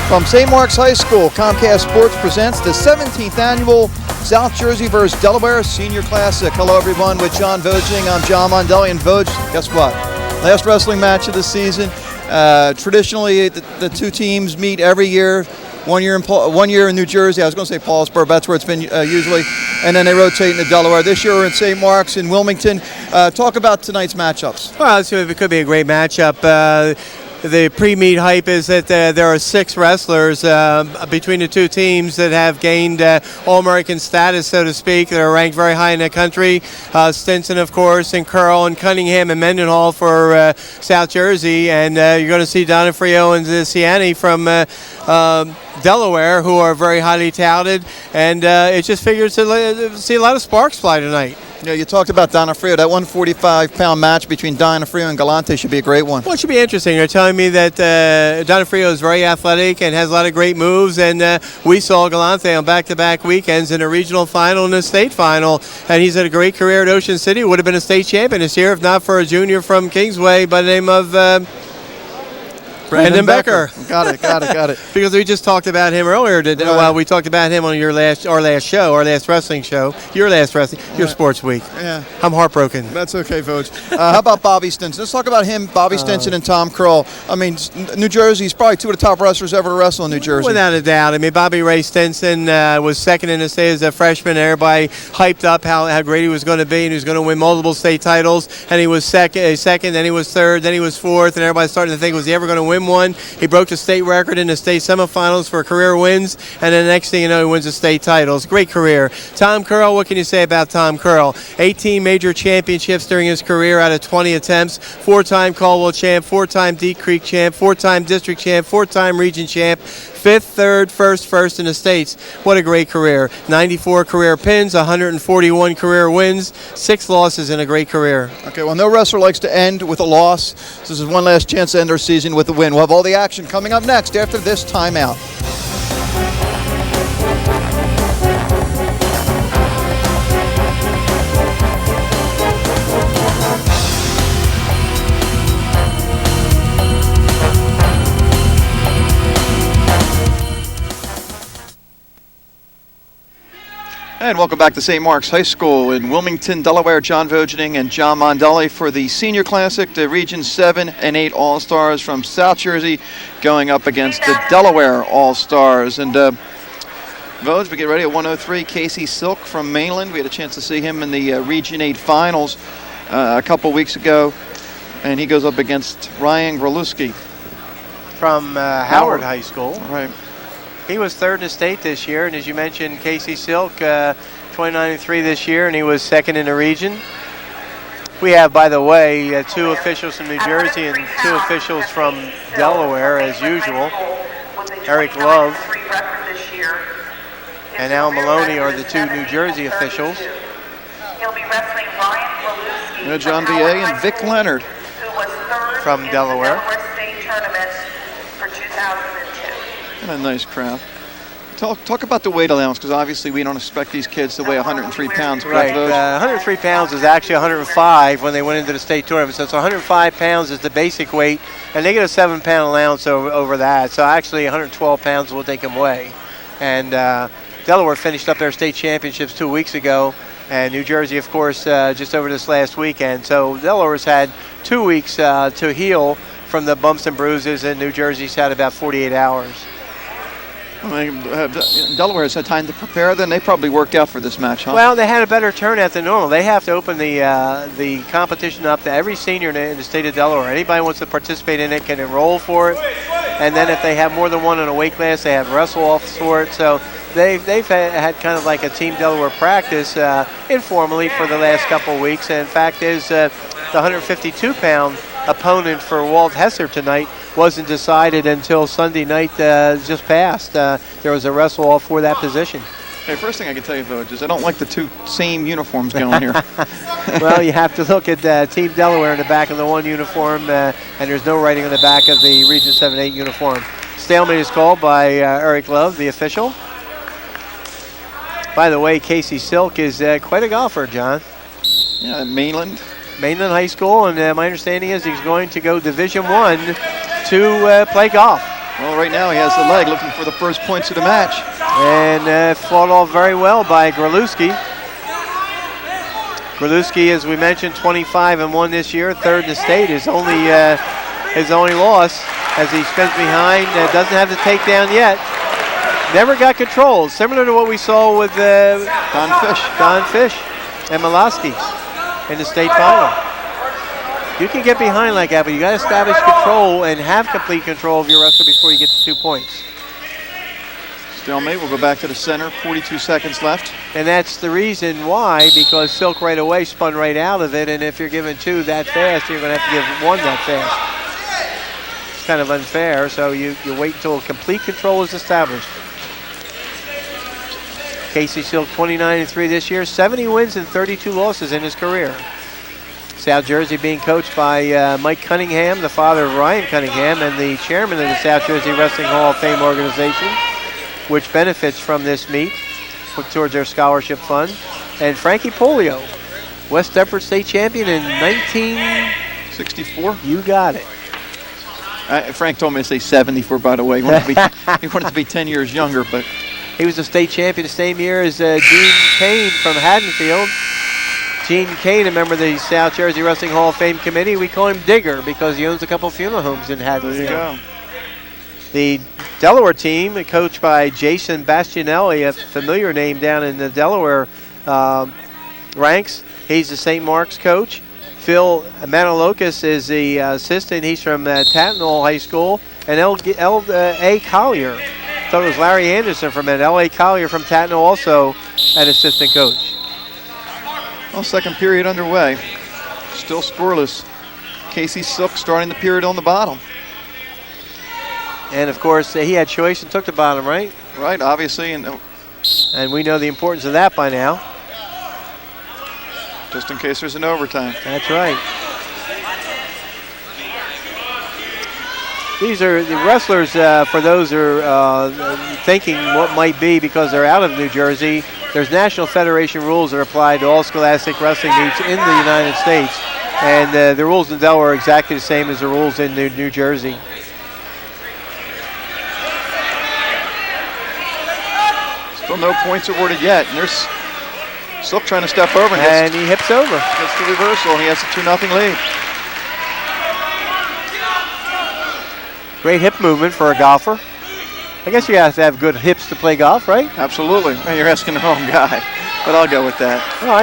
From St. Mark's High School, Comcast Sports presents the 17th annual South Jersey versus Delaware Senior Classic. Hello, everyone. With John Vogeding, I'm John Mondelli. And Vogue, guess what? Last wrestling match of the season. Traditionally, the two teams meet every year. One year in New Jersey. I was going to say Paulsboro. That's where it's been usually. And then they rotate into Delaware. This year we're in St. Mark's in Wilmington. Talk about tonight's matchups. Well, it could be a great matchup. The pre-meet hype is that there are 6 wrestlers between the two teams that have gained All-American status, so to speak. They're ranked very high in the country. Stinson, of course, and Curl, and Cunningham, and Mendenhall for South Jersey. And you're going to see Donofrio and Ciani from Delaware, who are very highly touted. And it just figures to see a lot of sparks fly tonight. Yeah, you talked about Donofrio. That 145-pound match between Donofrio and Galante should be a great one. Well, it should be interesting. They're telling me that Donofrio is very athletic and has a lot of great moves, and we saw Galante on back-to-back weekends in a regional final and a state final, and he's had a great career at Ocean City. Would have been a state champion this year if not for a junior from Kingsway by the name of Brandon Becker. Got it. Because we just talked about him earlier. Well, we talked about him on our last wrestling show, your sports week. Yeah. I'm heartbroken. That's okay, Vogue. How about Bobby Stinson? Let's talk about him, Bobby Stinson and Tom Curl. I mean, New Jersey's probably 2 of the top wrestlers ever to wrestle in New Jersey. Without a doubt. I mean, Bobby Ray Stinson was second in the state as a freshman. Everybody hyped up how great he was going to be, and he was going to win multiple state titles. And he was second, then he was third, then he was fourth, and everybody started to think, was he ever going to win one? He broke the state record in the state semifinals for career wins, and then the next thing you know, he wins the state titles. Great career. Tom Curl, what can you say about Tom Curl? 18 major championships during his career out of 20 attempts. 4-time Caldwell champ, 4-time Deep Creek champ, 4-time district champ, 4-time region champ, 5th, 3rd, 1st in the states. What a great career. 94 career pins, 141 career wins, 6 losses in a great career. Okay, well, no wrestler likes to end with a loss. This is one last chance to end our season with a win. We'll have all the action coming up next after this timeout. And welcome back to St. Mark's High School in Wilmington, Delaware. John Vogeding and John Mondelli for the Senior Classic, the Region 7 and 8 All-Stars from South Jersey going up against the Delaware All-Stars. And Vogue, we get ready at 103. Casey Silk from Mainland. We had a chance to see him in the Region 8 Finals a couple weeks ago. And he goes up against Ryan Groluski. From Howard High School. Right. He was 3rd in the state this year, and as you mentioned, Casey Silk, 29-3 this year, and he was 2nd in the region. We have, by the way, 2 officials from New Jersey and 2 officials from Delaware, as usual. Eric Love and Al Maloney are the 2 New Jersey officials. John V.A. and Vic Leonard from Delaware. And a nice crowd. Talk about the weight allowance, because obviously we don't expect these kids to weigh 103 pounds. Right, 103 pounds is actually 105 when they went into the state tournament. So it's 105 pounds is the basic weight, and they get a 7-pound allowance over that. So actually 112 pounds is what they can weigh. And Delaware finished up their state championships 2 weeks ago, and New Jersey, of course, just over this last weekend. So Delaware's had 2 weeks to heal from the bumps and bruises, and New Jersey's had about 48 hours. Delaware's had time to prepare, then they probably worked out for this match, huh? Well, they had a better turnout than normal. They have to open the competition up to every senior in the state of Delaware. Anybody who wants to participate in it can enroll for it. And then if they have more than one in a weight class, they have wrestle-off sort. So they've had kind of like a Team Delaware practice informally for the last couple of weeks. And in fact is the 152-pound opponent for Walt Hesser tonight wasn't decided until Sunday night just passed. There was a wrestle-off for that position. Hey, first thing I can tell you, though, is I don't like the 2 same uniforms going here. Well, you have to look at Team Delaware in the back of the 1 uniform, and there's no writing on the back of the Region 7-8 uniform. Stalemate is called by Eric Love, the official. By the way, Casey Silk is quite a golfer, John. Yeah, Mainland High School, and my understanding is he's going to go Division I to play golf. Well, right now he has the leg looking for the first points of the match. And fought off very well by Gralewski. Gralewski, as we mentioned, 25-1 this year, third in the state. His only loss as he spins behind. Doesn't have the takedown yet. Never got control. Similar to what we saw with Don Fish and Miloski in the state final. You can get behind like that, but you got to establish control and have complete control of your wrestler before you get to 2 points. Stalemate. We'll go back to the center. 42 seconds left. And that's the reason why, because Silk right away spun right out of it, and if you're giving 2 that fast, you're going to have to give 1 that fast. It's kind of unfair, so you wait until complete control is established. Casey Silk, 29-3 this year, 70 wins and 32 losses in his career. South Jersey being coached by Mike Cunningham, the father of Ryan Cunningham, and the chairman of the South Jersey Wrestling Hall of Fame organization, which benefits from this meet towards their scholarship fund. And Frankie Polio, West Deptford State champion in 1964. You got it. Frank told me to say 74, by the way. He wanted to be 10 years younger, but he was a state champion the same year as Gene Kane from Haddonfield. Gene Kane, a member of the South Jersey Wrestling Hall of Fame committee. We call him Digger because he owns a couple funeral homes in Haddonfield. There you go. The Delaware team, coached by Jason Bastianelli, a familiar name down in the Delaware ranks. He's the St. Mark's coach. Phil Manalokas is the assistant. He's from Tatnall High School. And L.A. Collier. I thought it was Larry Anderson from it. L.A. Collier from Tatnall, also an assistant coach. Well, second period underway. Still scoreless. Casey Silk starting the period on the bottom. And, of course, he had choice and took the bottom, right? Right, obviously. And we know the importance of that by now. Just in case there's an overtime. That's right. These are the wrestlers, for those who are thinking what might be because they're out of New Jersey. There's National Federation rules that apply to all scholastic wrestling meets in the United States. And the rules in Delaware are exactly the same as the rules in New Jersey. Still no points awarded yet. And there's Silk trying to step over. And he hips over. Gets the reversal. He has a 2-0 lead. Great hip movement for a golfer. I guess you have to have good hips to play golf, right? Absolutely. You're asking the wrong guy, but I'll go with that. Well,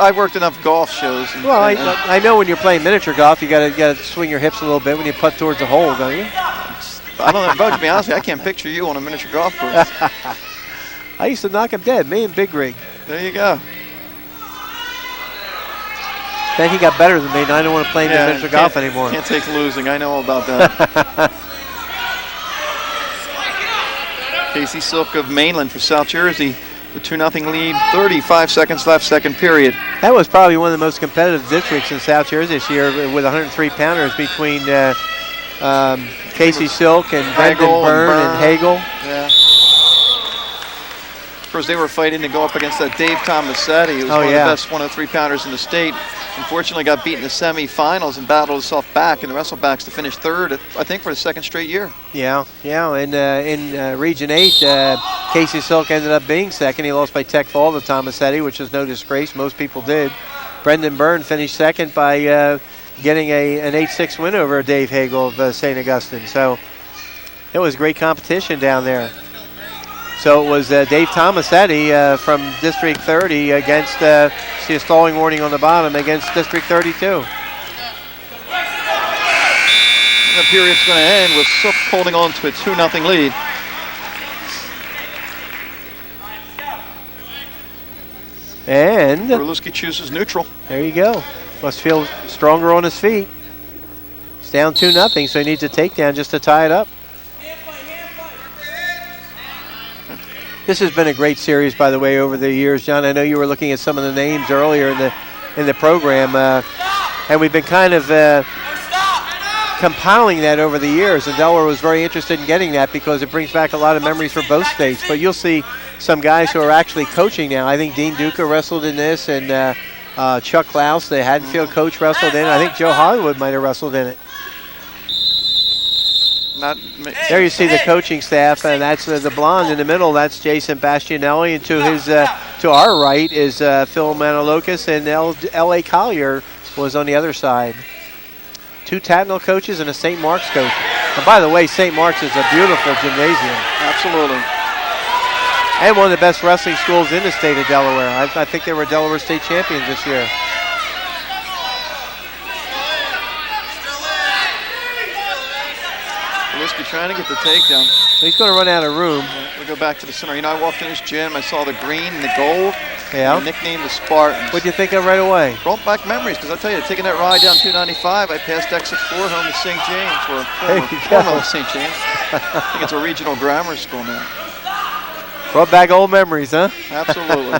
I've worked enough golf shows. I know when you're playing miniature golf, you got to swing your hips a little bit when you putt towards the hole, don't you? I don't know, Bo, to be honest with you, I can't picture you on a miniature golf course. I used to knock him dead, me and Big Rig. There you go. Then he got better than me, and I don't want to play miniature golf anymore. Can't take losing. I know all about that. Casey Silk of Mainland for South Jersey. The 2-0 lead, 35 seconds left, second period. That was probably one of the most competitive districts in South Jersey this year with 103 pounders between Casey Silk and Brendan Byrne and Hagel. Yeah. Of course, they were fighting to go up against that Dave Tomasetti, who was one of the best 103 pounders in the state. Unfortunately, got beat in the semifinals and battled himself back in the Wrestlebacks to finish third, I think, for the second straight year. Yeah. And in Region 8, Casey Silk ended up being second. He lost by tech fall to Tomasetti, which is no disgrace. Most people did. Brendan Byrne finished second by getting an 8-6 win over Dave Hagel of St. Augustine. So it was great competition down there. So it was Dave Tomasetti from District 30 against, see a stalling warning on the bottom, against District 32. And the period's going to end with Silk holding on to a 2-0 lead. And Gralewski chooses neutral. There you go. Must feel stronger on his feet. It's down 2-0, so he needs a takedown just to tie it up. This has been a great series, by the way, over the years, John. I know you were looking at some of the names earlier in the program, and we've been kind of compiling that over the years. And Delaware was very interested in getting that because it brings back a lot of memories for both states. But you'll see some guys who are actually coaching now. I think Dean Duca wrestled in this, and Chuck Klaus, the Haddonfield coach, wrestled in it. I think Joe Hollywood might have wrestled in it. There you see the coaching staff, and that's the blonde in the middle. That's Jason Bastianelli, and to his to our right is Phil Manalokis, and L.A. Collier was on the other side. 2 Tatnall coaches and a St. Mark's coach. And by the way, St. Mark's is a beautiful gymnasium. Absolutely. And one of the best wrestling schools in the state of Delaware. I think they were Delaware state champions this year. Wilski trying to get the takedown. He's going to run out of room. We go back to the center. You know, I walked in his gym. I saw the green and the gold. Yeah. Nicknamed the Spartans. What'd you think of right away? Brought back memories, because I'll tell you, taking that ride down 295, I passed exit 4 home to St. James, or formerly St. James. I think it's a regional grammar school now. Brought back old memories, huh? Absolutely.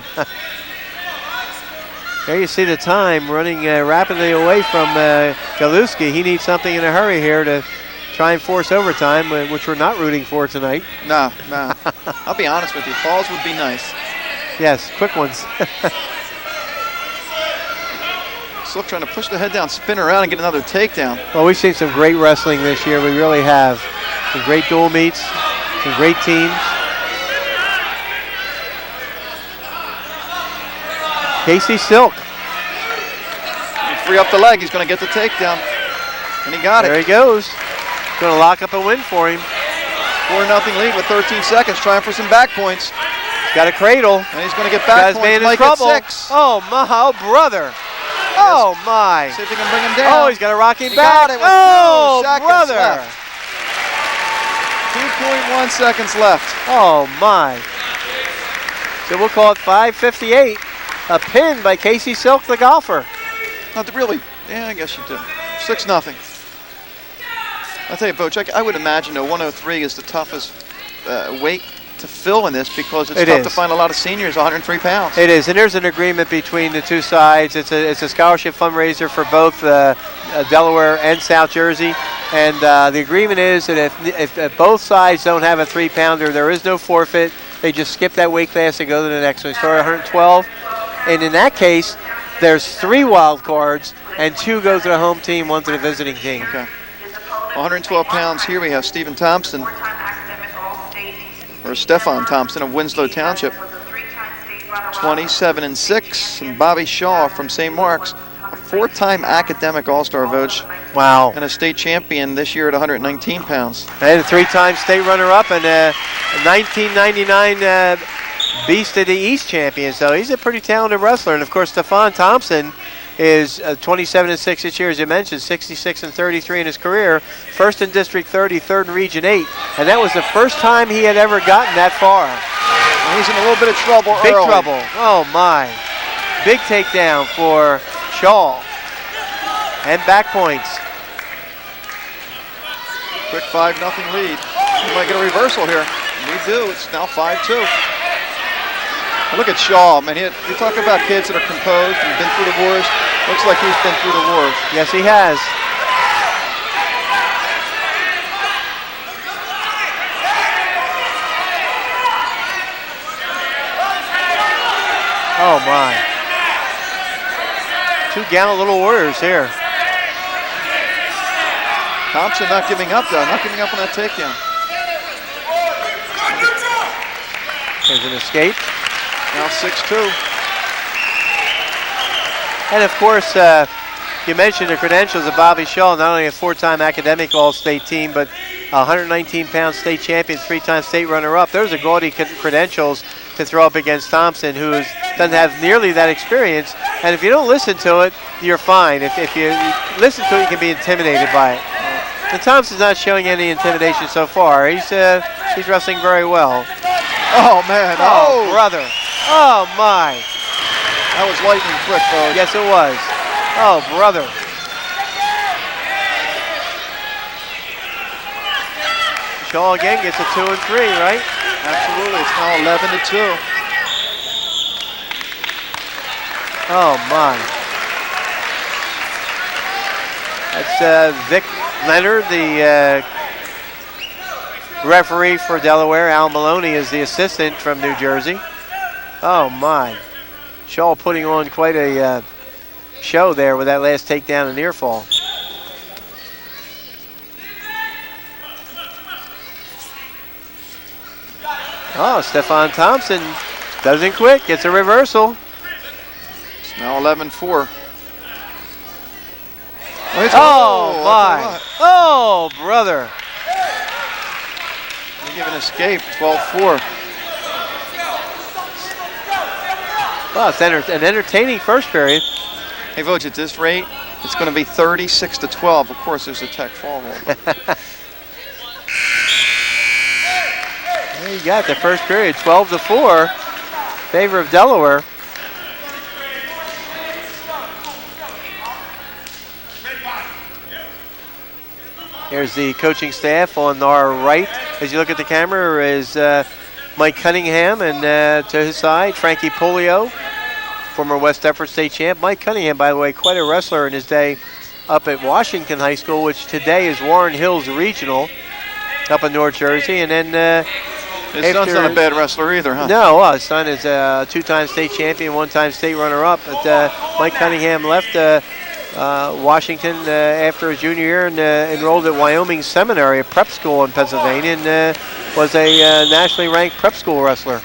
There you see the time running rapidly away from Galuski. He needs something in a hurry here to try and force overtime, which we're not rooting for tonight. No. I'll be honest with you. Falls would be nice. Yes, quick ones. Still trying to push the head down, spin around, and get another takedown. Well, we've seen some great wrestling this year. We really have. Some great dual meets, some great teams. Casey Silk. Free up the leg. He's going to get the takedown. And he got it. There he goes. Going to lock up a win for him. 4-0 lead with 13 seconds. Trying for some back points. Got a cradle. And he's going to get back points. Mike at 6. Oh, my brother. Oh, my. See if he can bring him down. Oh, he's got a rocking he back. Got it with oh, 2 seconds brother. Left. 2.1 seconds left. Oh, my. So we'll call it 5:58. A pin by Casey Silk, the golfer. Not really. Yeah, I guess you do. 6-0. I'll tell you, Boch, I would imagine, though, 103 is the toughest weight to fill in this, because it's tough to find a lot of seniors 103 pounds. It is, and there's an agreement between the two sides. It's a scholarship fundraiser for both Delaware and South Jersey, and the agreement is that if both sides don't have a 3-pounder, there is no forfeit. They just skip that weight class and go to the next one. Start at 112, and in that case, there's 3 wild cards, and 2 go to the home team, 1 to the visiting team. Okay. 112 pounds here, we have Stephen Thompson, or Stefan Thompson of Winslow Township, 27-6, and Bobby Shaw from St. Mark's, a 4-time academic all-star Voge. Wow. And a state champion this year at 119 pounds. And a 3-time state runner-up and a 1999 Beast of the East champion. So he's a pretty talented wrestler. And of course, Stefan Thompson is 27-6 this year, as you mentioned, 66-33 in his career. First in District 30, third in Region 8. And that was the first time he had ever gotten that far. And he's in a little bit of trouble Big early. trouble. Oh, my. Big takedown for Shaw. And back points. Quick 5-0 lead. We might get a reversal here. We do. It's now 5-2. Look at Shaw, man. You talk about kids that are composed and been through the wars. Looks like he's been through the wars. Yes, he has. Oh, my. 2 gallant little warriors here. Thompson not giving up, though. Not giving up on that takedown. There's an escape. Now 6-2. And of course, you mentioned the credentials of Bobby Shaw, not only a 4-time academic all-state team, but a 119-pound state champion, 3-time state runner-up. Those are gaudy credentials to throw up against Thompson, who doesn't have nearly that experience. And if you don't listen to it, you're fine. If you listen to it, you can be intimidated by it. And Thompson's not showing any intimidation so far. He's wrestling very well. Oh, man. Oh, brother. Oh, my. That was lightning quick, folks. Yes, it was. Oh, brother. Shaw again gets a 2 and 3, right? Absolutely. It's now 11-2. Oh, my. That's Vic Leonard, the referee for Delaware. Al Maloney is the assistant from New Jersey. Oh, my. Shaw putting on quite a show there with that last takedown and near fall. Oh, Stefan Thompson doesn't quit. Gets a reversal. It's now 11-4. Oh, my. Oh, brother. They give an escape, 12-4. Well, it's an entertaining first period. Hey, Voj, at this rate, it's going to be 36-12. Of course, there's a tech fall rule. There you got the first period, 12-4, favor of Delaware. Here's the coaching staff on our right. As you look at the camera is Mike Cunningham, and to his side, Frankie Polio, former West Deptford State champ. Mike Cunningham, by the way, quite a wrestler in his day up at Washington High School, which today is Warren Hills Regional up in North Jersey. And then his son's not a bad wrestler either, huh? No, his son is a two-time state champion, one-time state runner-up. But Mike Cunningham left Washington after his junior year and enrolled at Wyoming Seminary, a prep school in Pennsylvania, and was a nationally ranked prep school wrestler.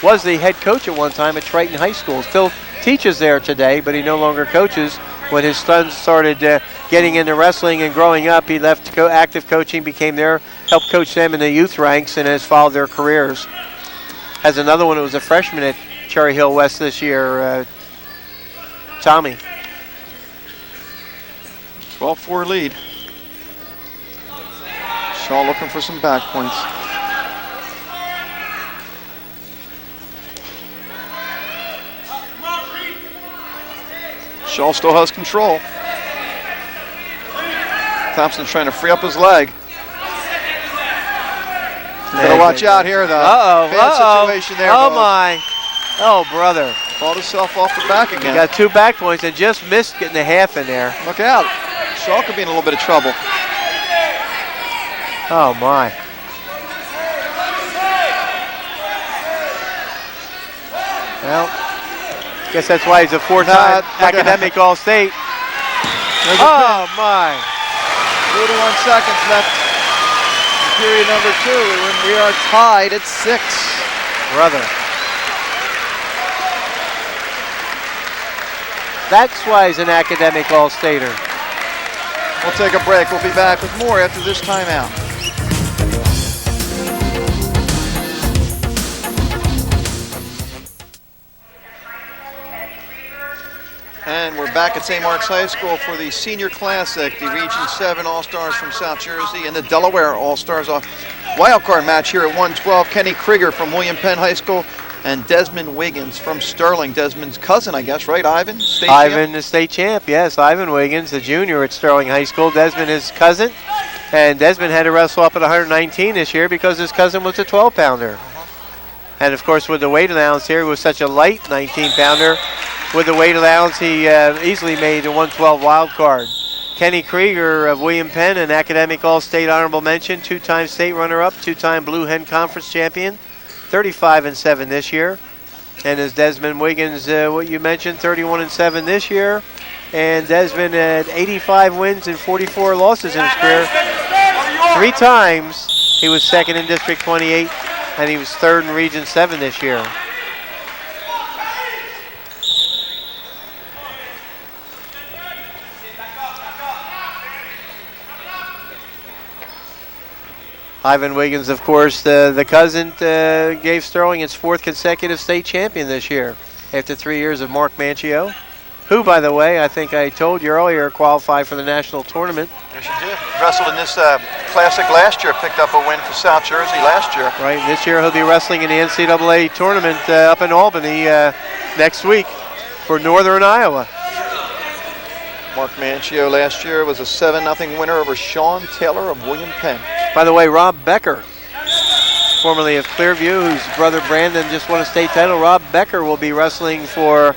Was the head coach at one time at Triton High School. Still teaches there today, but he no longer coaches. When his son started getting into wrestling and growing up, he left active coaching, helped coach them in the youth ranks, and has followed their careers. Has another one who was a freshman at Cherry Hill West this year, Tommy. 12-4 lead. Shaw looking for some back points. Shaw still has control. Thompson trying to free up his leg. Better watch out here, though. Bad situation there. Oh, my. Oh, brother. Bought himself off the back again. He got 2 back points and just missed getting a half in there. Look out. Shaw could be in a little bit of trouble. Oh, my. Well, guess that's why he's a 4-time academic All-State. Oh, my. 41 seconds left in period number 2. We are tied at 6. Brother. That's why he's an academic All-Stater. We'll take a break. We'll be back with more after this timeout. And we're back at St. Mark's High School for the Senior Classic, the Region 7 All-Stars from South Jersey and the Delaware All-Stars wildcard match here at 112. Kenny Krieger from William Penn High School and Desmond Wiggins from Sterling. Desmond's cousin, I guess, right? Ivan? Ivan, the state champ, yes. Ivan Wiggins, the junior at Sterling High School. Desmond, his cousin. And Desmond had to wrestle up at 119 this year because his cousin was a 12-pounder. And, of course, with the weight allowance here, he was such a light 19-pounder. With the weight allowance, he easily made a 112 wild card. Kenny Krieger of William Penn, an academic All-State honorable mention, 2-time state runner-up, 2-time Blue Hen Conference champion, 35-7 this year. And as Desmond Wiggins, what you mentioned, 31-7 this year. And Desmond had 85 wins and 44 losses in his career. 3 times he was second in District 28, and he was third in Region 7 this year. Ivan Wiggins, of course, the cousin, gave Sterling its 4th consecutive state champion this year after 3 years of Mark Manchio, who, by the way, I think I told you earlier, qualified for the national tournament. Yes, you did. Wrestled in this classic last year, picked up a win for South Jersey last year. Right, this year he'll be wrestling in the NCAA tournament up in Albany next week for Northern Iowa. Mark Manchio last year was a 7-0 winner over Sean Taylor of William Penn. By the way, Rob Becker, formerly of Clearview, whose brother Brandon just won a state title. Rob Becker will be wrestling for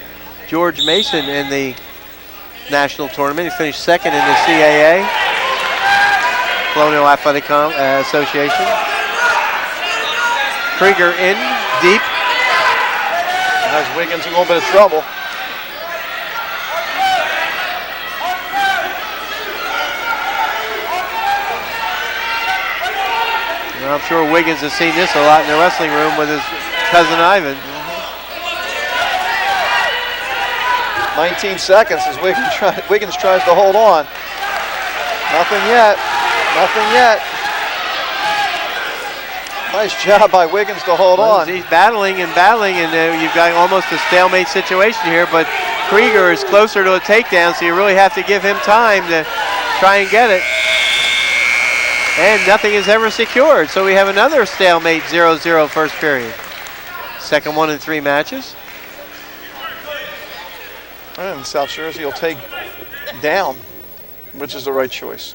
George Mason in the national tournament. He finished 2nd in the CAA, Colonial Athletic Association. Krieger in, deep. Has Wiggins in a little bit of trouble. I'm sure Wiggins has seen this a lot in the wrestling room with his cousin Ivan. 19 seconds as Wiggins tries to hold on. Nothing yet. Nothing yet. Nice job by Wiggins to hold on. He's battling, and you've got almost a stalemate situation here, but Krieger is closer to a takedown, so you really have to give him time to try and get it. And nothing is ever secured, so we have another stalemate 0-0 first period. Second one in 3 matches. And South Jersey will take down, which is the right choice.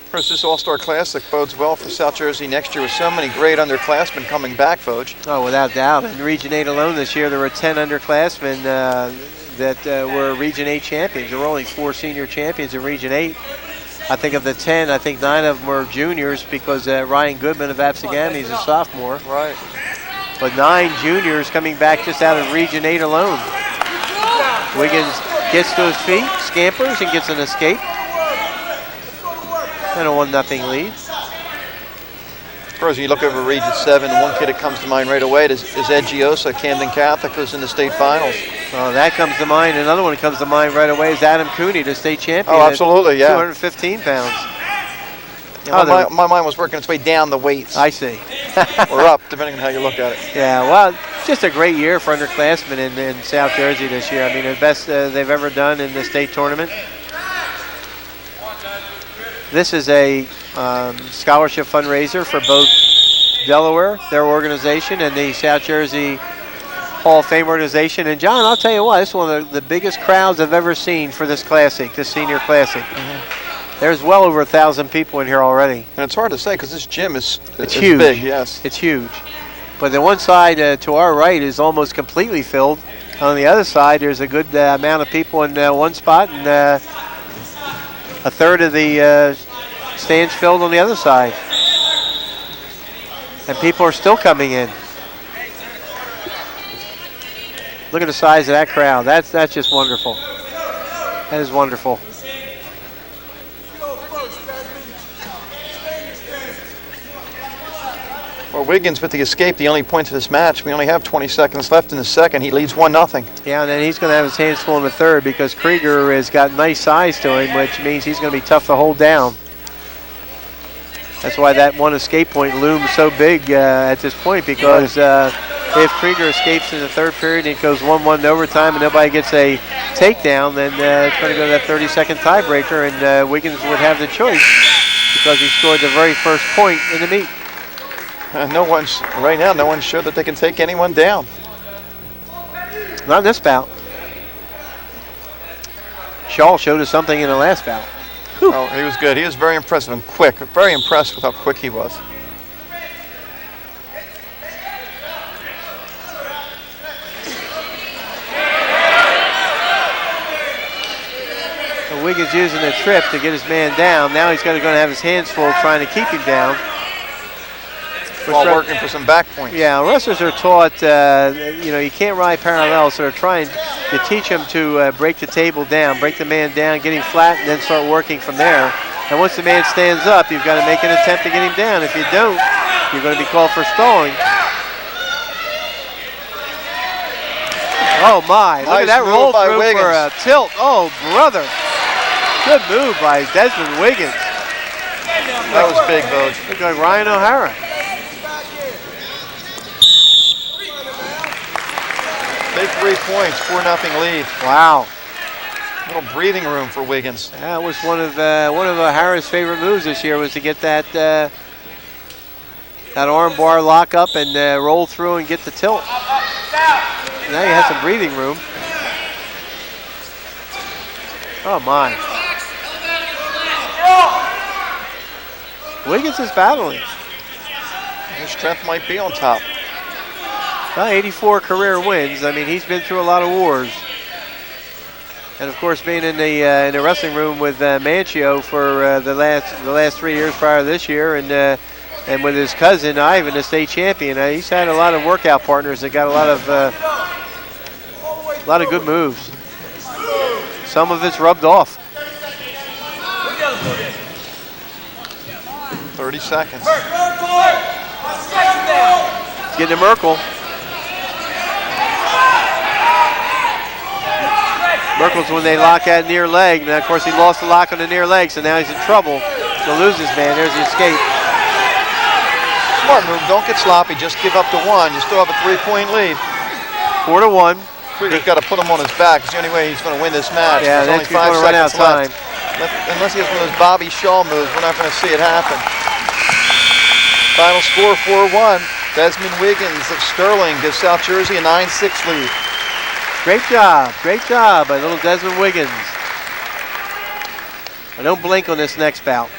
Of course, this All-Star Classic bodes well for South Jersey next year with so many great underclassmen coming back, Voj. Oh, without doubt. In Region 8 alone this year, there were 10 underclassmen that were Region 8 champions. There were only 4 senior champions in Region 8. I think of the 10, I think 9 of them were juniors because Ryan Goodman of Absegami is a sophomore. Right. But 9 juniors coming back just out of Region 8 alone. Wiggins gets to his feet, scampers, and gets an escape. And a 1-0 lead. Of course, you look over Region 7, one kid that comes to mind right away is Ed Giosa, Camden Catholic, who's in the state finals. Oh, that comes to mind. Another one that comes to mind right away is Adam Cooney, the state champion. Oh, absolutely, yeah. 215 pounds. My mind was working its way down the weights. I see. Or up, depending on how you look at it. Yeah, well, just a great year for underclassmen in South Jersey this year. I mean, the best they've ever done in the state tournament. This is a scholarship fundraiser for both Delaware, their organization, and the South Jersey Hall of Fame organization. And John, I'll tell you what, it's one of the biggest crowds I've ever seen for this classic, this senior classic. Mm-hmm. There's well over 1,000 people in here already. And it's hard to say because this gym is huge. Big, yes. It's huge. But the one side to our right is almost completely filled. On the other side, there's a good amount of people in one spot, and a third of the stands filled on the other side. And people are still coming in. Look at the size of that crowd. That's just wonderful. That is wonderful. Well, Wiggins with the escape, the only point to this match. We only have 20 seconds left in the second. He leads 1-0. Yeah, and then he's going to have his hands full in the third because Krieger has got nice size to him, which means he's going to be tough to hold down. That's why that one escape point looms so big at this point, because if Krieger escapes in the third period and it goes 1-1 in overtime and nobody gets a takedown, then it's going to go to that 30-second tiebreaker, and Wiggins would have the choice because he scored the very first point in the meet. Right now, no one's sure that they can take anyone down. Not in this bout. Shaw showed us something in the last bout. Whew. Oh, he was good. He was very impressive and quick. Very impressed with how quick he was. So Wiggins using a trip to get his man down. Now he's going to have his hands full trying to keep him down. While working for some back points. Yeah, wrestlers are taught, you can't ride parallel, so they're trying to teach them to break the table down, break the man down, get him flat, and then start working from there. And once the man stands up, you've got to make an attempt to get him down. If you don't, you're going to be called for stalling. Oh, my. Look at that roll through for a tilt. Oh, brother. Good move by Desmond Wiggins. That was big, Voj. Looked like Ryan O'Hara. Big 3 points, 4-0 lead. Wow. Little breathing room for Wiggins. That was one of O'Hara's favorite moves this year, was to get that arm bar lock up and roll through and get the tilt. Now you have some breathing room. Oh my. Wiggins is battling. His strength might be on top. 84 career wins. I mean, he's been through a lot of wars. And of course, being in the wrestling room with Manchio for the last 3 years prior to this year, and with his cousin Ivan, the state champion, he's had a lot of workout partners that got a lot of good moves. Some of it's rubbed off. 30 seconds. Getting to Merkel. Merkel's when they lock that near leg. Now, of course, he lost the lock on the near leg, so now he's in trouble. He'll lose his man. There's the escape. Smart move. Don't get sloppy. Just give up to one. You still have a 3-point lead. 4-1. Krieger's got to put him on his back. It's the only way he's going to win this match. Yeah, There's only he's going to run out of time. Unless he has one of those Bobby Shaw moves, we're not going to see it happen. Final score 4-1. Desmond Wiggins of Sterling gives South Jersey a 9-6 lead. Great job by little Desmond Wiggins. I don't blink on this next bout.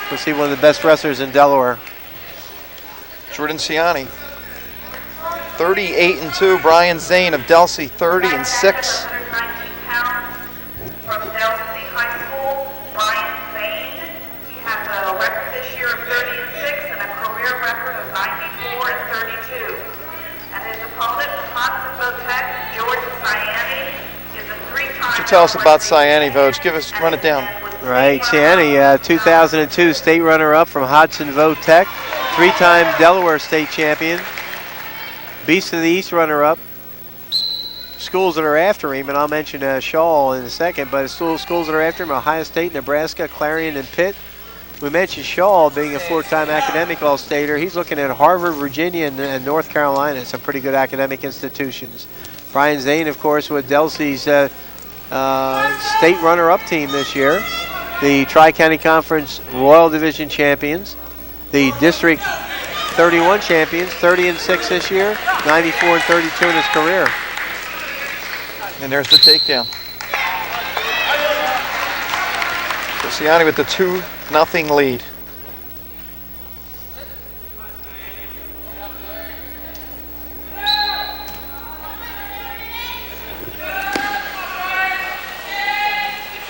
We'll see one of the best wrestlers in Delaware. Jordan Ciani, 38-2. Brian Zane of Delsey, 30-6. From Delsey High School, Brian Zane. He has a record this year of 30-6 and a career record of 94-32. And his opponent from Hodgsonville Tech, George Ciani, is a three-time. What you tell us about Ciani, Voge? Run it down. Right, Ciani, 2002 state runner-up from Hodgsonville Tech, three-time Delaware state champion, Beast of the East runner-up. Schools that are after him, and I'll mention Shaw in a second, but schools that are after him, Ohio State, Nebraska, Clarion, and Pitt. We mentioned Shaw being a four-time academic All-Stater. He's looking at Harvard, Virginia, and North Carolina, some pretty good academic institutions. Brian Zane, of course, with Delsey's state runner-up team this year, the Tri-County Conference Royal Division champions, the District 31 champions, 30-6 this year, 94-32 in his career. And there's the takedown. Ciani with the 2-0 lead.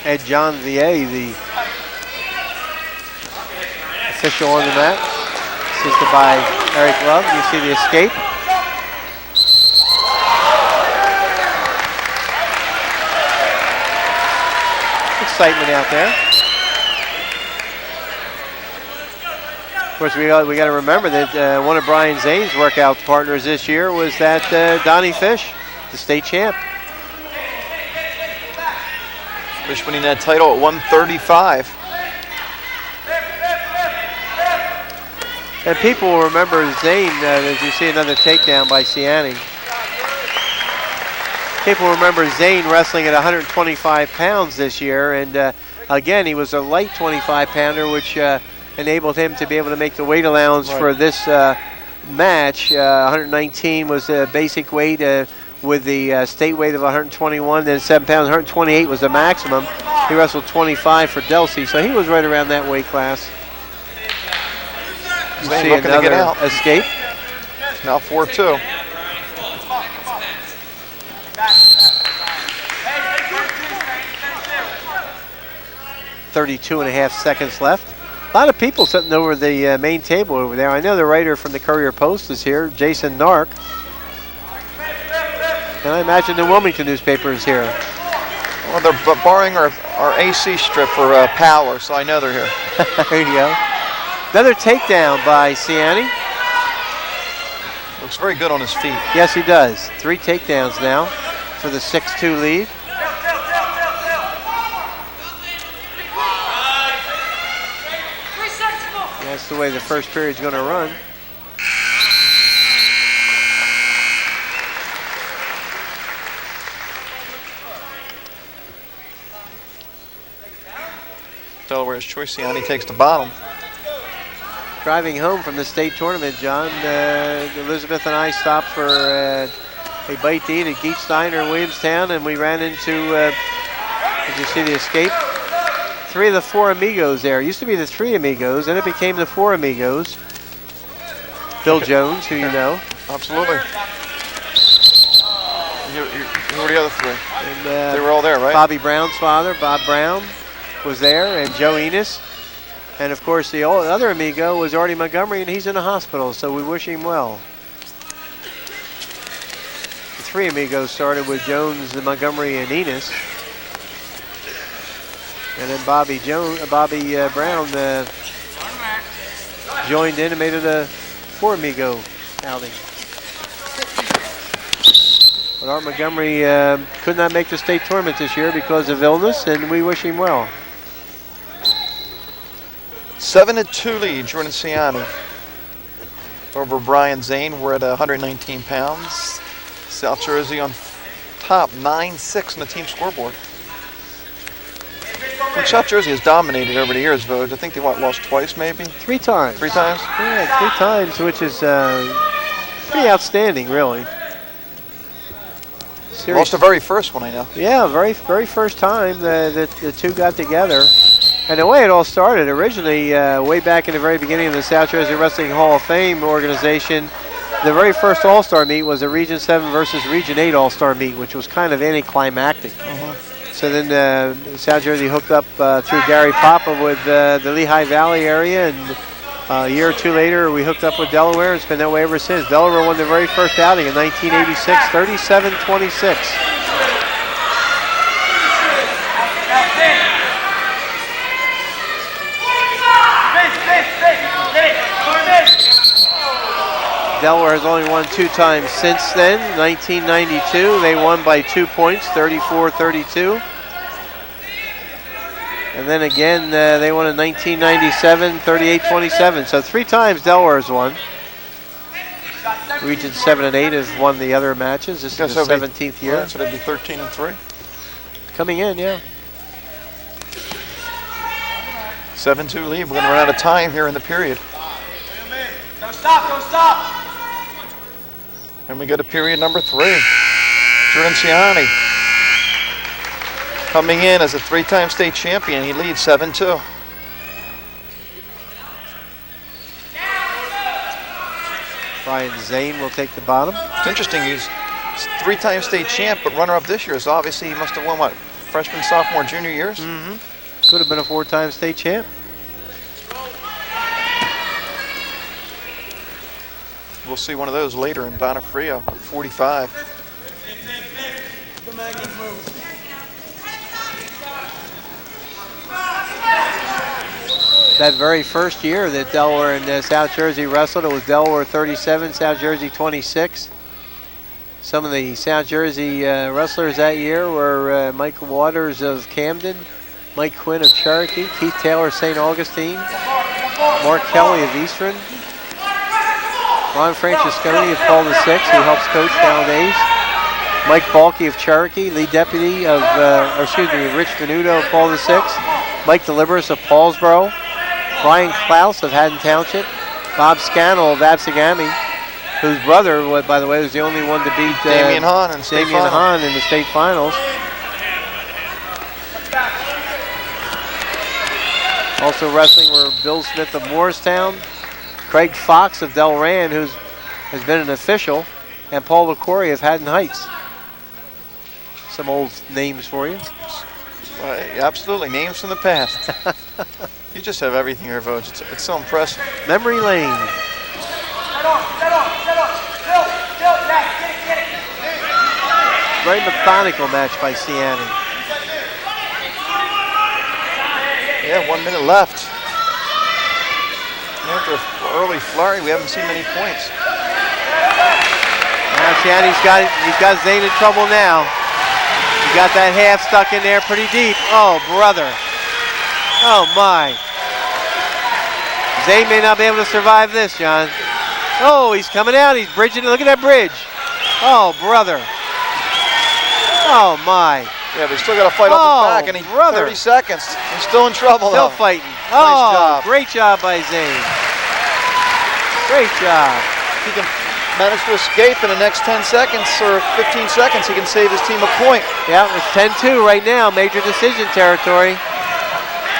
Ed John VA, the official on the mat, assisted by Eric Love. You see the escape. Excitement out there. Of course, we got to remember that one of Brian Zane's workout partners this year was that Donnie Fish, the state champ. Fish winning that title at 135. And people will remember Zane, as you see another takedown by Ciani. People remember Zane wrestling at 125 pounds this year, and again, he was a light 25-pounder, which enabled him to be able to make the weight allowance for this match. 119 was the basic weight with the state weight of 121, then 7 pounds, 128 was the maximum. He wrestled 25 for Delsey, so he was right around that weight class. You see another escape. It's now 4-2. .32.5 seconds left. A lot of people sitting over the main table over there. I know the writer from the Courier Post is here, Jason Nark. And I imagine the Wilmington newspaper is here. Well, they're borrowing our AC strip for power, so I know they're here. There you go. Another takedown by Ciani. Looks very good on his feet. Yes, he does. 3 takedowns now for the 6-2 lead. That's the way the first period's going to run. Delaware's choice. Ciani takes the bottom. Driving home from the state tournament, John, Elizabeth and I stopped for a bite to eat at Geets Diner in Williamstown, and we ran into, did you see the escape? 3 of the 4 amigos there. It used to be the 3 amigos, then it became the 4 amigos. Bill Jones, who you know. Absolutely. Who were the other 3? And, they were all there, right? Bobby Brown's father, Bob Brown, was there, and Joe Enos. And of course, the other amigo was Artie Montgomery, and he's in the hospital, so we wish him well. The 3 amigos started with Jones, Montgomery, and Enos. And then Bobby Brown joined in and made it a four-amigo outing. But Art Montgomery could not make the state tournament this year because of illness, and we wish him well. 7-2 lead, Jordan Ciani over Brian Zane. We're at 119 pounds. South Jersey on top, 9-6 on the team scoreboard. Well, South Jersey has dominated over the years, Voj. I think they lost twice, maybe? 3 times. 3 times? Yeah, 3 times, which is pretty outstanding, really. Lost the very first one, I know. Yeah, very first time the two got together. And the way it all started, originally, way back in the very beginning of the South Jersey Wrestling Hall of Fame organization, the very first All-Star meet was a Region 7 versus Region 8 All-Star meet, which was kind of anticlimactic. So then South Jersey hooked up through Gary Papa with the Lehigh Valley area, and a year or two later we hooked up with Delaware. It's been that way ever since. Delaware won the very first outing in 1986, 37-26. Delaware has only won 2 times since then. 1992, they won by 2 points, 34-32. And then again, they won in 1997, 38-27. So 3 times Delaware has won. Region 7 and 8 have won the other matches. This is the 17th year. So they'd be 13-3. Coming in, yeah. 7-2 lead. We're going to run out of time here in the period. Don't stop, don't stop. And we go to period number 3. Jordan Ciani coming in as a 3-time state champion. He leads 7-2. Brian Zane will take the bottom. It's interesting, he's 3-time state champ, but runner-up this year. So obviously he must have won, what, freshman, sophomore, junior years? Could have been a 4-time state champ. We'll see one of those later in Donofrio, 45. That very first year that Delaware and South Jersey wrestled, it was Delaware 37, South Jersey 26. Some of the South Jersey wrestlers that year were Michael Waters of Camden, Mike Quinn of Cherokee, Keith Taylor of St. Augustine, Mark Kelly of Eastern, Ron Francesconi of Paul VI, who helps coach nowadays, Mike Balke of Cherokee, lead deputy of, Rich Venuto of Paul VI, Mike Deliberus of Paulsboro, Brian Klaus of Haddon Township, Bob Scannell of Absegami, whose brother, by the way, was the only one to beat Damian Hahn in the state finals. Also wrestling were Bill Smith of Morristown, Craig Fox of Delran, who has been an official, and Paul LaCory of Haddon Heights. Some old names for you. Absolutely, names from the past. You just have everything here, Voj. It's so impressive. Memory lane. Very methodical match by Ciani. Yeah, 1 minute left. After an early flurry, we haven't seen many points. Now Ciani's got Zane in trouble now. He got that half stuck in there pretty deep. Oh, brother. Oh, my. Zane may not be able to survive this, John. Oh, he's coming out. He's bridging. Look at that bridge. Oh, brother. Oh, my. Yeah, they still got to fight off his back. And 30 seconds. He's still in trouble, Still though. fighting. Nice job. Great job by Zane. Great job. He can manage to escape in the next 10 seconds or 15 seconds. He can save his team a point. Yeah, it's 10-2 right now. Major decision territory.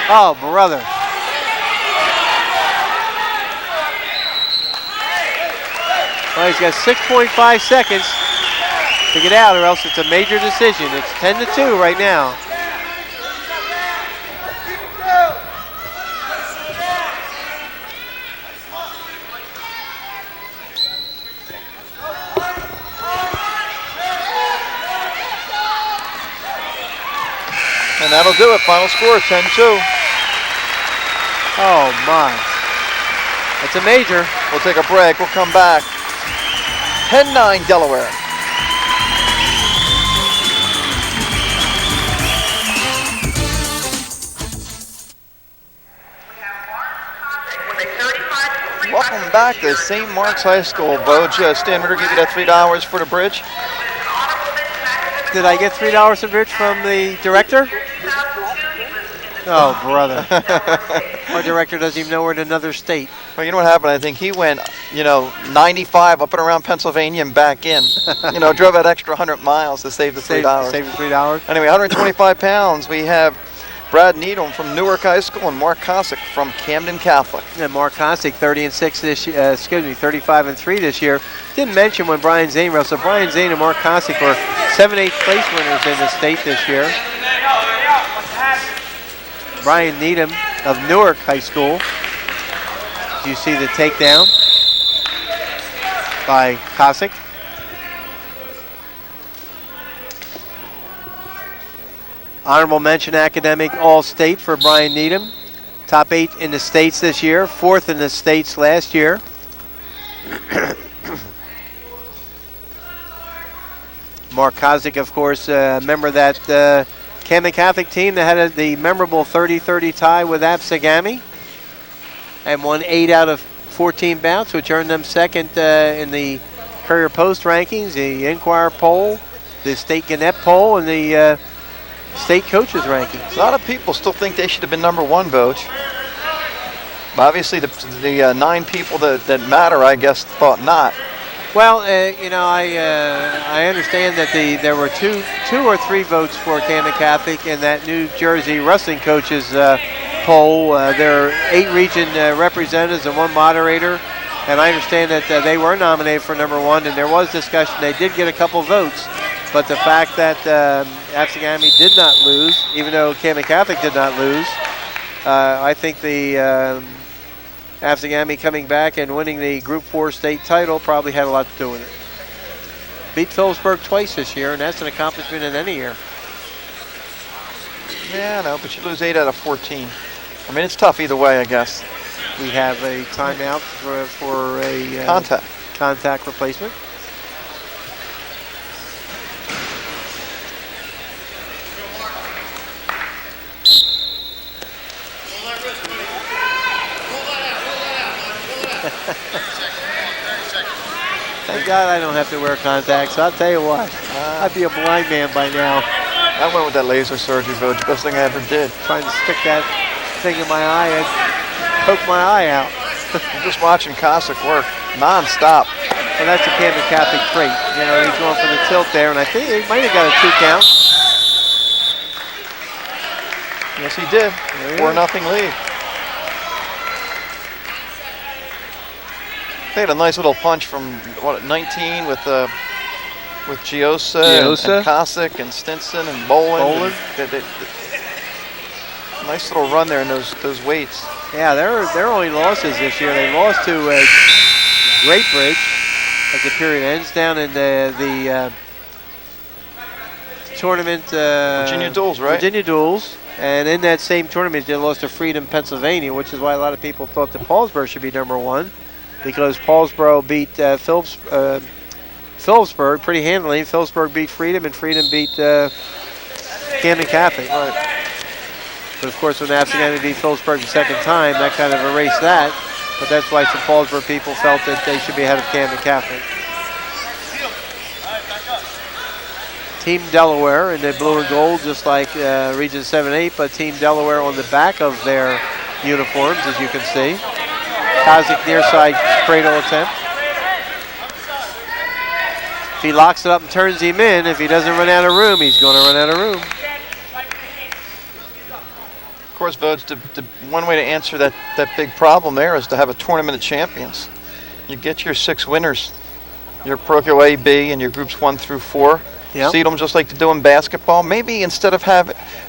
Oh, brother. Well, he's got 6.5 seconds to get out, or else it's a major decision. It's 10-2 right now. And that'll do it. Final score, 10-2. Oh, my. It's a major. We'll take a break. We'll come back. 10-9 Delaware. Welcome back to St. Mark's High School. Boja, Stan Ritter give you that $3 for the bridge. Did I get $3 in bridge from the director? Oh, brother. Our director doesn't even know we're in another state. Well, you know what happened? I think he went, 95 up and around Pennsylvania and back in. Drove that extra 100 miles to save the $3. Save the $3. Anyway, 125 pounds. We have Brad Needham from Newark High School and Mark Kosick from Camden Catholic. And Mark Kosick, 30-6 this year. 35-3 this year. Didn't mention when Brian Zane wrestled. Brian Zane and Mark Kosick were 7-8 place winners in the state this year. Brian Needham of Newark High School. You see the takedown by Kosick. Honorable mention academic All-State for Brian Needham. Top 8 in the states this year, 4th in the states last year. Mark Kosick, of course, a member of that Camden Catholic team that had the memorable 30-30 tie with Absegami and won 8 out of 14 bouts, which earned them second in the Courier Post rankings, the Enquirer poll, the State Gannett poll, and the state coaches rankings. A lot of people still think they should have been number 1, Vogue. But obviously, the 9 people that matter, I guess, thought not. Well, I understand that there were two or three votes for Camden Catholic in that New Jersey wrestling coaches poll. There are 8 region representatives and 1 moderator, and I understand that they were nominated for number 1, and there was discussion. They did get a couple votes, but the fact that Absegami did not lose, even though Camden Catholic did not lose, I think the Absegami coming back and winning the Group 4 state title probably had a lot to do with it. Beat Phillipsburg twice this year, and that's an accomplishment in any year. Yeah, no, but you lose 8 out of 14. I mean, it's tough either way, I guess. We have a timeout for a contact replacement. Thank God I don't have to wear contacts. I'll tell you what, I'd be a blind man by now. I went with that laser surgery, Vogue. Best thing I ever did. Trying to stick that thing in my eye and poke my eye out. I'm just watching Kosick work non-stop. Well, that's a Camden Catholic trait. He's going for the tilt there, and I think he might have got a 2 count. Yes, he did. 4-0 lead. They had a nice little punch from 19 with Giosa and Kosick and Stinson and Boland. Nice little run there in those weights. Yeah, their only losses this year. They lost to Great Bridge as the period ends down in the tournament. Virginia Duels, right? Virginia Duels. And in that same tournament, they lost to Freedom, Pennsylvania, which is why a lot of people thought that Paulsboro should be number 1. Because Paulsboro beat Phillipsburg pretty handily. Phillipsburg beat Freedom, and Freedom beat Camden Catholic. Right. But of course, when Absegami beat Phillipsburg the second time, that kind of erased that. But that's why some Paulsboro people felt that they should be ahead of Camden Catholic. Team Delaware in the blue and gold, just like Region 7-8, but Team Delaware on the back of their uniforms, as you can see. Kosick near side cradle attempt. If he locks it up and turns him in, if he doesn't run out of room, he's going to run out of room. Of course, Vogue, the one way to answer that big problem there is to have a tournament of champions. You get your 6 winners, your parochial A, B, and your groups 1 through 4. Yep. Seed them just like they do in basketball. Maybe instead of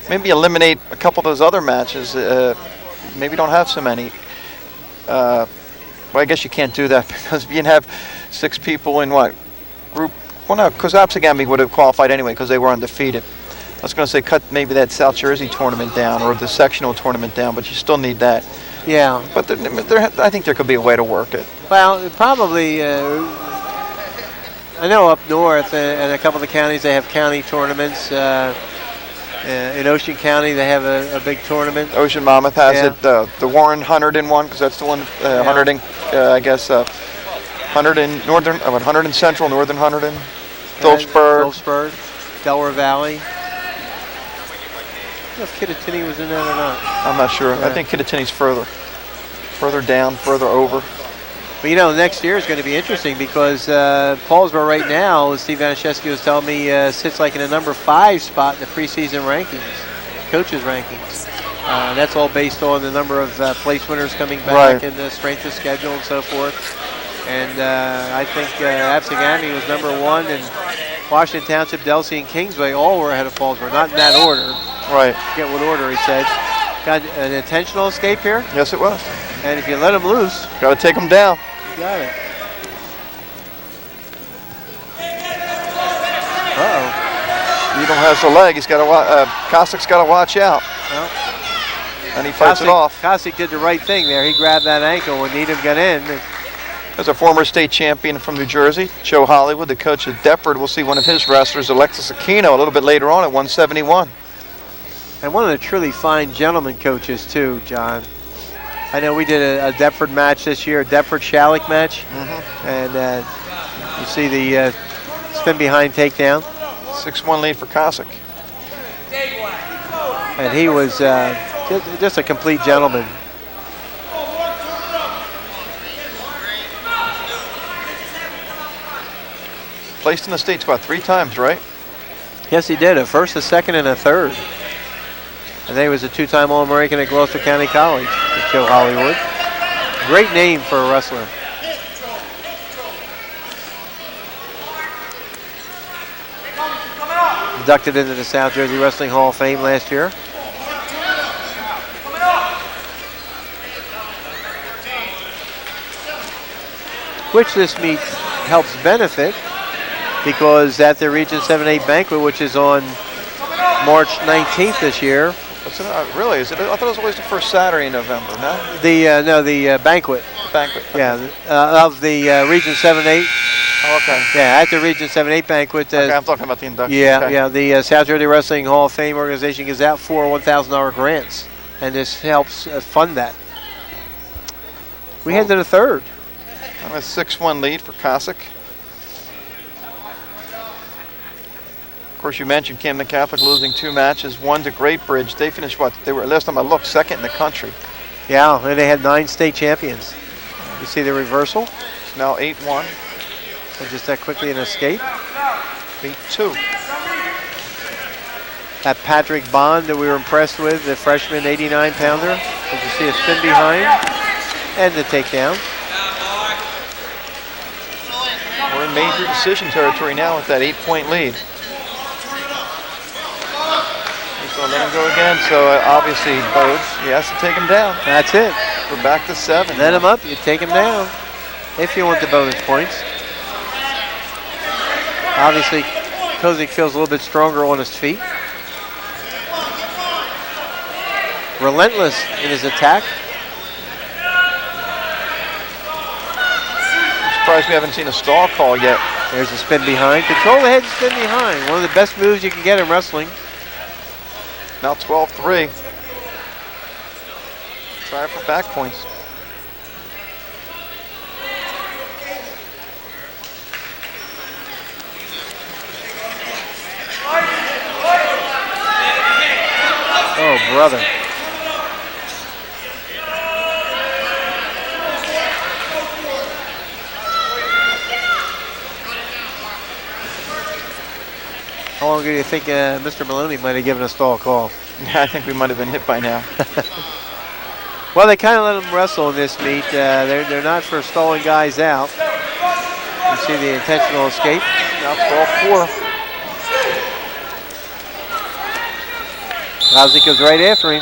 maybe eliminate a couple of those other matches. Maybe don't have so many. Well, I guess you can't do that because you can have 6 people in what group? Well, no, because Absegami would have qualified anyway because they were undefeated. I was going to say cut maybe that South Jersey tournament down or the sectional tournament down, but you still need that. Yeah. But I think there could be a way to work it. Well, probably. I know up north and a couple of the counties they have county tournaments. In Ocean County they have a big tournament. Ocean Monmouth has it. The Warren Hunterdon one, because that's the one. Hunterdon, I guess. Hunterdon in northern. 100 in central, northern Hunterdon. Phillipsburg, Delaware Valley. I don't know if Kittatinny was in that or not. I'm not sure. Yeah. I think Kittatinny's further down, further over. But next year is going to be interesting because Paulsboro right now, as Steve Vanashevsky was telling me, sits like in the number 5 spot in the preseason rankings, coaches rankings. That's all based on the number of place winners coming back and the strength of schedule and so forth. And I think Absegami was number 1, and Washington Township, Delsey, and Kingsway all were ahead of Paulsboro, not in that order. Right. I forget what order he said. Got an intentional escape here. Yes, it was. And if you let him loose, got to take him down. You got it. Uh-oh. Eagle has the leg. He's got to. Kosic's got to watch out. Well, and he fights it off. Kosic did the right thing there. He grabbed that ankle when Needham got in. As a former state champion from New Jersey, Joe Hollywood, the coach at Deptford, will see one of his wrestlers, Alexis Aquino, a little bit later on at 171. And one of the truly fine gentleman coaches too, John. I know we did a Deptford match this year, a Deptford-Shalleck match. And you see the spin behind takedown. 6-1 lead for Kosic. And he was just a complete gentleman. Placed in the state squad 3 times, right? Yes, he did. A first, a second, and a third. And then he was a 2-time All-American at Gloucester County College with Joe Hollywood. Great name for a wrestler. Inducted into the South Jersey Wrestling Hall of Fame last year. Which this meet helps benefit because at the Region 7-8 banquet, which is on March 19th this year. Really? Is it? I thought it was always the first Saturday in November. No. The banquet. The banquet. Okay. Yeah, of the Region 7-8. Oh, okay. Yeah, at the Region 7-8 banquet. Okay, I'm talking about the induction. Yeah, okay. yeah. The South Jersey Wrestling Hall of Fame organization gives out 4 $1,000 grants, and this helps fund that. We head to the third. A 6-1 lead for Kosic. Of course, you mentioned Camden Catholic losing 2 matches, 1 to Great Bridge. They finished what? They were, last time I looked, 2nd in the country. Yeah, and they had 9 state champions. You see the reversal? It's now 8-1. And just that quickly an escape. 8-2. That Patrick Bond that we were impressed with, the freshman 89-pounder. Did you see a spin behind? And the takedown. We're in major decision territory now with that 8-point lead. So let him go again. So obviously, Bodes, he has to take him down. That's it. We're back to 7. Let him up, you take him down. If you want the bonus points. Obviously, Kozik feels a little bit stronger on his feet. Relentless in his attack. I'm surprised we haven't seen a stall call yet. There's a spin behind. Control the head and spin behind. One of the best moves you can get in wrestling. Now 12-3. Try for back points. Oh, brother. How long do you think Mr. Maloney might have given a stall call? Yeah, I think we might have been hit by now. Well, they kind of let them wrestle in this meet. They're not for stalling guys out. You see the intentional escape. Now 12-4. Lousy goes right after him.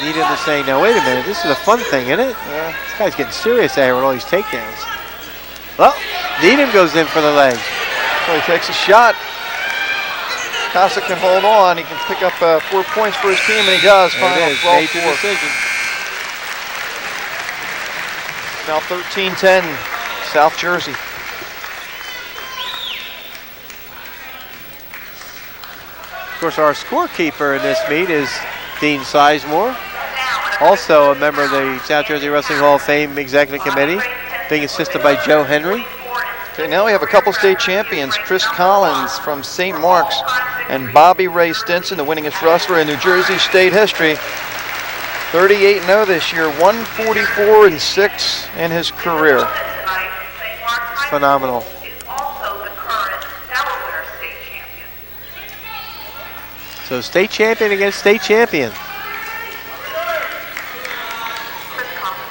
Need him to say, now wait a minute, this is a fun thing, isn't it? Yeah. This guy's getting serious out here with all these takedowns. Well, Needham goes in for the leg. So he takes a shot. Casa can hold on. He can pick up 4 points for his team, and he does. There it is. 12-4. Made the decision. Now 13-10, South Jersey. Of course, our scorekeeper in this meet is Dean Sizemore, also a member of the South Jersey Wrestling Hall of Fame Executive Committee, being assisted by Joe Henry. Okay, now we have a couple state champions, Chris Collins from St. Mark's and Bobby Ray Stinson, the winningest wrestler in New Jersey state history. 38-0 this year, 144-6 in his career. Phenomenal. Is also the current Delaware state champion. So state champion against state champion. Chris Collins.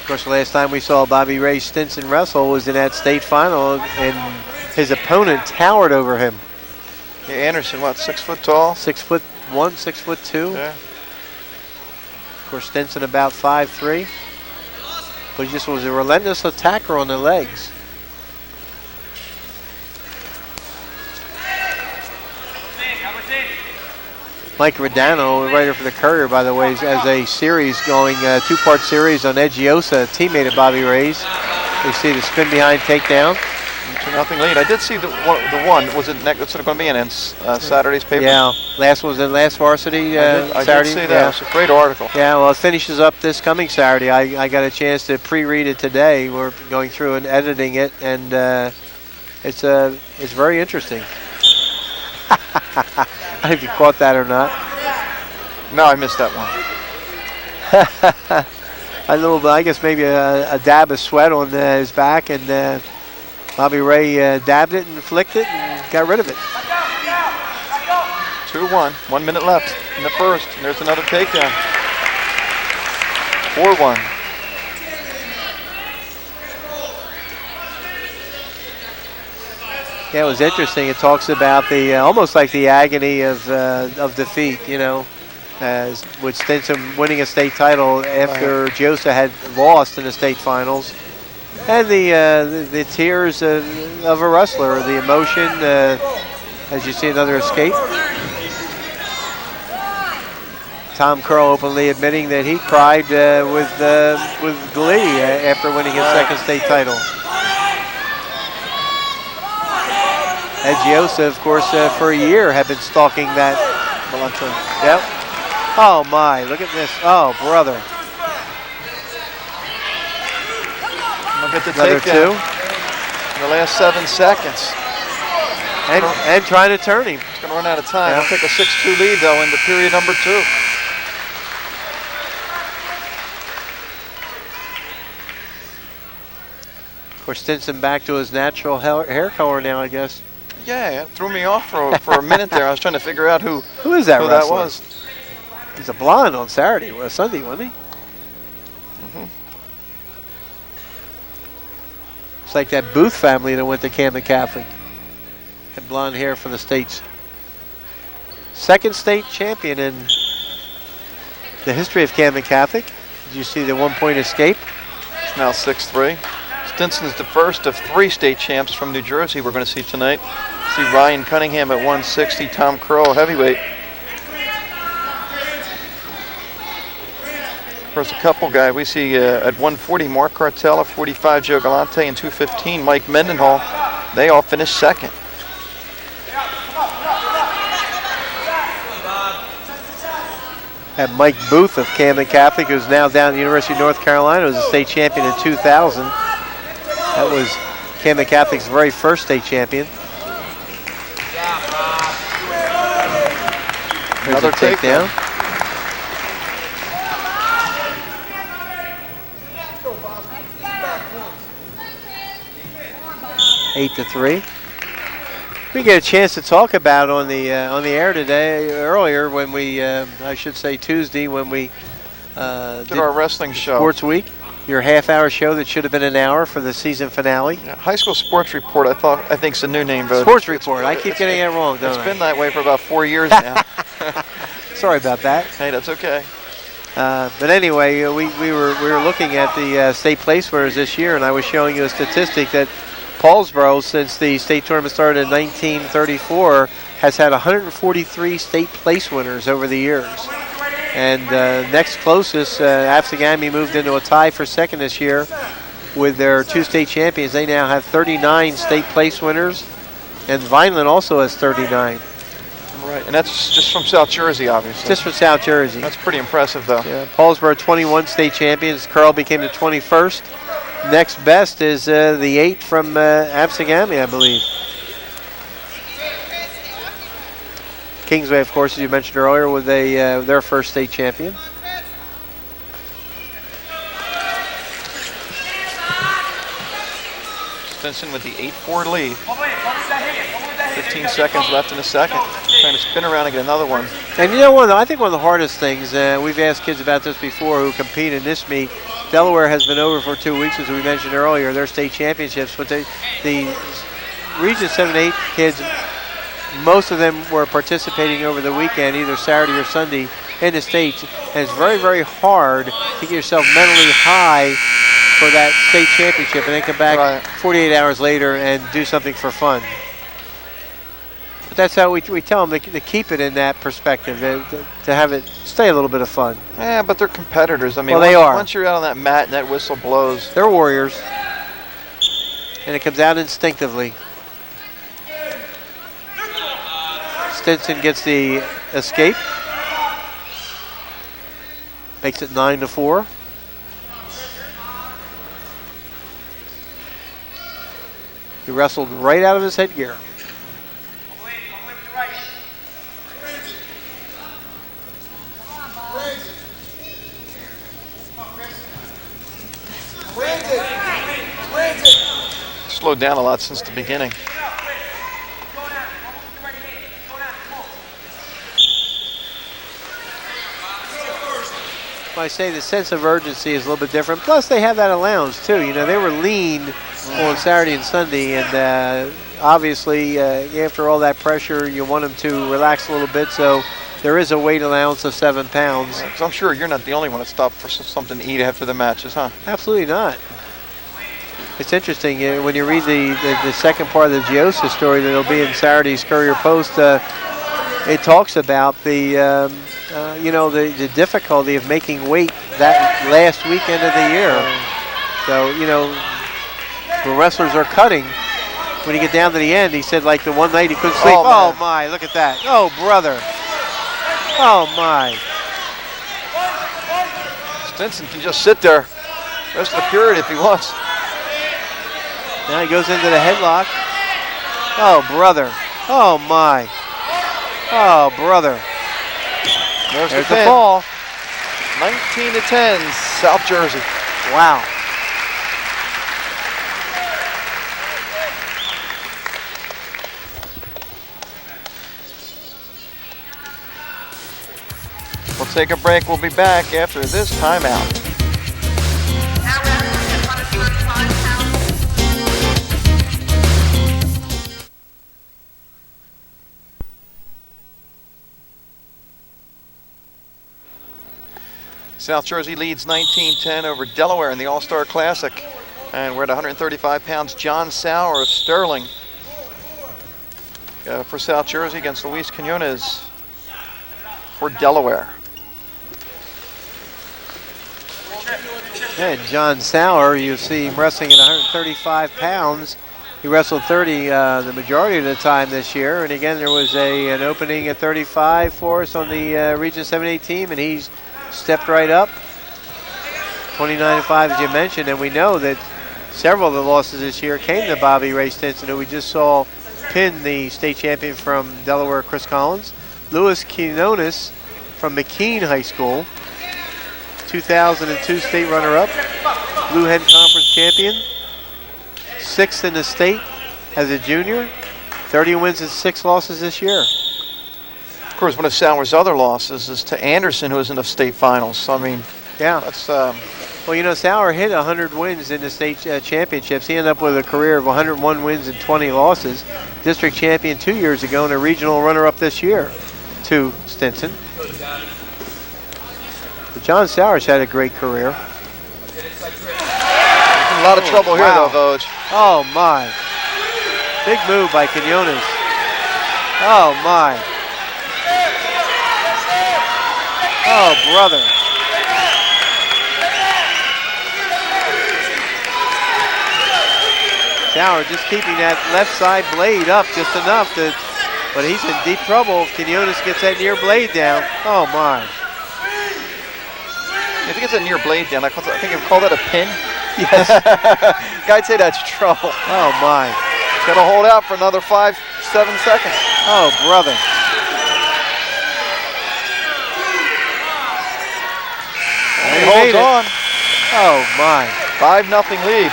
Of course, the last time we saw Bobby Ray Stinson wrestle was in that state final, and his opponent towered over him. Yeah, Anderson, what, 6 foot tall? 6'1", 6'2". Yeah. Of course, Stinson about 5'3", but he just was a relentless attacker on the legs. Mike Rodano, writer for the Courier, by the way, has a series going, two-part series on Eggiosa, teammate of Bobby Ray's. We see the spin behind takedown. 2-0 lead. I did see the one. Was it next? What's it going to be in Saturday's paper? Yeah, last varsity I Saturday. did see that. It's a great article. Yeah, well, it finishes up this coming Saturday. I got a chance to pre-read it today. We're going through and editing it, and it's very interesting. I don't know if you caught that or not. No, I missed that one. A little bit, I guess maybe a dab of sweat on his back, and Bobby Ray dabbed it and flicked it and got rid of it. 2-1, 1 minute left in the first, and there's another takedown. 4-1. Yeah, it was interesting. It talks about the almost like the agony of defeat, you know, as with Stinson winning a state title after Josa had lost in the state finals, and the tears of a wrestler, the emotion, as you see another escape. Tom Curl openly admitting that he cried with glee after winning his second state title. Eggiosa, of course, for a year had been stalking that. Yep. Oh my, look at this. Oh, brother. Look at the Another takedown. 2. In the last 7 seconds. And trying to turn him. It's going to run out of time. Yeah. He'll take a 6-2 lead, though, into period number 2. Of course, Stinson back to his natural hair color now, I guess. Yeah, it threw me off for a minute there. I was trying to figure out who is that that wrestler? was. He's a blonde on Sunday, wasn't he? Mm-hmm. It's like that Booth family that went to Camden Catholic. Had blonde hair from the States. Second state champion in the history of Camden Catholic. Did you see the 1-point escape? It's now 6-3. Stinson's the first of 3 state champs from New Jersey we're going to see tonight. See Ryan Cunningham at 160, Tom Curl, heavyweight. There's a couple guys. We see at 140, Mark Cartella, 45, Joe Galante, and 215, Mike Mendenhall. They all finished second. Had Mike Booth of Camden Catholic, who's now down at the University of North Carolina, was a state champion in 2000. That was Camden Catholic's very first state champion. There's Another a takedown. Eight to 3. We get a chance to talk about on the air today. Earlier, when we, I should say Tuesday, when we did our wrestling show, Sports Week. Your half-hour show that should have been an hour for the season finale. Yeah, High School Sports Report, I think, is the new name. But Sports Report. I keep getting it wrong, don't I? It's been that way for about 4 years now. Sorry about that. Hey, that's okay. But anyway, we were looking at the state place winners this year, and I was showing you a statistic that Paulsboro, since the state tournament started in 1934, has had 143 state place winners over the years. And next closest, Absegami moved into a tie for second this year with their 2 state champions. They now have 39 state place winners, and Vineland also has 39. Right, and that's just from South Jersey, obviously. Just from South Jersey. That's pretty impressive, though. Yeah, Paulsboro 21 state champions. Curl became the 21st. Next best is the 8 from Absegami, I believe. Kingsway, of course, as you mentioned earlier, was their first state champion. Stinson with the 8-4 lead. 15 seconds left in the second. Trying to spin around and get another one. And you know, I think one of the hardest things, we've asked kids about this before who compete in this meet. Delaware has been over for 2 weeks, as we mentioned earlier, their state championships, but the Region 7-8 kids, most of them were participating over the weekend, either Saturday or Sunday, in the states. And it's very, very hard to get yourself mentally high for that state championship and then come back 48 hours later and do something for fun. But that's how we tell them to keep it in that perspective, to have it stay a little bit of fun. Yeah, but they're competitors. I mean, well, they are. Once you're out on that mat and that whistle blows. They're warriors. And it comes out instinctively. Stinson gets the escape. Makes it 9-4. He wrestled right out of his headgear. Slowed down a lot since the beginning. I say the sense of urgency is a little bit different. Plus, they have that allowance too. You know, they were lean on Saturday and Sunday, and obviously, after all that pressure, you want them to relax a little bit. So there is a weight allowance of 7 pounds. Yeah, 'cause I'm sure you're not the only one that stopped for something to eat after the matches, huh? Absolutely not. It's interesting when you read the second part of the Giosa story that'll be in Saturday's Courier Post. It talks about the the difficulty of making weight that last weekend of the year. So, you know, when wrestlers are cutting, when you get down to the end, he said like the one night he couldn't sleep. Oh my, look at that. Oh, brother. Oh my. Stinson can just sit there rest of the period if he wants. Now he goes into the headlock. Oh, brother. Oh my. Oh, brother. There's the the fall. 19-10, South Jersey. Wow. We'll take a break. We'll be back after this timeout. Now wrestling at 135 pounds. South Jersey leads 19-10 over Delaware in the All-Star Classic. And we're at 135 pounds. John Sauer of Sterling for South Jersey against Luis Quinones for Delaware. And John Sauer, you see him wrestling at 135 pounds. He wrestled 30 the majority of the time this year. And again, there was an opening at 35 for us on the Region 7-8 team, and he's stepped right up. 29-5, as you mentioned, and we know that several of the losses this year came to Bobby Ray Stinson, who we just saw pin the state champion from Delaware, Chris Collins. Luis Quinones from McKean High School, 2002 state runner-up, Blue Hen Conference champion, 6th in the state as a junior, 30 wins and 6 losses this year. Of course, one of Sauer's other losses is to Anderson, who was in the state finals. So, I mean, yeah, that's well, you know, Sauer hit 100 wins in the state championships. He ended up with a career of 101 wins and 20 losses. District champion 2 years ago and a regional runner-up this year to Stinson. The John Sowers had a great career. In a lot of trouble here, though, Voj. Oh, my. Big move by Quinones. Oh, my. Oh, brother. Sauer just keeping that left side blade up just enough to, but he's in deep trouble if Quinones gets that near blade down. Oh my. If he gets that near blade down, I think you'd call that a pin. Yes. I'd say that's trouble. Oh my. Got to hold out for another 5-7 seconds. Oh brother. And he holds on. Oh my. 5-0 lead.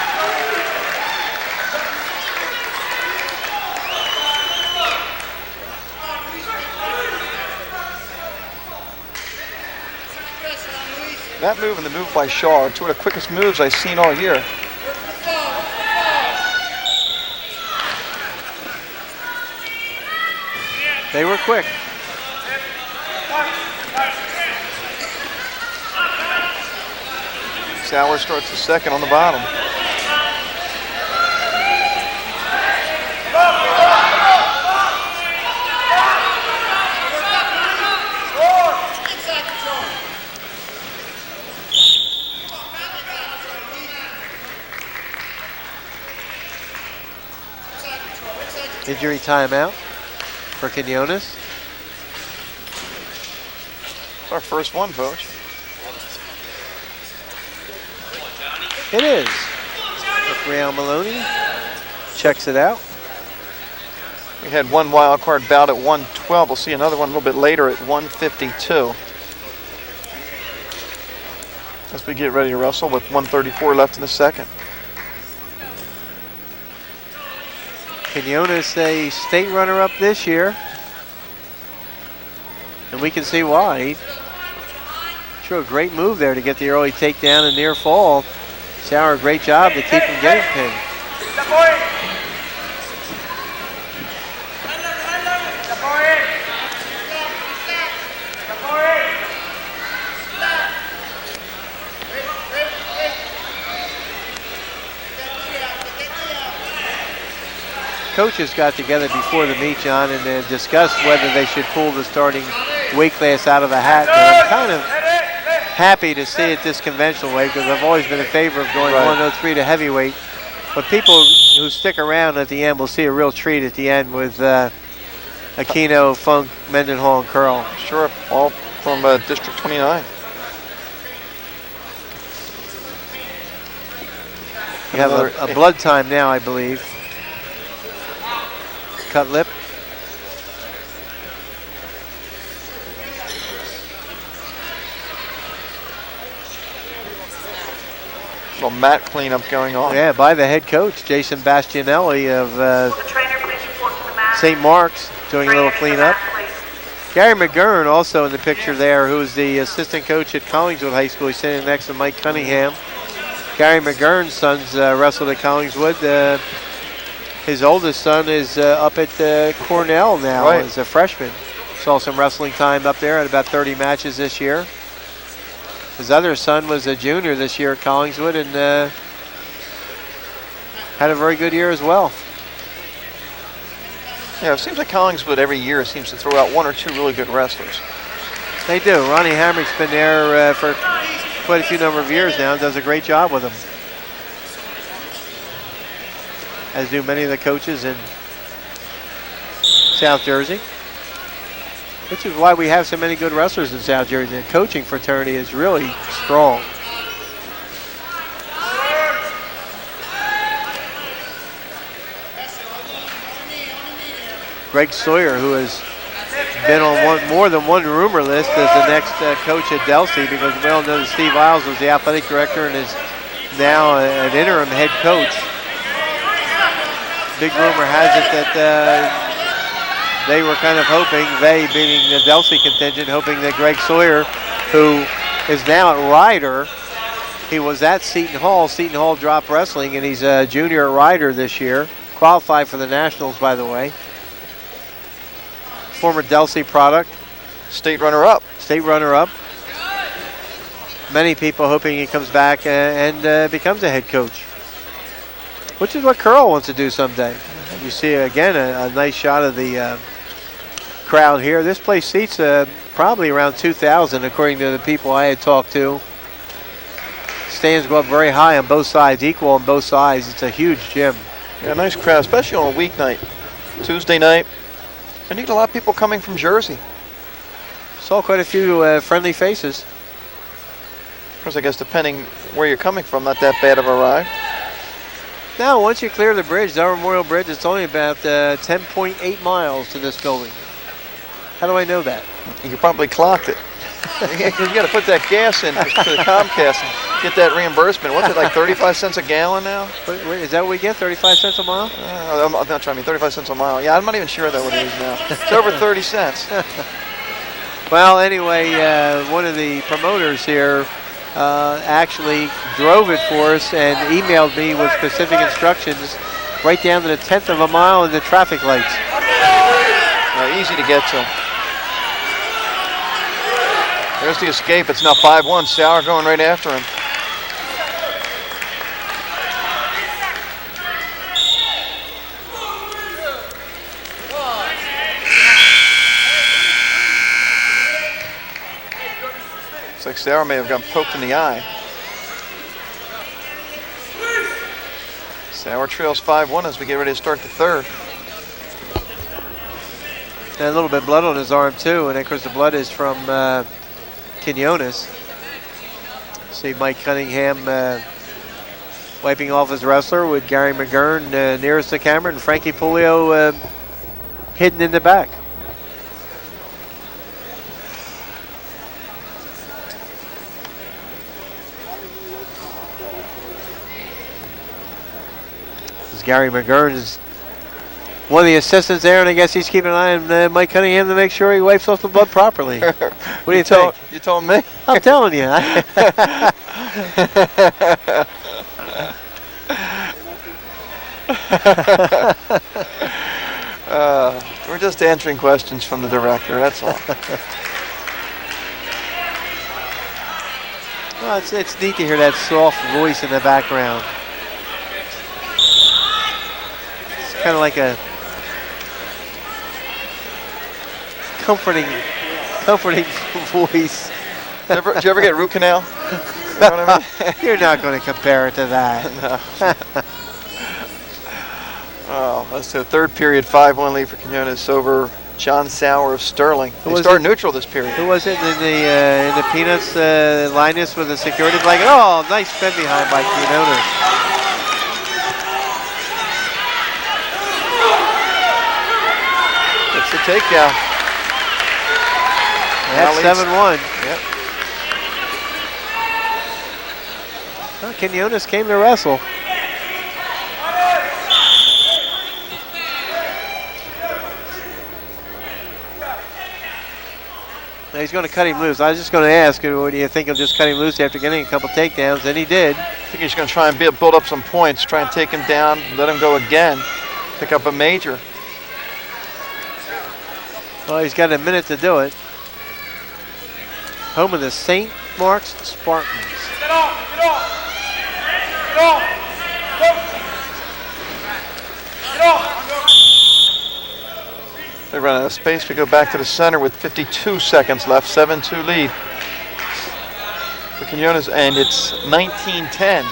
That move and the move by Shaw are two of the quickest moves I've seen all year. They were quick. Sauer starts the second on the bottom. Injury timeout for Quinones. It's our first one, Voj. It is. Real Maloney checks it out. We had one wild card bout at 112. We'll see another one a little bit later at 152. As we get ready to wrestle with 134 left in the second. Quinones a state runner-up this year. And we can see why. He threw a great move there to get the early takedown and near fall. Sauer, great job to keep him getting pinned. Coaches got together before the meet, John, and discussed whether they should pull the starting weight class out of a hat. But I'm kind of happy to see it this conventional way because I've always been in favor of going 103 to heavyweight. But people who stick around at the end will see a real treat at the end with Aquino, Funk, Mendenhall, and Curl. Sure, all from District 29. You have a blood time now, I believe. Cut lip. Little mat cleanup going on. Yeah, by the head coach, Jason Bastianelli of The trainer, please report to the mat. St. Mark's, doing a little cleanup. Gary McGurn also in the picture there, who is the assistant coach at Collingswood High School. He's sitting next to Mike Cunningham. Gary McGurn's sons wrestled at Collingswood. His oldest son is up at Cornell now as a freshman. Saw some wrestling time up there at about 30 matches this year. His other son was a junior this year at Collingswood and had a very good year as well. Yeah, it seems like Collingswood every year seems to throw out one or two really good wrestlers. They do. Ronnie Hamrick's been there for quite a few number of years now and does a great job with them. As do many of the coaches in South Jersey. Which is why we have so many good wrestlers in South Jersey. The coaching fraternity is really strong. Greg Sawyer, who has been on more than one rumor list as the next coach at Delsey, because we all know that Steve Isles was the athletic director and is now an interim head coach. Big rumor has it that they were kind of hoping, they being the Delsey contingent, hoping that Greg Sawyer, who is now at Ryder, he was at Seton Hall. Seton Hall dropped wrestling, and he's a junior at Ryder this year. Qualified for the Nationals, by the way. Former Delsey product. State runner-up. State runner-up. many people hoping he comes back and becomes a head coach, which is what Curl wants to do someday. You see, again, a nice shot of the crowd here. This place seats probably around 2,000, according to the people I had talked to. Stands go up very high on both sides, equal on both sides. It's a huge gym. Yeah, nice crowd, especially on a weeknight. Tuesday night. I need a lot of people coming from Jersey. Saw quite a few friendly faces. Of course, I guess depending where you're coming from, not that bad of a ride. Now, once you clear the bridge, the Memorial Bridge, it's only about 10.8 miles to this building. How do I know that? You probably clocked it. You got to put that gas in for the Comcast and get that reimbursement. What's it, like 35 cents a gallon now? Wait, is that what we get, 35 cents a mile? I'm not trying to mean 35 cents a mile. Yeah, I'm not even sure that what it is now. It's over 30 cents. Well, anyway, one of the promoters here actually drove it for us and emailed me with specific instructions right down to the 10th of a mile in the traffic lights. Easy to get to. There's the escape. It's now 5-1. Sauer going right after him. Looks like Sauer may have gotten poked in the eye. Sauer trails 5-1 as we get ready to start the third. And a little bit of blood on his arm too, and of course the blood is from Quinones. See Mike Cunningham wiping off his wrestler with Gary McGurn nearest the camera, and Frankie Pulio hidden in the back. This Gary McGurn is one of the assistants there, and I guess he's keeping an eye on Mike Cunningham to make sure he wipes off the blood properly. What do you think? You told me? I'm telling you. We're just answering questions from the director, that's all. Well, it's neat to hear that soft voice in the background. It's kind of like a comforting voice. Did you ever get root canal? You know what I mean? You're not going to compare it to that. No. Oh, that's the third period, 5-1 lead for Quinones over John Sauer of Sterling. They start neutral this period. Who was it in the Peanuts, Linus with the security blanket? Oh, nice spin behind by Quinones. It's a takedown. That's 7-1. Yep. Well, Quinones came to wrestle. Now he's going to cut him loose. I was just going to ask, what do you think of just cutting him loose after getting a couple takedowns? And he did. I think he's going to try and build up some points, try and take him down, let him go again, pick up a major. Well, he's got a minute to do it. Home of the St. Mark's Spartans. Get off! Get off! Get off! Get off! They run out of space. We go back to the center with 52 seconds left. 7-2 lead for Quinones, and it's 19-10.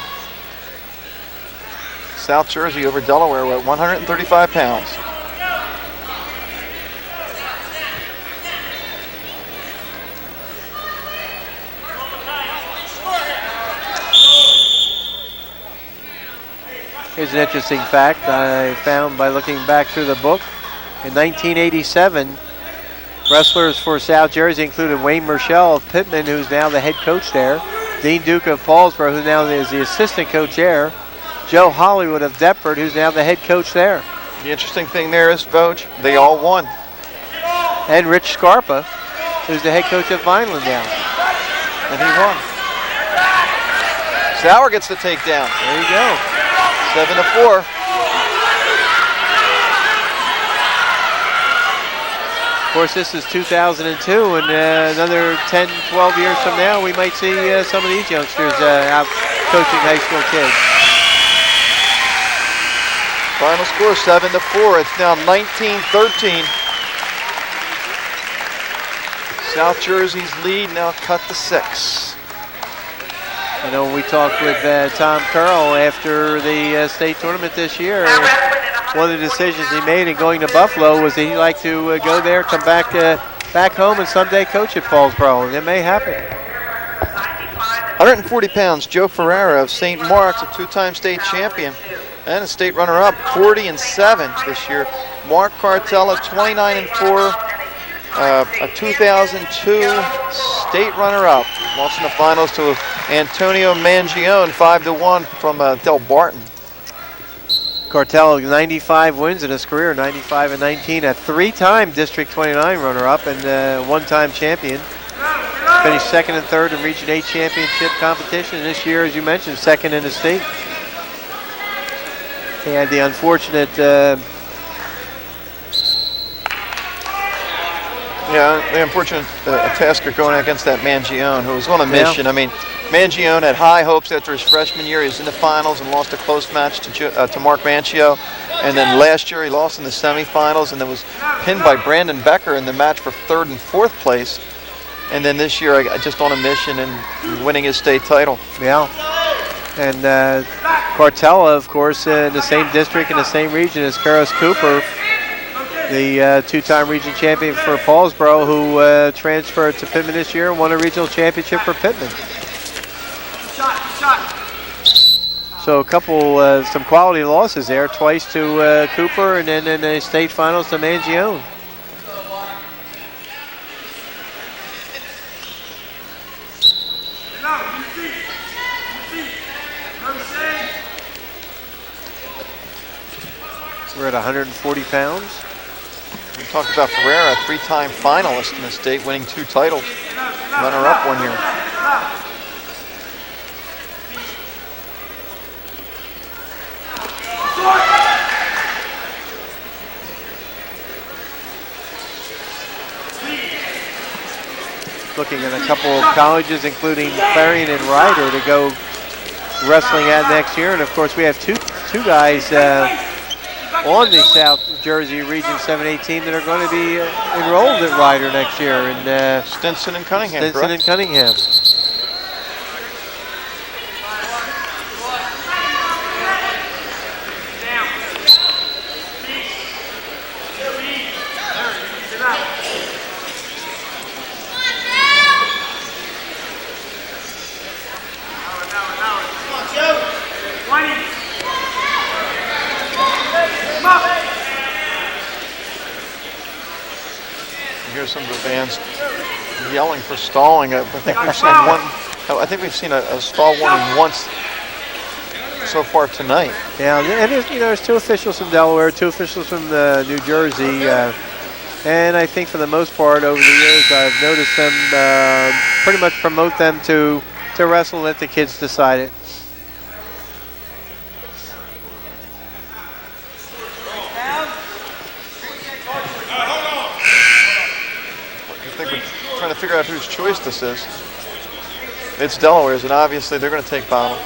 South Jersey over Delaware at 135 pounds. Here's an interesting fact I found by looking back through the book. In 1987, wrestlers for South Jersey included Wayne Marshall of Pittman, who's now the head coach there, Dean Duke of Paulsboro, who now is the assistant coach there, Joe Hollywood of Deptford, who's now the head coach there. The interesting thing there is, Vogue, they all won. And Rich Scarpa, who's the head coach of Vineland now. And he won. Sauer gets the takedown. There you go. 7-4. Of course, this is 2002, and another 10, 12 years from now, we might see some of these youngsters out coaching high school kids. Final score 7-4. It's now 19-13. South Jersey's lead now cut to 6. I know we talked with Tom Curl after the state tournament this year. One of the decisions he made in going to Buffalo was that he'd like to go there, come back home, and someday coach at Paulsboro. And it may happen. 140 pounds, Joe Ferreira of St. Mark's, a two-time state champion and a state runner-up, 40-7 this year. Mark Cartella, 29-4, a 2002 state runner-up. Lost in the finals to Antonio Mangione, 5-1 from Del Barton. Cartel, 95 wins in his career, 95-19, a three-time District 29 runner-up and one-time champion. Finished second and third in Region 8 championship competition. This year, as you mentioned, second in the state. He had the unfortunate the unfortunate task of going against that Mangione, who was on a mission. I mean, Mangione had high hopes after his freshman year. He was in the finals and lost a close match to Mark Manchio. And then last year he lost in the semifinals and then was pinned by Brandon Becker in the match for third and fourth place. And then this year just on a mission and winning his state title. Yeah. And Cartella, of course, in the same district in the same region as Karos Cooper, the two-time region champion for Paulsboro, who transferred to Pittman this year and won a regional championship for Pittman. So a couple, some quality losses there, twice to Cooper and then in the state finals to Mangione. We're at 140 pounds. We talked about Ferreira, a three-time finalist in the state, winning 2 titles. Runner-up 1 year. Looking at a couple of colleges, including Clarion and Ryder, to go wrestling at next year. And of course, we have two guys on the South Jersey Region 7-8 team that are going to be enrolled at Ryder next year. And Stinson and Cunningham. Stinson and Cunningham. Here's some of the fans yelling for stalling. I think we've seen one. I think we've seen a stall warning once so far tonight. Yeah, and there's 2 officials from Delaware, 2 officials from New Jersey, and I think for the most part over the years I've noticed them pretty much promote them to wrestle and let the kids decide it. Trying to figure out whose choice this is. It's Delaware's, and obviously they're going to take bottom.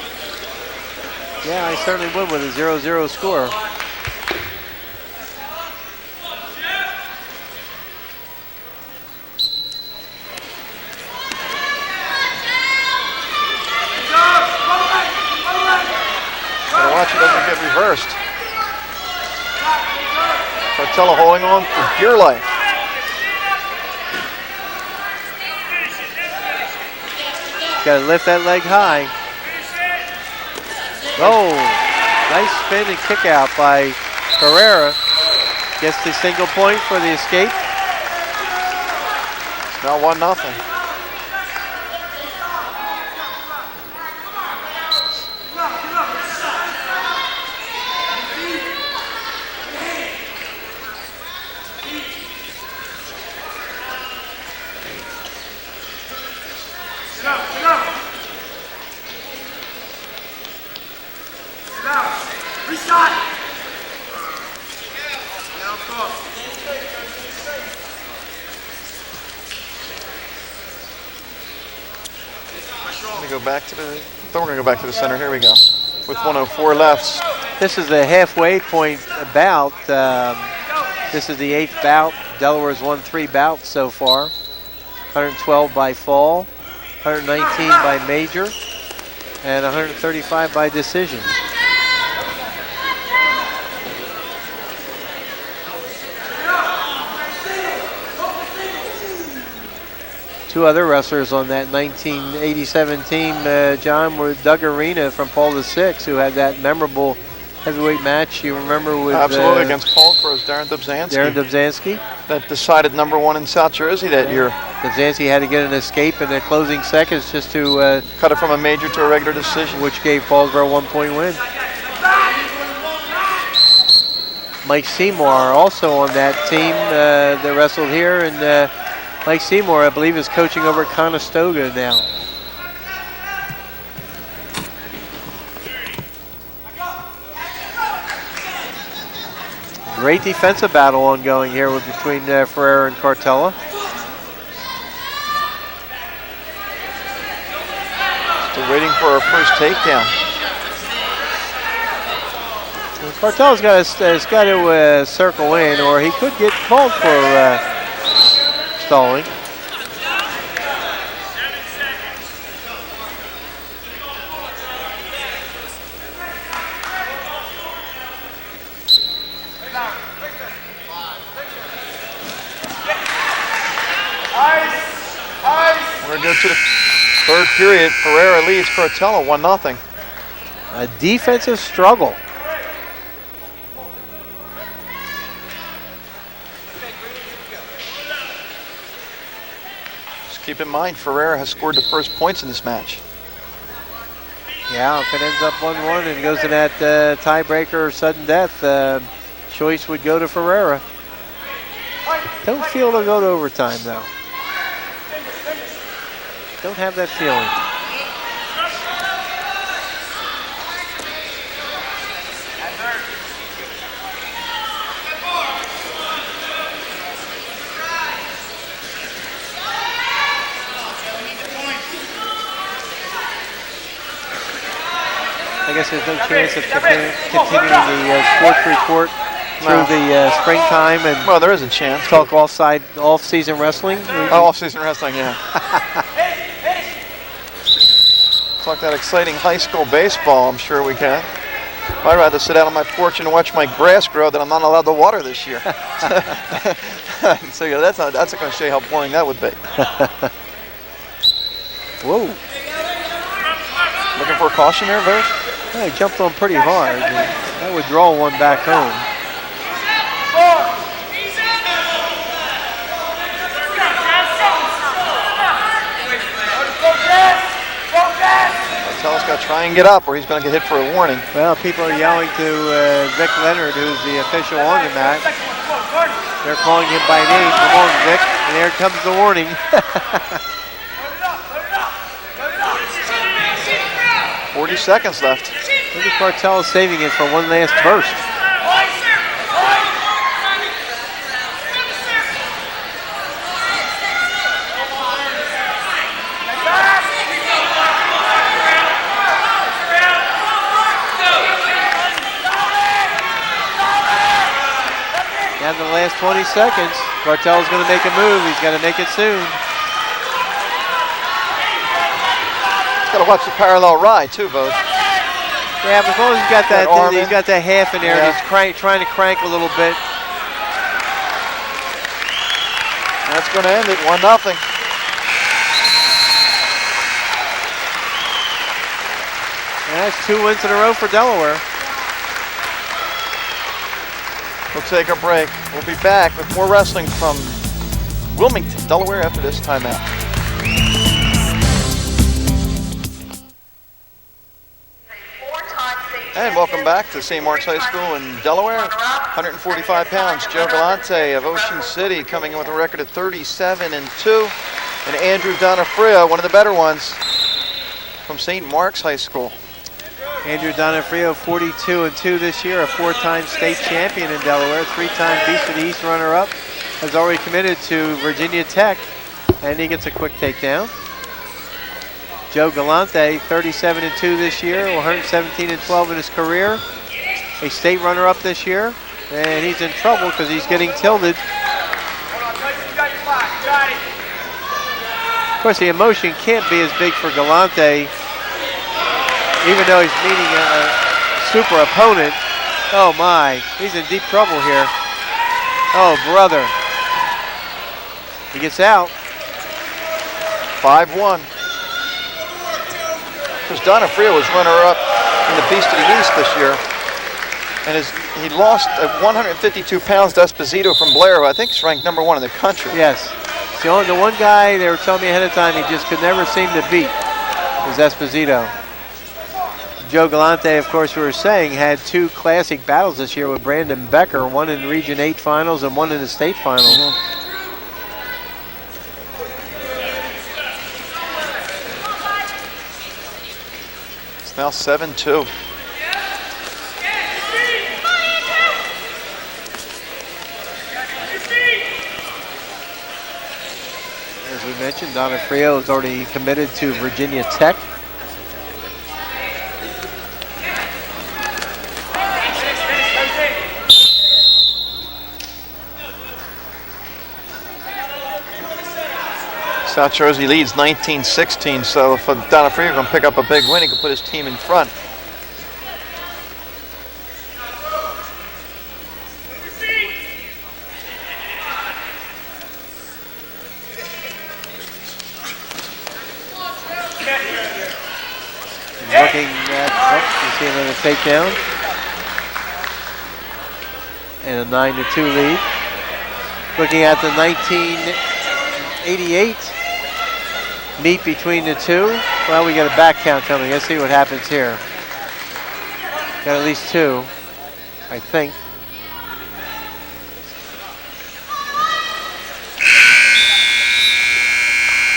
Yeah, I certainly would with a 0-0 score. Gotta watch it doesn't get reversed. Cartella holding on for dear life. Got to lift that leg high. Oh, nice spin and kick out by Herrera. Gets the single point for the escape. It's now 1-0. Let me go back to the. I thought we were going to go back to the center. Here we go. With 104 left. This is the halfway point bout. This is the 8th bout. Delaware's won 3 bouts so far. 112 by fall, 119 by major, and 135 by decision. Two other wrestlers on that 1987 team, John, were Doug Arena from Paul VI, who had that memorable heavyweight match you remember with Absolutely, against Paul Crow's Darren Dubzanski. That decided #1 in South Jersey that year. Dubzanski had to get an escape in the closing seconds just to cut it from a major to a regular decision, which gave Paulsboro a 1-point win. Mike Seymour also on that team that wrestled here, and Mike Seymour, I believe, is coaching over at Conestoga now. Great defensive battle ongoing here between Ferreira and Cartella. Still waiting for our first takedown. Cartella's got to circle in, or he could get called for stalling. We're going to go to the third period. Ferreira leads Cartella 1-0. A defensive struggle. Just keep in mind, Ferreira has scored the first points in this match. Yeah, if it ends up 1-1 and goes to that tiebreaker or sudden death, choice would go to Ferreira. Don't feel it'll go to overtime, though. Don't have that feeling. I guess there's no chance of continuing the sports report through the springtime and well, there is a chance. Talk off-season wrestling. Oh, off-season wrestling, yeah. Talk that exciting high school baseball. I'm sure we can. I'd rather sit out on my porch and watch my grass grow that I'm not allowed to water this year. So yeah, that's not going to show you how boring that would be. Whoa! Looking for a caution there, Vos? Yeah, he jumped on pretty hard. That would draw one back home. Martell's got to try and get up or he's going to get hit for a warning. Well, people are yelling to Vic Leonard, who's the official on the mat. They're calling him by name. Come on, Vic. And there comes the warning. 40 seconds left. Maybe Cartell is saving it for one last burst. Down to the last 20 seconds. Cartell's going to make a move. He's got to make it soon. Got to watch the parallel ride too, Vos. Yeah, but as long as he's got that half in there, and he's trying to crank a little bit. That's going to end it 1-0. And that's 2 wins in a row for Delaware. We'll take a break. We'll be back with more wrestling from Wilmington, Delaware after this timeout. And welcome back to St. Mark's High School in Delaware. 145 pounds, Joe Galante of Ocean City coming in with a record of 37-2. And Andrew Donofrio, one of the better ones from St. Mark's High School. Andrew Donofrio, 42-2 this year, a 4-time state champion in Delaware, 3-time Beast of the East runner-up, has already committed to Virginia Tech, and he gets a quick takedown. Joe Galante, 37-2 this year, 117-12 in his career. A state runner-up this year, and he's in trouble because he's getting tilted. Of course, the emotion can't be as big for Galante, even though he's meeting a super opponent. Oh my, he's in deep trouble here. Oh, brother. He gets out. 5-1. Because Donofrio was runner-up in the Beast of the East this year. And he lost at 152 pounds to Esposito from Blair, who I think is ranked #1 in the country. Yes. The one guy they were telling me ahead of time he just could never seem to beat was Esposito. Joe Galante, of course, we were saying, had 2 classic battles this year with Brandon Becker, one in Region 8 finals and one in the state finals. It's now 7-2. As we mentioned, Donofrio is already committed to Virginia Tech. South Jersey leads 19-16, so if Donofrio can pick up a big win, he can put his team in front. Looking at, you see another takedown. And a 9-2 lead. Looking at the 1988 meet between the two. Well, we got a back count coming. Let's see what happens here. Got at least 2, I think.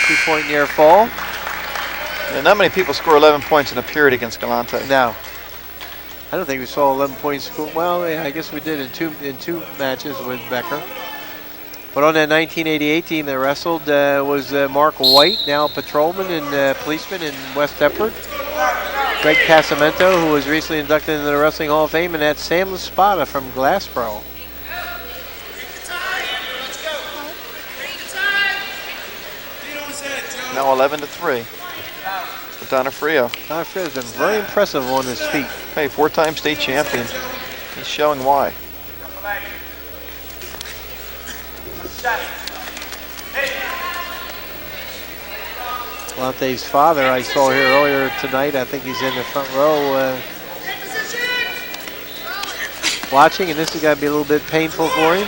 Two-point near fall. Yeah, not many people score 11 points in a period against Galante. No. I don't think we saw 11 points scored. Well, yeah, I guess we did in two matches with Becker. But on that 1988 team that wrestled was Mark White, now a patrolman and policeman in West Deptford. Greg Casamento, who was recently inducted into the Wrestling Hall of Fame, and that's Sam Laspada from Glassboro. Now 11-3 for Donofrio. Donofrio's been very impressive on his feet. Hey, 4-time state champion. He's showing why. Galante's father I saw here earlier tonight. I think he's in the front row watching, and this is going to be a little bit painful for him.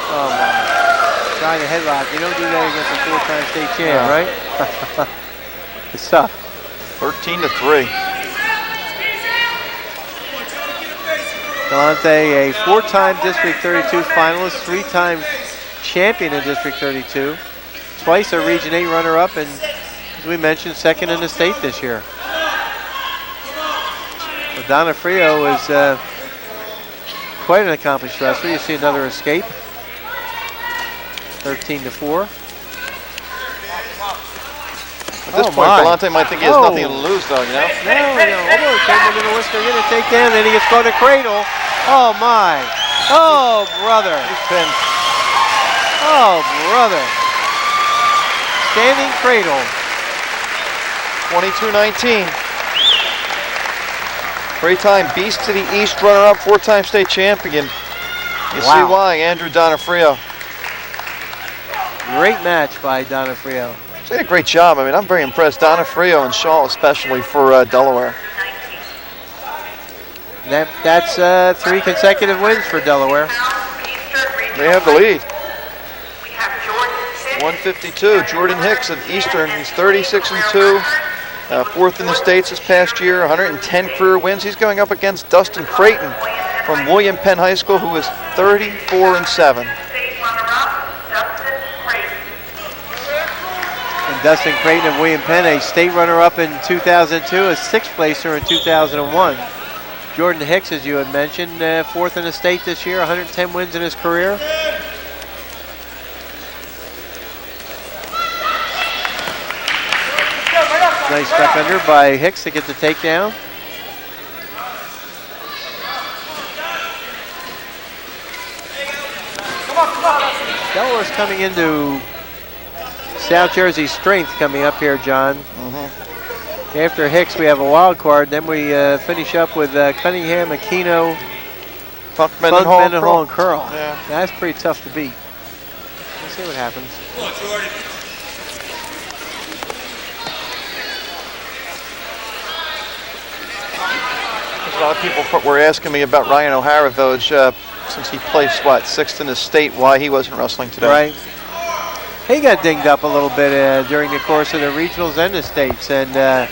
Oh my. Trying to headlock. You don't do that against a 4-time state champ, right? It's tough. 13-3. Galante, a 4-time District 32 finalist, 3-time champion in District 32, twice a Region 8 runner-up, and as we mentioned, 2nd in the state this year. But Donofrio is quite an accomplished wrestler. You see another escape. 13-4. At this point, Galante might think he has nothing to lose, though, you know? No, almost. They're going to whisper, going to take down, then he gets caught in a cradle. Oh, my. Oh, brother. He's pinned. Oh, brother. Standing cradle. 22-19. 3-time Beast to the East runner-up, 4-time state champion. You see why, Andrew Donofrio. Great match by Donofrio. He did a great job. I mean, I'm very impressed. Donofrio and Shaw, especially for Delaware. That's 3 consecutive wins for Delaware. They have the lead. 152. Jordan Hicks of Eastern. He's 36-2. 4th in the States this past year. 110 career wins. He's going up against Dustin Creighton from William Penn High School, who is 34-7. Dustin Creighton of William Penn, a state runner-up in 2002, a sixth placer in 2001. Jordan Hicks, as you had mentioned, fourth in the state this year, 110 wins in his career. Nice step under by Hicks to get the takedown. Delaware's coming into South Jersey's strength coming up here, John. After Hicks, we have a wild card. Then we finish up with Cunningham, Aquino, Funk, Mendenhall, and Curl. Yeah. That's pretty tough to beat. Let's see what happens. A lot of people were asking me about Ryan O'Hara, Voj, since he placed, sixth in the state, why he wasn't wrestling today. Right. He got dinged up a little bit during the course of the regionals and the states, and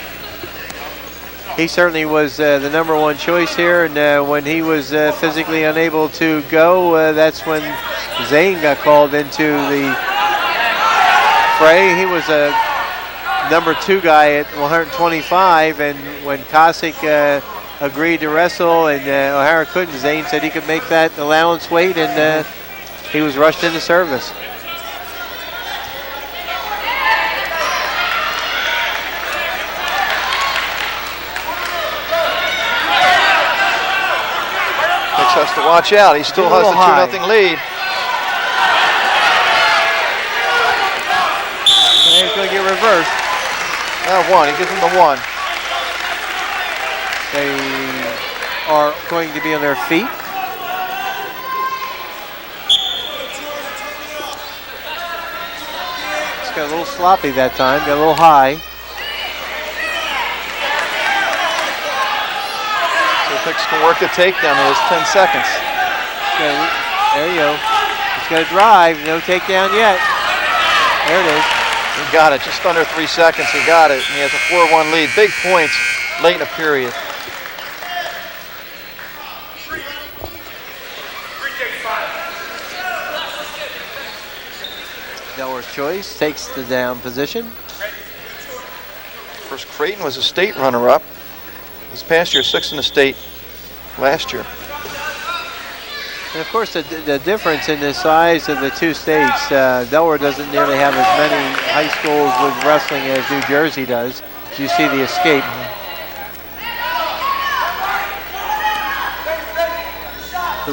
he certainly was the #1 choice here. And when he was physically unable to go, that's when Zane got called into the fray. He was a #2 guy at 125, and when Cossack agreed to wrestle and O'Hara couldn't, Zane said he could make that allowance weight, and he was rushed into service. Hicks has to watch out. He still has the 2-0 lead. And he's going to get reversed. One. He gives him the 1. They are going to be on their feet. It's got a little sloppy that time, got a little high. So Hicks can work the takedown. He has 10 seconds. There you go. He's got to drive, no takedown yet. There it is. He got it, just under 3 seconds. He got it, and he has a 4-1 lead. Big points late in the period. Delaware's choice takes the down position. Of course, Creighton was a state runner-up this past year, 6th in the state last year. And of course, the difference in the size of the two states, Delaware doesn't nearly have as many high schools with wrestling as New Jersey does. As you see the escape.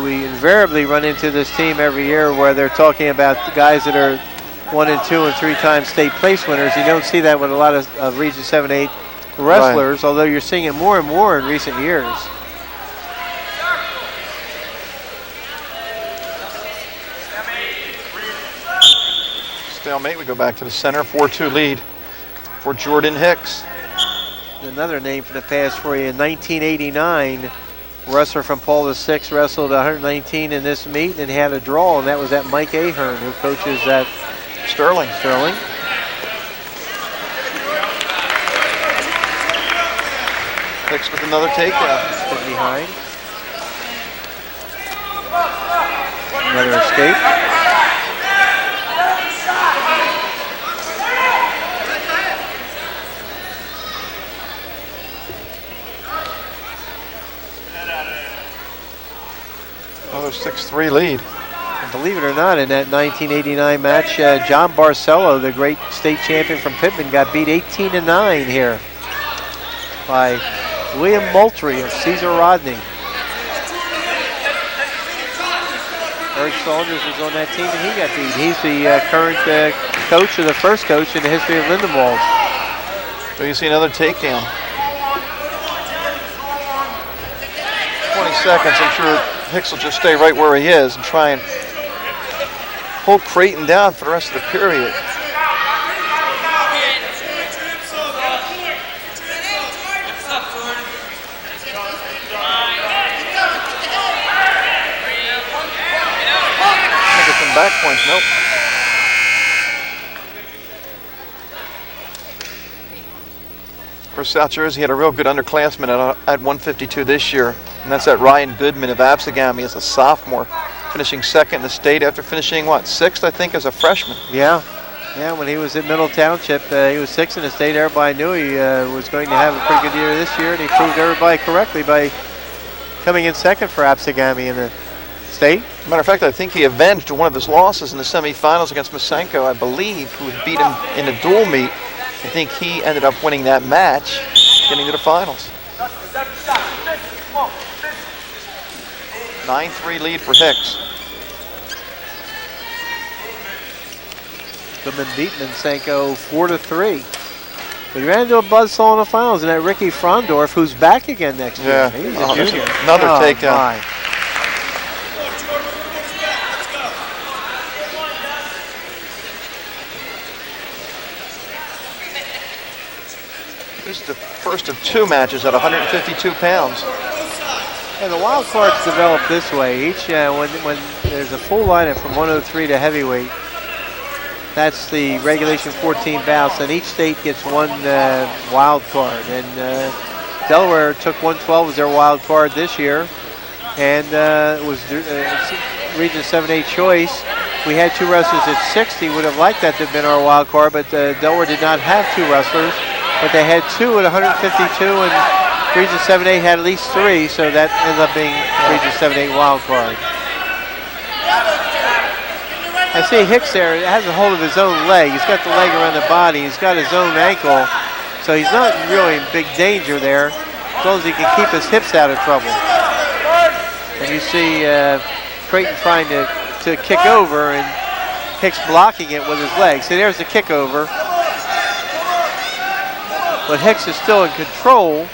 We invariably run into this team every year where they're talking about the guys that are 1 and 2 and 3-time state place winners. You don't see that with a lot of Region 7-8 wrestlers, right, although you're seeing it more and more in recent years. Stalemate, we go back to the center, 4-2 lead for Jordan Hicks. Another name from the past for you, in 1989, wrestler from Paul VI wrestled 119 in this meet and had a draw, and that was that Mike Ahern, who coaches at Sterling. Hicks with another takedown. Stood behind. Another escape. Another 6-3 lead. And believe it or not, in that 1989 match, John Barcelo, the great state champion from Pittman, got beat 18-9 here by William Moultrie of Cesar Rodney. Eric Saunders was on that team and he got beat. He's the current coach, or the first coach in the history of Lindenwold. So you see another takedown. 20 seconds, I'm sure Hicks will just stay right where he is and try and hold Creighton down for the rest of the period. Get some back points, nope. For South Jersey, had a real good underclassman at 152 this year, and that's that Ryan Goodman of Absegami as a sophomore, finishing second in the state after finishing, 6th, I think, as a freshman. Yeah. Yeah, when he was at Middle Township, he was 6th in the state. Everybody knew he was going to have a pretty good year this year, and he proved everybody correctly by coming in 2nd for Absegami in the state. Matter of fact, I think he avenged one of his losses in the semifinals against Masenko, I believe, who had beat him in a dual meet. I think he ended up winning that match, getting to the finals. 9-3 lead for Hicks. Goodman beat Masenko 4-3. But he ran into a buzzsaw in the finals, and that Ricky Frondorf, who's back again next year. Yeah, He's a junior. Another takedown. My. This is the first of 2 matches at 152 pounds. And the wild cards develop this way. Each when there's a full lineup from 103 to heavyweight, that's the regulation 14 bouts, and each state gets 1 wild card. And Delaware took 112 as their wild card this year, and it was Region 7A choice. We had 2 wrestlers at 60. Would have liked that to have been our wild card, but Delaware did not have 2 wrestlers, but they had 2 at 152, and Region 7A had at least 3, so that ends up being Region 7A wild card. I see Hicks there has a hold of his own leg. He's got the leg around the body. He's got his own ankle, so he's not really in big danger there, as long as he can keep his hips out of trouble. And you see Creighton trying to kick over, and Hicks blocking it with his leg. See, there's the kick over. But Hicks is still in control.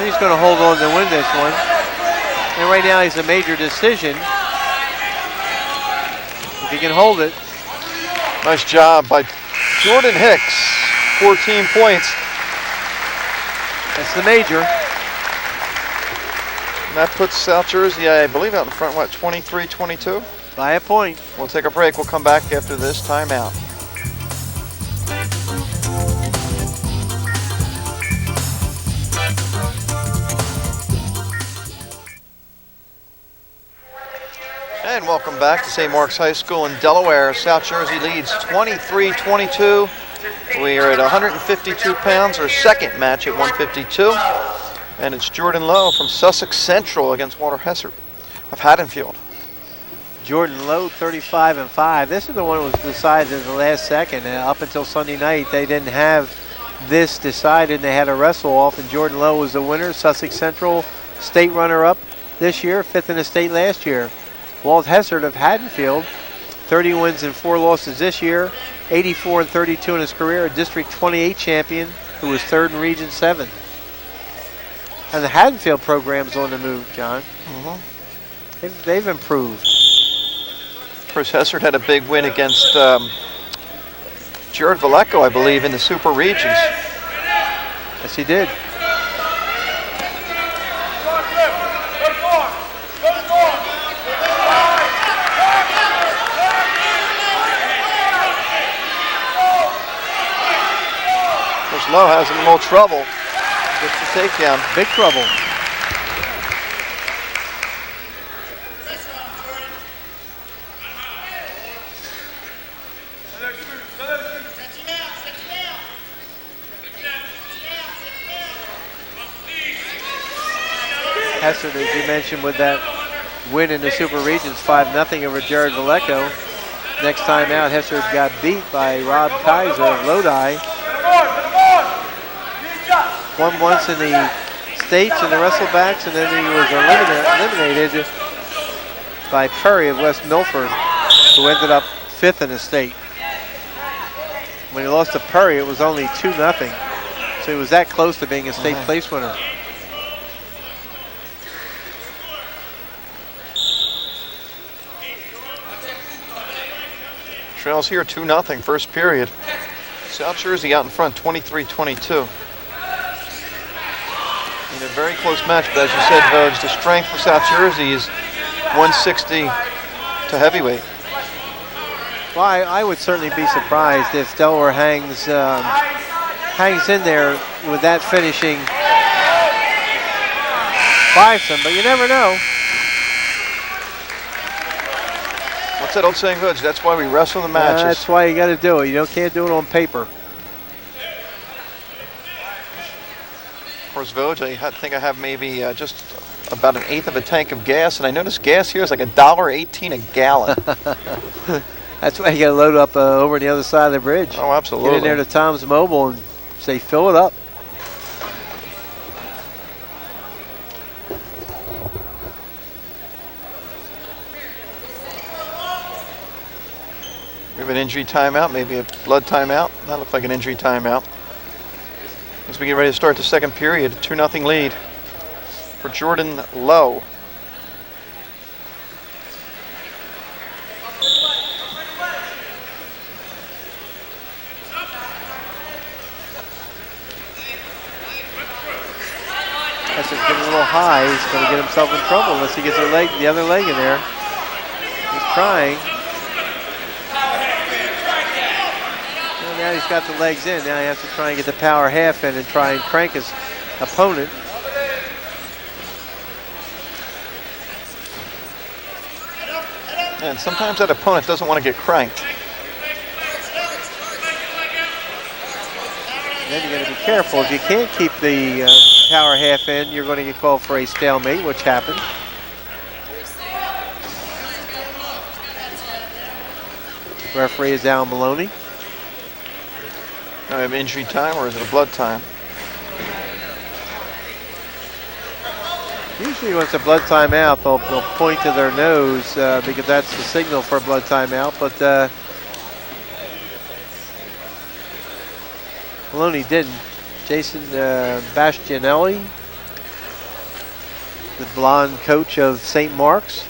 And he's going to hold on to win this one. And right now he's a major decision. If he can hold it. Nice job by Jordan Hicks. 14 points. That's the major. And that puts South Jersey, I believe, out in front, what, 23-22? By a point. We'll take a break. We'll come back after this timeout. And welcome back to St. Mark's High School in Delaware. South Jersey leads 23-22. We are at 152 pounds, our 2nd match at 152. And it's Jordan Lowe from Sussex Central against Walter Hessert of Haddonfield. Jordan Lowe, 35-5. This is the one that was decided in the last second. Up until Sunday night, they didn't have this decided, and they had a wrestle off, and Jordan Lowe was the winner. Sussex Central, state runner-up this year, 5th in the state last year. Walt Hessert of Haddonfield, 30 wins and 4 losses this year, 84-32 in his career, a District 28 champion who was 3rd in Region 7. And the Haddonfield program's on the move, John. They've improved. Chris Hessert had a big win against Jared Valleco, I believe, in the Super Regions. Yes, he did. Lowe has a little trouble. Gets the takedown. Big trouble. Hessert, as you mentioned, with that win in the Super Regions, 5-0 over Jared Valleco. Next time out, Hessert got beat by Rob Kaiser of Lodi. Won once in the States in the wrestlebacks, and then he was eliminated by Perry of West Milford, who ended up 5th in the state. When he lost to Perry, it was only 2-0. So he was that close to being a state place winner. Trails here 2-0, first period. South Jersey out in front, 23-22. In a very close match, but as you said, Vogue, the strength for South Jersey is 160 to heavyweight. Well, I would certainly be surprised if Delaware hangs in there with that finishing fivesome, but you never know. What's that old saying, Coach? That's why we wrestle the matches. That's why you got to do it. You can't do it on paper. Of course, Voj, I think I have maybe just about an eighth of a tank of gas, and I noticed gas here is like $1.18 a gallon. That's why you got to load up over on the other side of the bridge. Oh, absolutely. Get in there to Tom's Mobile and say, fill it up. We have an injury timeout, maybe a blood timeout. That looked like an injury timeout. As we get ready to start the second period, 2-0 lead for Jordan Lowe. That's just getting a little high. He's going to get himself in trouble unless he gets the other leg in there. He's trying. Well, now he's got the legs in. Now he has to try and get the power half in and try and crank his opponent. And sometimes that opponent doesn't want to get cranked. Then you got to be careful. If you can't keep the power half in, you're going to get called for a stalemate, which happened. Referee is Al Maloney. Do I have injury time or is it a blood time? Usually when it's a blood timeout, they'll point to their nose because that's the signal for a blood timeout. But Maloney didn't. Jason Bastianelli, the blonde coach of St. Mark's.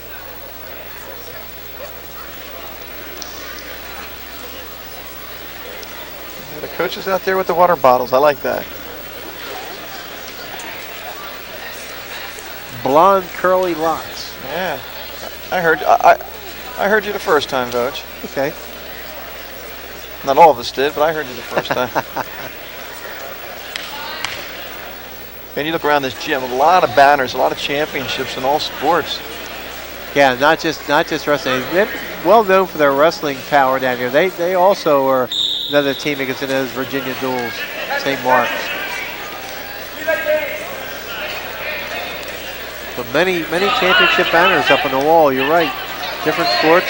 Yeah, the coaches out there with the water bottles. I like that. Blonde curly locks. Yeah, I heard you the first time, Voj. Okay. Not all of us did, but I heard you the first time. And you look around this gym, a lot of banners, a lot of championships in all sports. Yeah, not just wrestling. They're well known for their wrestling power down here. They also are another team that gets into those Virginia duels, St. Mark's. But many championship banners up on the wall. You're right. Different sports.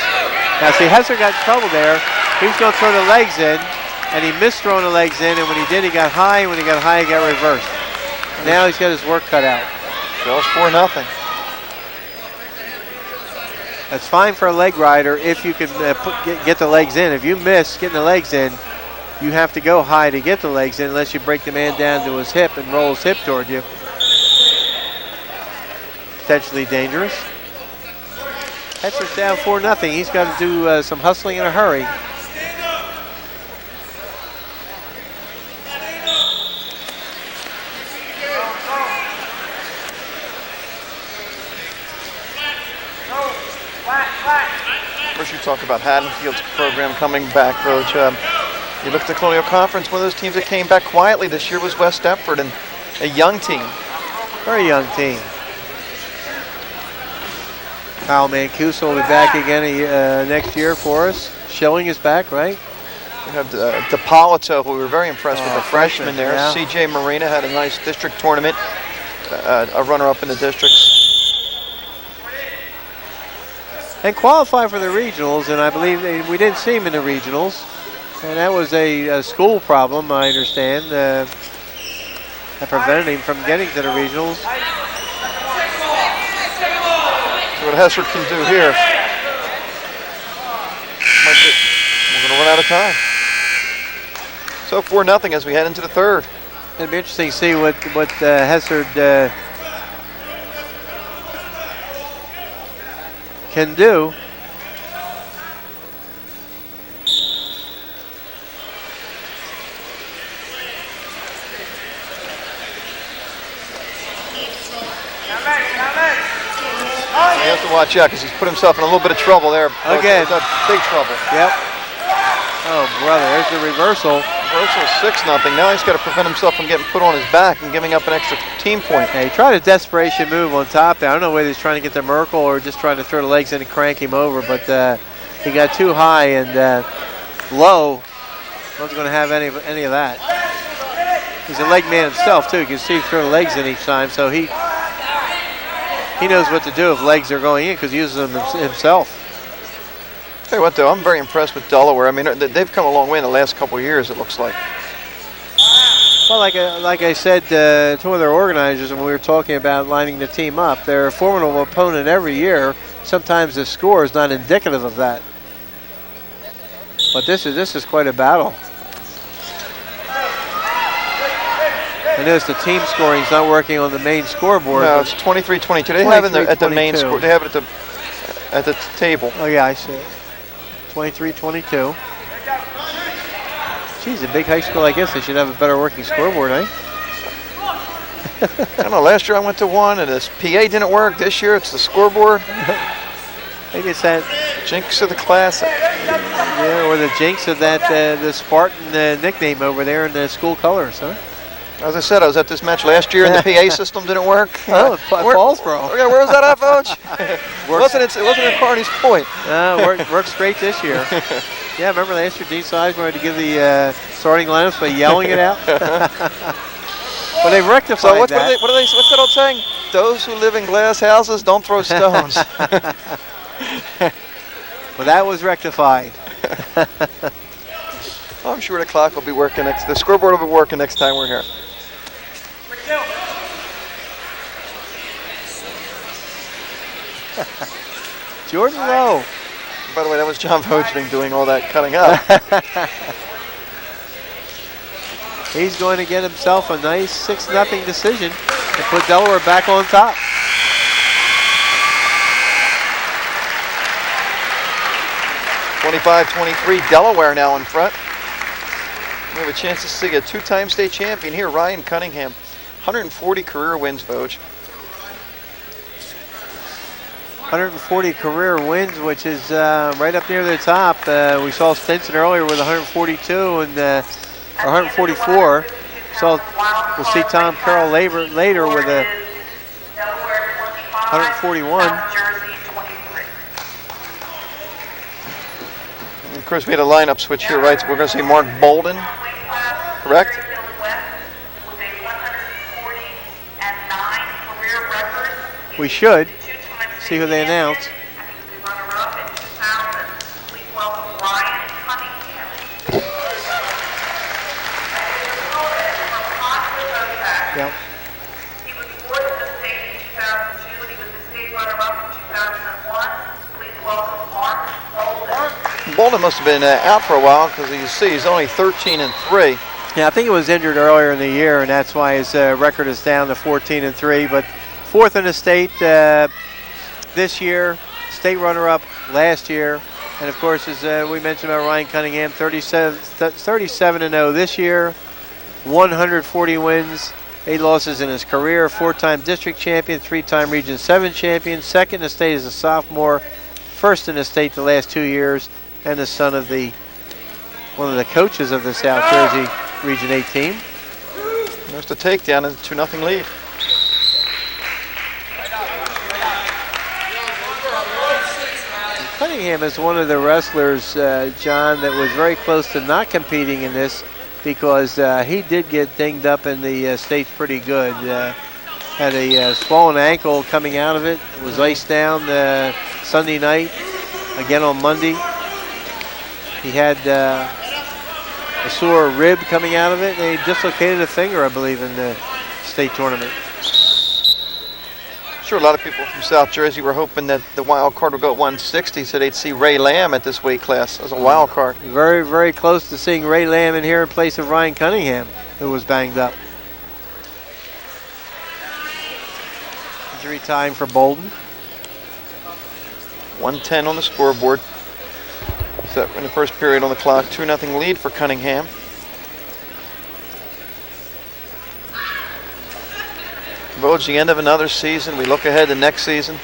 Now see, Hesser got in trouble there. He was going to throw the legs in, and he missed throwing the legs in. And when he did, he got high. And when he got high, he got reversed. Now he's got his work cut out. So it's 4-0. That's fine for a leg rider if you can get the legs in. If you miss getting the legs in, you have to go high to get the legs in unless you break the man down to his hip and roll his hip toward you. Potentially dangerous. Hesser's down 4-0. He's got to do some hustling in a hurry. First, you talk about Haddonfield's program coming back, Coach. You look at the Colonial Conference, one of those teams that came back quietly this year was West Deptford, and a young team. Very young team. Kyle Mancuso will be back again next year for us. Schilling is back, right? We have DePolito, who we were very impressed with, the freshman there. Yeah. C.J. Marina had a nice district tournament, a runner-up in the districts. And qualified for the regionals, and I believe we didn't see him in the regionals. And that was a school problem, I understand, that prevented him from getting to the regionals. See what Hesser can do here. We're going to run out of time. So 4-0 as we head into the third. It'd be interesting to see what Hesser can do. He has to watch out because he's put himself in a little bit of trouble there. Again. Big trouble. Yep. Oh, brother, there's the reversal. Reversal 6-0. Now he's got to prevent himself from getting put on his back and giving up an extra team point. Yeah, he tried a desperation move on top there. I don't know whether he's trying to get to Merkel or just trying to throw the legs in and crank him over, but He got too high and low. Wasn't going to have any of that. He's a leg man himself too. You can see he throw legs in each time, so he knows what to do if legs are going in because he uses them himself. Tell you what, though, I'm very impressed with Delaware. I mean, they've come a long way in the last couple of years, it looks like. Well, like I said to one of their organizers when we were talking about lining the team up, they're a formidable opponent every year. Sometimes the score is not indicative of that. But this is quite a battle. I notice the team scoring is not working on the main scoreboard. No, it's 23-22. They have it at the main score. They have it at the table. Oh yeah, I see it. 23-22. Geez, a big high school like this, they should have a better working scoreboard, eh? I don't know. Last year I went to one, and this PA didn't work. This year it's the scoreboard. I think it's that jinx of the classic. Yeah, or the jinx of that the Spartan nickname over there in the school colors, huh? As I said, I was at this match last year, and the PA system didn't work. Oh, Fallsboro. Okay, where was that at, Voge? It wasn't in Carney's Point. Worked great this year. Yeah, remember last year Dean Sizemore had to give the starting lineups by yelling it out? But they've rectified so what's that. What's that old saying? Those who live in glass houses don't throw stones. Well, that was rectified. I'm sure the clock will be working the scoreboard will be working next time we're here. Jordan Lowe. By the way, that was John Vogeding doing all that cutting up. He's going to get himself a nice 6-0 decision to put Delaware back on top. (25-23), Delaware now in front. We have a chance to see a two-time state champion here, Ryan Cunningham. 140 career wins, Voge. 140 career wins, which is right up near the top. We saw Stinson earlier with 142 and or 144. We'll see Tom Carroll later with a 141. And of course, we had a lineup switch here, right? So we're going to see Mark Bolden, correct? We should see who they announce. Yep. He was fourth in the state in 2002, and he was the state runner-up in 2001. Please welcome Mark Bolden. Bolden must have been out for a while because you see he's only 13-3. Yeah, I think he was injured earlier in the year, and that's why his record is down to 14-3. But fourth in the state this year, state runner-up last year, and of course, as we mentioned about Ryan Cunningham, 37-0 this year, 140 wins. 8 losses in his career, 4-time district champion, 3-time Region 7 champion, second in the state as a sophomore, first in the state the last 2 years, and the son of one of the coaches of the South Jersey Region 8 team. There's the takedown and 2-0 lead. Cunningham is one of the wrestlers, John, that was very close to not competing in this, because he did get dinged up in the states pretty good. Had a swollen ankle coming out of it. Was iced down Sunday night, again on Monday. He had a sore rib coming out of it, and he dislocated a finger, I believe, in the state tournament. Sure, a lot of people from South Jersey were hoping that the wild card would go at 160, so they'd see Ray Lamb at this weight class as a wild card. Very, very close to seeing Ray Lamb in here in place of Ryan Cunningham, who was banged up. Injury time for Bolden. 1:10 on the scoreboard. So in the first period on the clock, 2-0 lead for Cunningham. Voge, the end of another season. We look ahead to next season.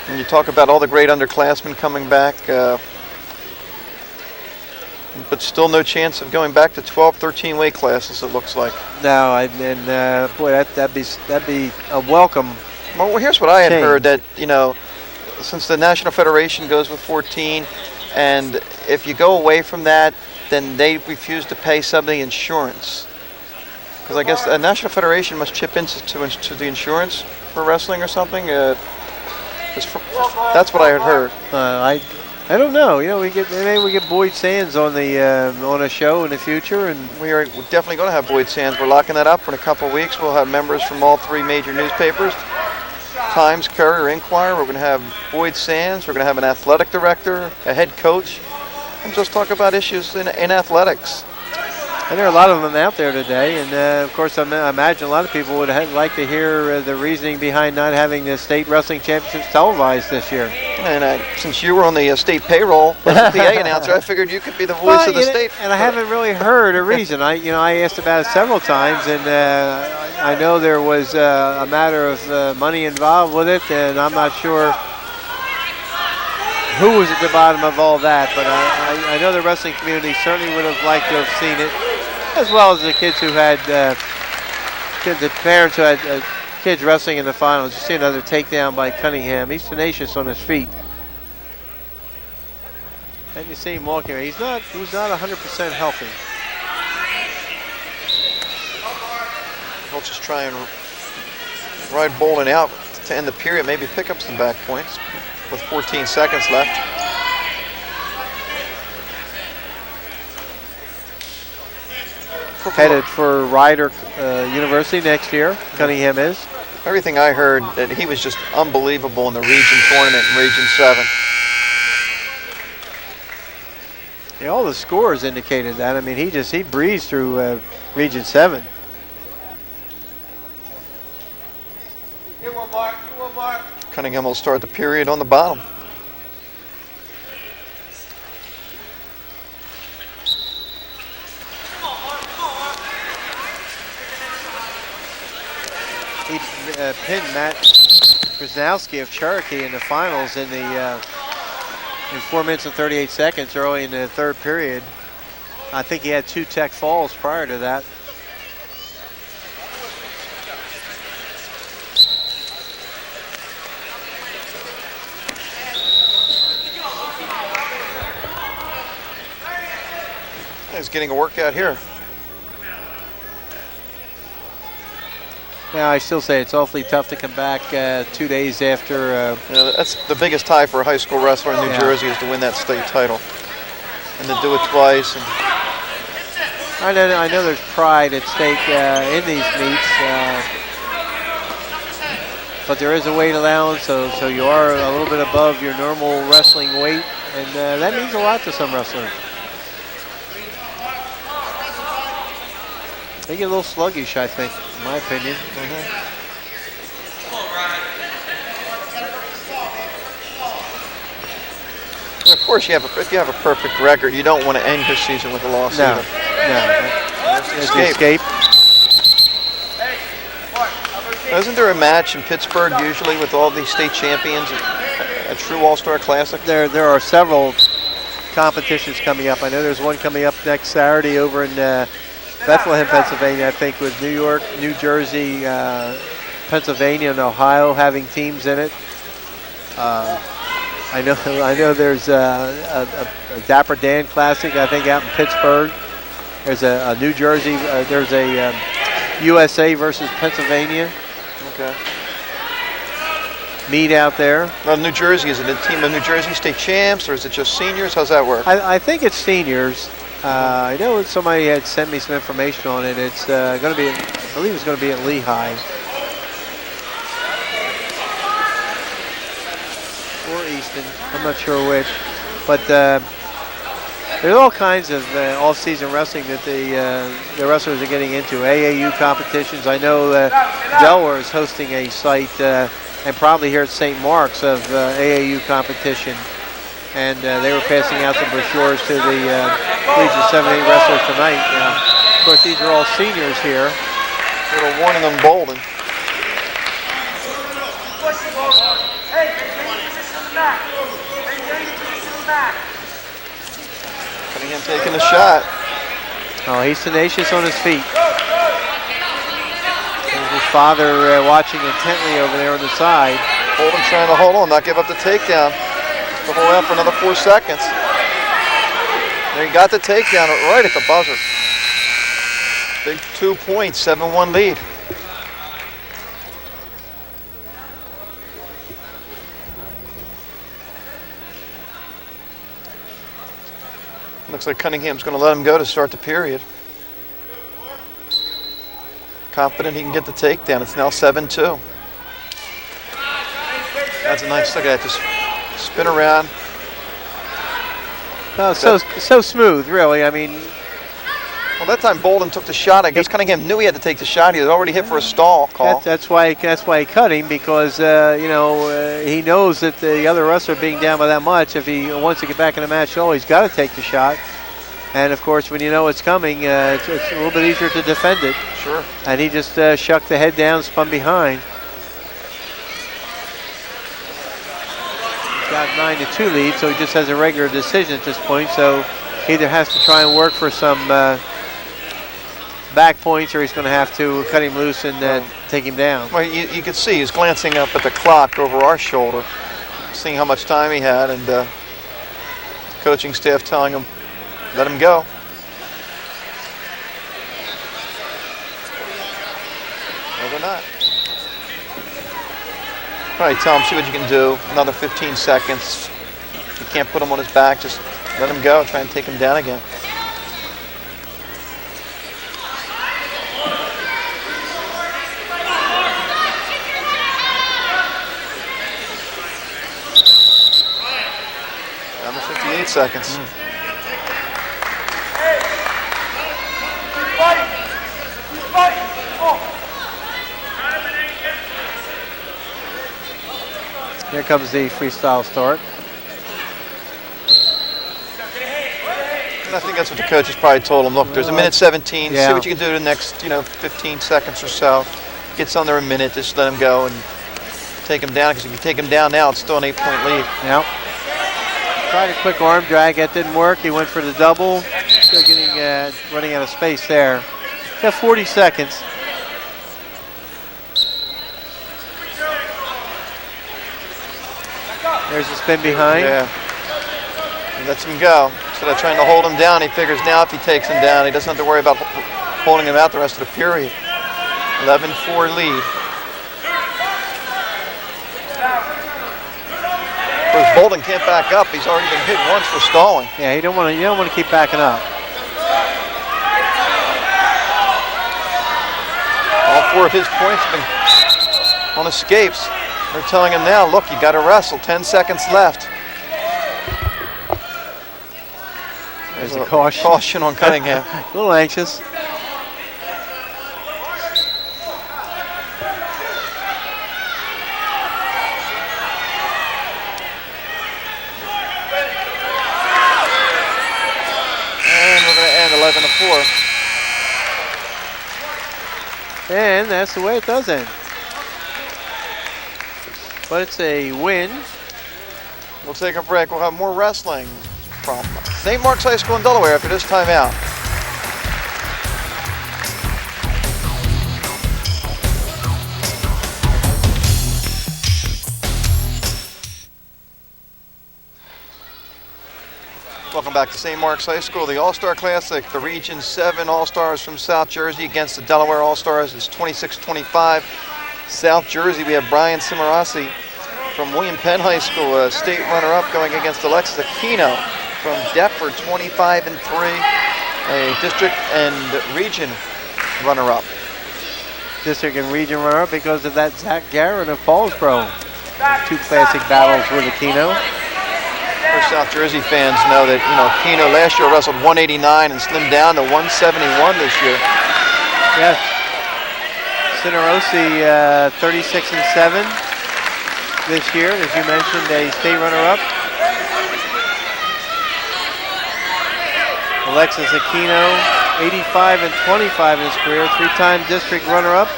And you talk about all the great underclassmen coming back, but still no chance of going back to 12, 13 weight classes, it looks like. No, boy, that'd be a welcome. Well, here's what I had heard, that, since the National Federation goes with 14, and if you go away from that, then they refuse to pay some of the insurance. Because I guess the National Federation must chip into to the insurance for wrestling or something. That's what I had heard. I don't know. You know, maybe we get Boyd Sands on a show in the future, and We're definitely going to have Boyd Sands. We're locking that up in a couple of weeks. We'll have members from all 3 major newspapers: Times, Courier, Inquirer. We're going to have Boyd Sands. We're going to have an athletic director, a head coach, and just talk about issues in athletics. there are a lot of them out there today. And of course, I imagine a lot of people would like to hear the reasoning behind not having the state wrestling championships televised this year. And since you were on the state payroll as a PA announcer, I figured you could be the voice of the state. And I haven't really heard a reason. I asked about it several times, and I know there was a matter of money involved with it, and I'm not sure who was at the bottom of all that. But I know the wrestling community certainly would have liked to have seen it, as well as the kids who had the parents who had kids wrestling in the finals. You see another takedown by Cunningham. He's tenacious on his feet. And you see him walking around. He's not 100% healthy. He'll just try and ride Bolin out to end the period, maybe pick up some back points with 14 seconds left. Headed for Rider University next year. Cunningham is. Everything I heard, that he was just unbelievable in the region tournament in Region 7. Yeah, all the scores indicated that. I mean, he breezed through Region 7. Get one, Mark. Get one, Mark. Cunningham will start the period on the bottom. He pinned Matt Krasnowski of Cherokee in the finals in 4 minutes and 38 seconds early in the 3rd period. I think he had 2 tech falls prior to that. He's getting a workout here. Yeah, I still say it's awfully tough to come back 2 days after. That's the biggest tie for a high school wrestler in New Jersey, is to win that state title. And to do it twice. And I know there's pride at stake in these meets, but there is a weight allowance, so you are a little bit above your normal wrestling weight, and that means a lot to some wrestlers. They get a little sluggish, I think, in my opinion. And of course, if you have a perfect record, you don't want to end your season with a loss either. No. It's the escape. Isn't there a match in Pittsburgh usually with all these state champions, a true all-star classic? There are several competitions coming up. I know there's one coming up next Saturday over in Bethlehem, Pennsylvania, I think, with New York, New Jersey, Pennsylvania, and Ohio having teams in it. I know there's a Dapper Dan Classic, I think, out in Pittsburgh. There's a New Jersey, there's a USA versus Pennsylvania. Okay. Meet out there. Now, New Jersey, is it a team of New Jersey state champs, or is it just seniors? How's that work? I think it's seniors. I know somebody had sent me some information on it. It's going to be, I believe it's going to be at Lehigh. Or Easton, I'm not sure which. But there's all kinds of off-season wrestling that the wrestlers are getting into. AAU competitions. I know Delaware is hosting a site, and probably here at St. Mark's, of AAU competition. And they were passing out some brochures to the Region 7-8 wrestlers tonight. Of course, these are all seniors here. Little warning on Bolden. Hey, maintain your position on the back. Maintain your position on the back. Cunningham taking the shot. Oh, he's tenacious on his feet. There's his father watching intently over there on the side. Bolden trying to hold on, not give up the takedown. To hold out for another 4 seconds. There he got the takedown right at the buzzer. Big 2 points, 7-1 lead. Looks like Cunningham's going to let him go to start the period. Confident he can get the takedown. It's now 7-2. That's a nice look at that. Just spin around. No, so smooth, really. I mean, well, that time Bolden took the shot. I guess Cunningham knew he had to take the shot. He had already hit for a stall call. that's why he cut him, because he knows that the other wrestler being down by that much, if he wants to get back in the match, he's got to take the shot. And of course, when you know it's coming, it's a little bit easier to defend it. Sure. And he just shucked the head down, spun behind. He's got 9-2 lead, so he just has a regular decision at this point. So he either has to try and work for some back points, or he's going to have to cut him loose and take him down. Well, you can see he's glancing up at the clock over our shoulder, seeing how much time he had, and the coaching staff telling him, let him go. No, they're not. All right, tell him, see what you can do. Another 15 seconds. You can't put him on his back. Just let him go. Try and take him down again. Down to 58 seconds. Here comes the freestyle start. And I think that's what the coaches probably told him. Look, there's a minute 17. Yeah. See what you can do the next, 15 seconds or so. Gets under a minute. Just let him go and take him down. Because if you take him down now, it's still an 8-point lead. Yep. Tried a quick arm drag. That didn't work. He went for the double. Still getting running out of space there. Got 40 seconds. There's a spin behind. Yeah. He lets him go. Instead of trying to hold him down, he figures now if he takes him down, he doesn't have to worry about holding him out the rest of the period. 11-4 lead. Of course, Bolden can't back up. He's already been hit once for stalling. Yeah, you don't want to keep backing up. All 4 of his points have been on escapes. They're telling him now, look, you got to wrestle. 10 seconds left. There's a caution. Caution on Cunningham. A little anxious. And we're going to end 11-4. And that's the way it does end. But it's a win. We'll take a break. We'll have more wrestling from St. Mark's High School in Delaware after this timeout. Welcome back to St. Mark's High School, the All-Star Classic. The Region 7 All-Stars from South Jersey against the Delaware All-Stars. It's 26-25. South Jersey, we have Brian Cimarasi from William Penn High School, a state runner-up, going against Alexis Aquino from Deptford, 25-3, a district and region runner-up. District and region runner-up because of that Zach Guerin of Fallsboro. 2 classic battles with Aquino. Of course, South Jersey fans know that, Aquino last year wrestled 189 and slimmed down to 171 this year. Yes. Cinerosi 36-7 this year, as you mentioned, a state runner-up. Alexis Aquino, 85-25 in his career, 3-time district runner-up.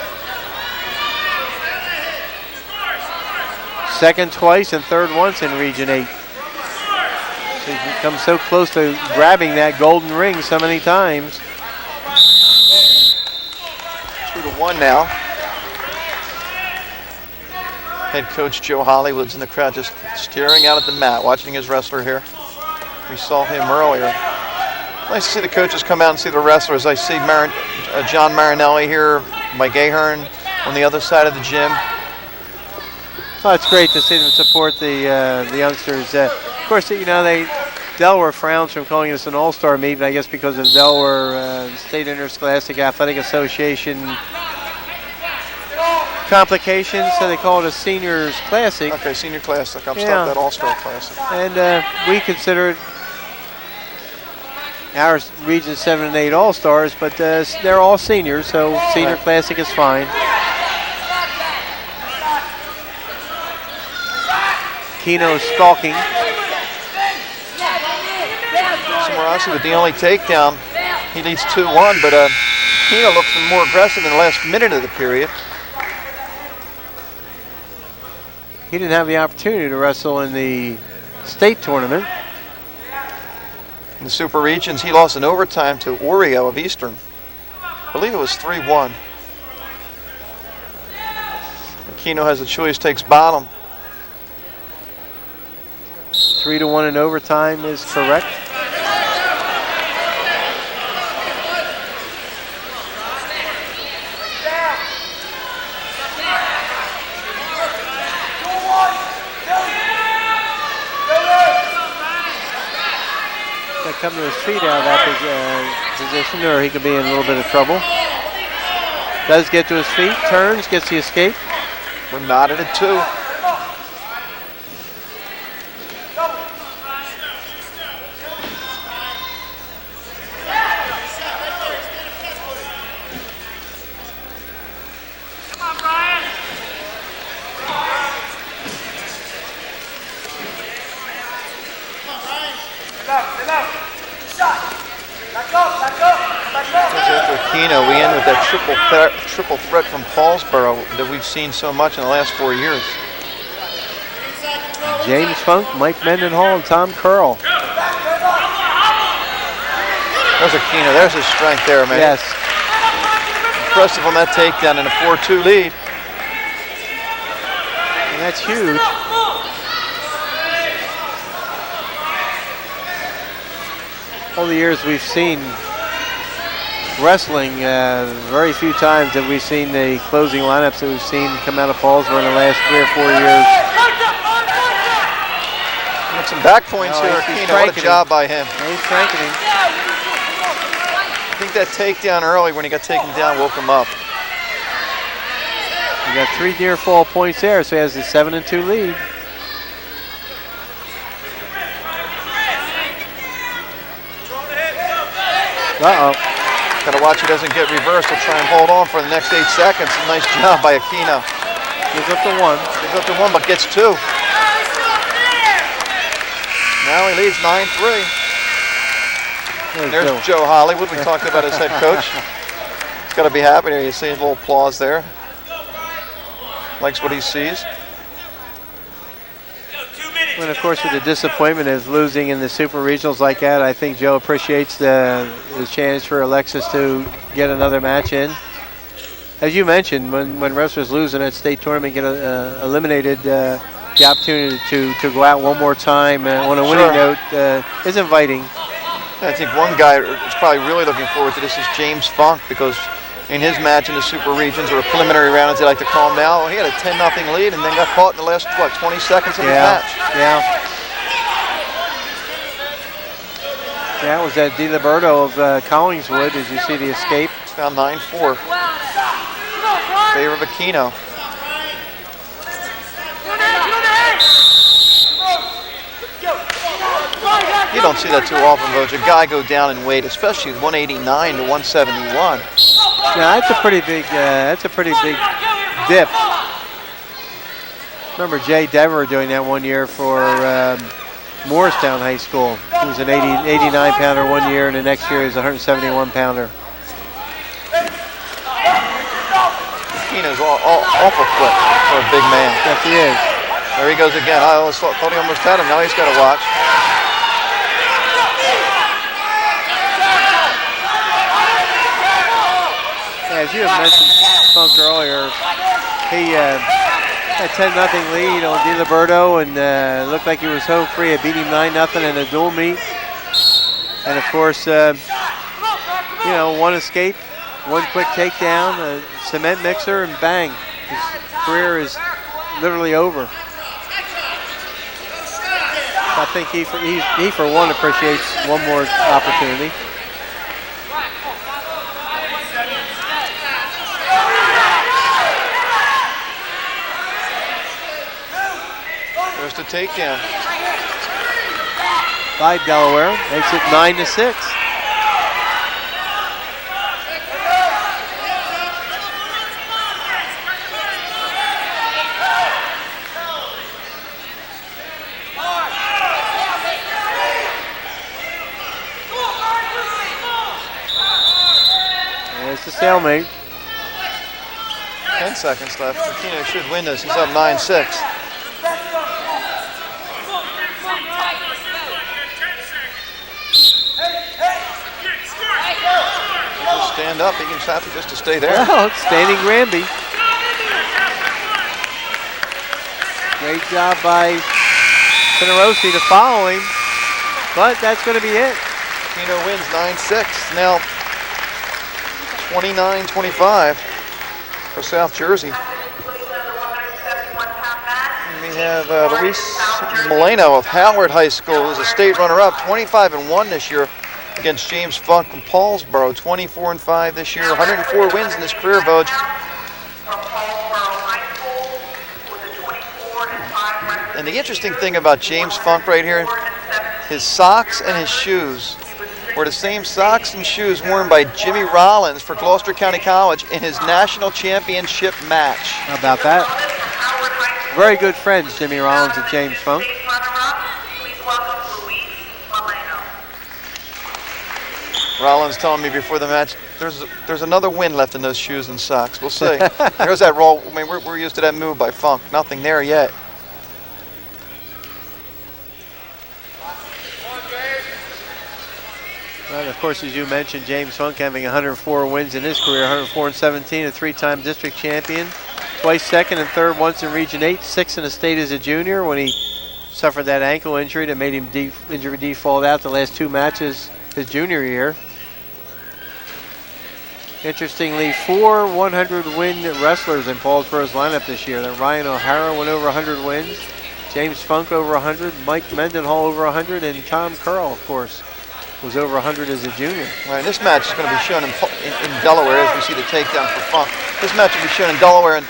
Second twice and third once in Region 8. So he's become so close to grabbing that golden ring so many times. 2-1 now. Head coach Joe Hollywood's in the crowd just staring out at the mat, watching his wrestler here. We saw him earlier. Nice to see the coaches come out and see the wrestlers. I see John Marinelli here, Mike Ahern on the other side of the gym. Oh, it's great to see them support the youngsters. Of course, you know, Delaware frowns from calling this an all-star meet, and I guess because of Delaware State Interscholastic Athletic Association complications, so they call it a seniors classic. Okay, senior classic. I'm stuck that all-star classic. And we consider it our Region 7 and 8 all-stars, but they're all seniors, so senior classic is fine. Keno stalking. Samorasi with the only takedown. He leads 2-1, but Keno looks more aggressive in the last minute of the period. He didn't have the opportunity to wrestle in the state tournament. In the Super Regions, he lost in overtime to Oreo of Eastern. I believe it was 3-1. Keno has a choice, takes bottom. 3-1 in overtime is correct. Come to his feet out of that position, or he could be in a little bit of trouble. Does get to his feet, turns, gets the escape. We're knotted at 2. Keno, we end with that triple threat from Paulsboro that we've seen so much in the last 4 years. James Funk, Mike Mendenhall, and Tom Curl. There's a Keno. There's his strength there, man. Yes. Impressive on that takedown in a 4-2 lead. And that's huge. All the years we've seen wrestling, very few times have we seen the closing lineups that we've seen come out of Paulsboro in the last 3 or 4 years. Got some back points here. Keno, what a job by him. He's cranking him. I think that takedown early when he got taken down woke him up. He got 3 near fall points there, so he has a 7-2 lead. Uh-oh. Gotta watch he doesn't get reversed. He'll try and hold on for the next 8 seconds. A nice job by Aquino. Gives up to 1. Gives up to 1, but gets 2. Now he leads 9-3. There's Joe Hollywood. We talked about his head coach. He's got to be happy here. You see a little applause there. Likes what he sees. And of course, with the disappointment of losing in the super regionals like that, I think Joe appreciates the chance for Alexis to get another match in. As you mentioned, when wrestlers lose in that state tournament, get eliminated, the opportunity to go out one more time on a winning note is inviting. I think one guy is probably really looking forward to this is James Funk, because in his match in the Super Regions, or a preliminary round as they like to call them now, he had a 10-0 lead and then got caught in the last, 20 seconds of the match. Yeah. That was that DiLiberto of Collingswood, as you see the escape. It's now 9-4. Favor of Aquino. You don't see that too often, Voj. A guy go down in weight, especially 189 to 171. Yeah, that's a pretty big dip. Remember Jay Dever doing that one year for Morristown High School. He was an 89 pounder one year, and the next year he was a 171 pounder. Keno's awful quick for a big man. Yes, he is. There he goes again. I always thought he almost had him. Now he's got to watch. As you had mentioned Funk earlier, he A 10-0 lead on DiLiberto, and looked like he was home free. It beat him 9-0 in a dual meet. And of course, one escape, one quick takedown, a cement mixer, and bang. His career is literally over. I think he for one appreciates one more opportunity. There's the takedown. By Delaware, makes it 9-6. There's the stalemate. 10 seconds left. Aquino should win this. He's up 9-6. Stand up. He can have to stay there. Well, standing Granby. Great job by Cinerosi to follow him, but that's going to be it. Aquino wins 9-6. Now 29-25 for South Jersey. And we have Luis Moreno of Howard High School, who's a state runner-up, 25-1 this year against James Funk from Paulsboro, 24-5 this year, 104 wins in his career, Voj. And the interesting thing about James Funk right here, his socks and his shoes were the same socks and shoes worn by Jimmy Rollins for Gloucester County College in his national championship match. How about that? Very good friends, Jimmy Rollins and James Funk. Rollins telling me before the match, there's another win left in those shoes and socks. We'll see. There's that roll. I mean, we're used to that move by Funk. Nothing there yet. Well, of course, as you mentioned, James Funk having 104 wins in his career, 104-17, a three-time district champion, twice second and third, once in Region 8, sixth in the state as a junior when he suffered that ankle injury that made him injury default out the last two matches his junior year. Interestingly, 4 100-win wrestlers in Paulsboro's lineup this year. That Ryan O'Hara went over 100 wins, James Funk over 100, Mike Mendenhall over 100, and Tom Curl, of course, was over 100 as a junior. Right, this match is going to be shown in Delaware as we see the takedown for Funk. This match will be shown in Delaware, and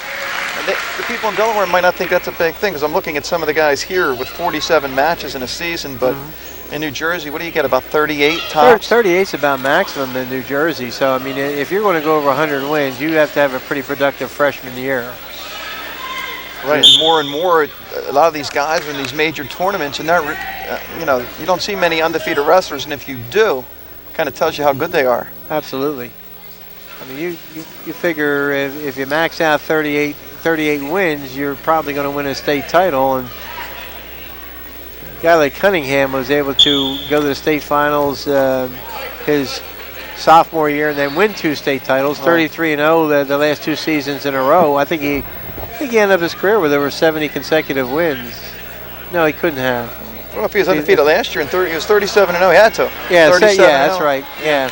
the people in Delaware might not think that's a big thing because I'm looking at some of the guys here with 47 matches in a season, but in New Jersey, what do you get, about 38 tops? 38 is about maximum in New Jersey. So, I mean, if you're going to go over 100 wins, you have to have a pretty productive freshman year. Right, and more, a lot of these guys are in these major tournaments, and they're, you don't see many undefeated wrestlers, and if you do, it kind of tells you how good they are. Absolutely. I mean, you figure if you max out 38 wins, you're probably going to win a state title, and a guy like Cunningham was able to go to the state finals his sophomore year and then win 2 state titles, 33-0 the last 2 seasons in a row. I think he ended up his career with over 70 consecutive wins. No, he couldn't have. I don't know if he was undefeated last year. He was 37-0. He had to. Yeah, that's right. Yeah.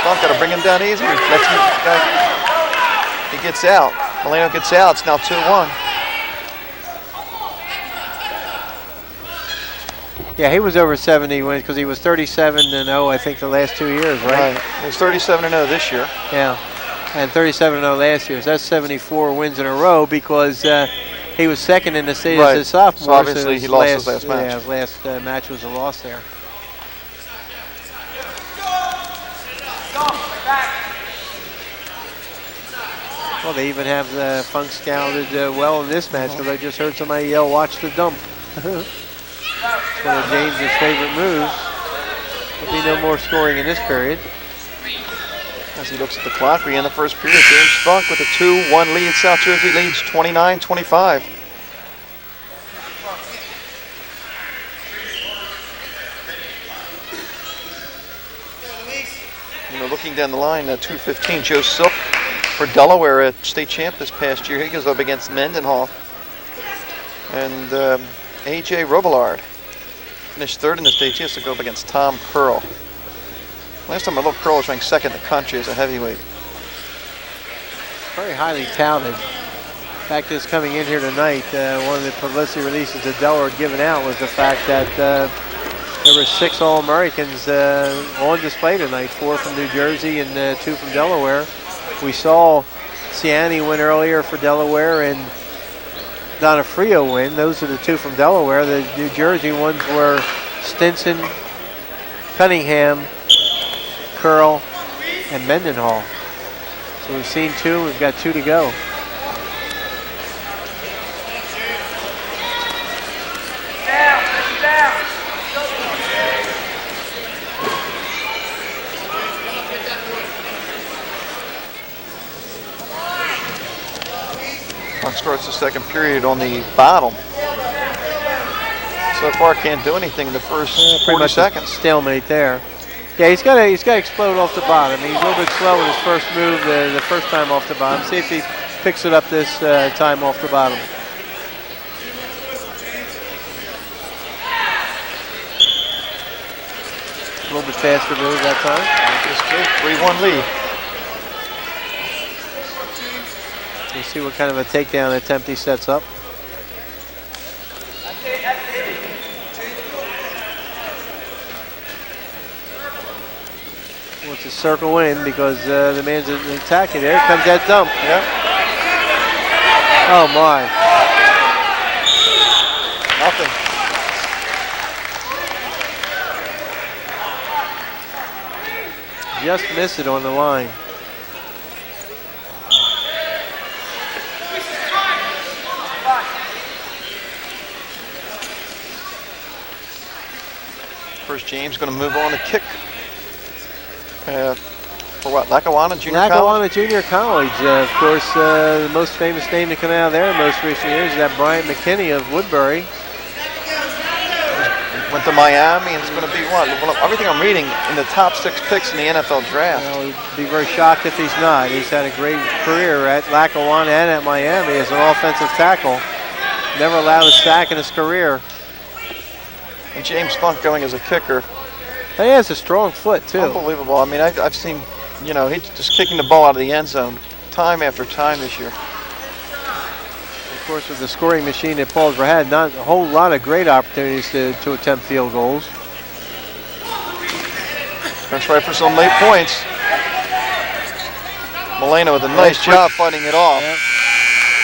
Funk got to bring him down easy. He gets out. Moreno gets out. It's now 2-1. Yeah, he was over 70 wins because he was 37-0, I think, the last 2 years, right? Right. He was 37-0 this year. Yeah, and 37-0 last year. So that's 74 wins in a row because he was second in the state as a sophomore. So obviously he lost his last match. Yeah, his last match was a loss there. Well, they even have the Funk scouted well in this match because I just heard somebody yell, "Watch the dump." It's one of James's favorite moves. There'll be no more scoring in this period. As he looks at the clock, we end the first period. James Funk with a 2-1 lead. South Jersey leads 29-25. Looking down the line, 2:15, Joe Silk for Delaware, a state champ this past year. He goes up against Mendenhall. And A.J. Robillard finished third in the state. He has to go up against Tom Curl. Last time I looked, Curl was ranked second in the country as a heavyweight. Very highly touted. In fact, is coming in here tonight, one of the publicity releases that Delaware had given out was the fact that there were 6 All-Americans on display tonight, 4 from New Jersey and 2 from Delaware. We saw Ciani win earlier for Delaware and Donofrio win. Those are the 2 from Delaware. The New Jersey ones were Stinson, Cunningham, Curl, and Mendenhall. So we've seen 2, we've got 2 to go. Down. Clock starts the second period on the bottom. So far, can't do anything in the first 40 seconds. Stalemate there. Yeah, he's got to explode off the bottom. He's a little bit slow in his first move the first time off the bottom. See if he picks it up this time off the bottom. A little bit faster move that time. 3-1 lead. We'll see what kind of a takedown attempt he sets up. Wants to circle in because the man's attacking. There comes that dump. Yeah. Oh my. Nothing. Just missed it on the line. First, James going to move on to kick for what? Lackawanna Junior College? Lackawanna Junior College. Of course, the most famous name to come out of there in most recent years is that Bryant McKinney of Woodbury. Went to Miami, and it's going to be what? Well, everything I'm reading in the top 6 picks in the NFL draft. Well, he'd be very shocked if he's not. He's had a great career at Lackawanna and at Miami as an offensive tackle. Never allowed a sack in his career. And James Funk going as a kicker. And he has a strong foot, too. Unbelievable. I mean, I've seen, you know, he's just kicking the ball out of the end zone time after time this year. Of course, with the scoring machine that Paulsboro had, not a whole lot of great opportunities to attempt field goals. Gonna try for some late points. Molina with a nice job fighting it off. Yep.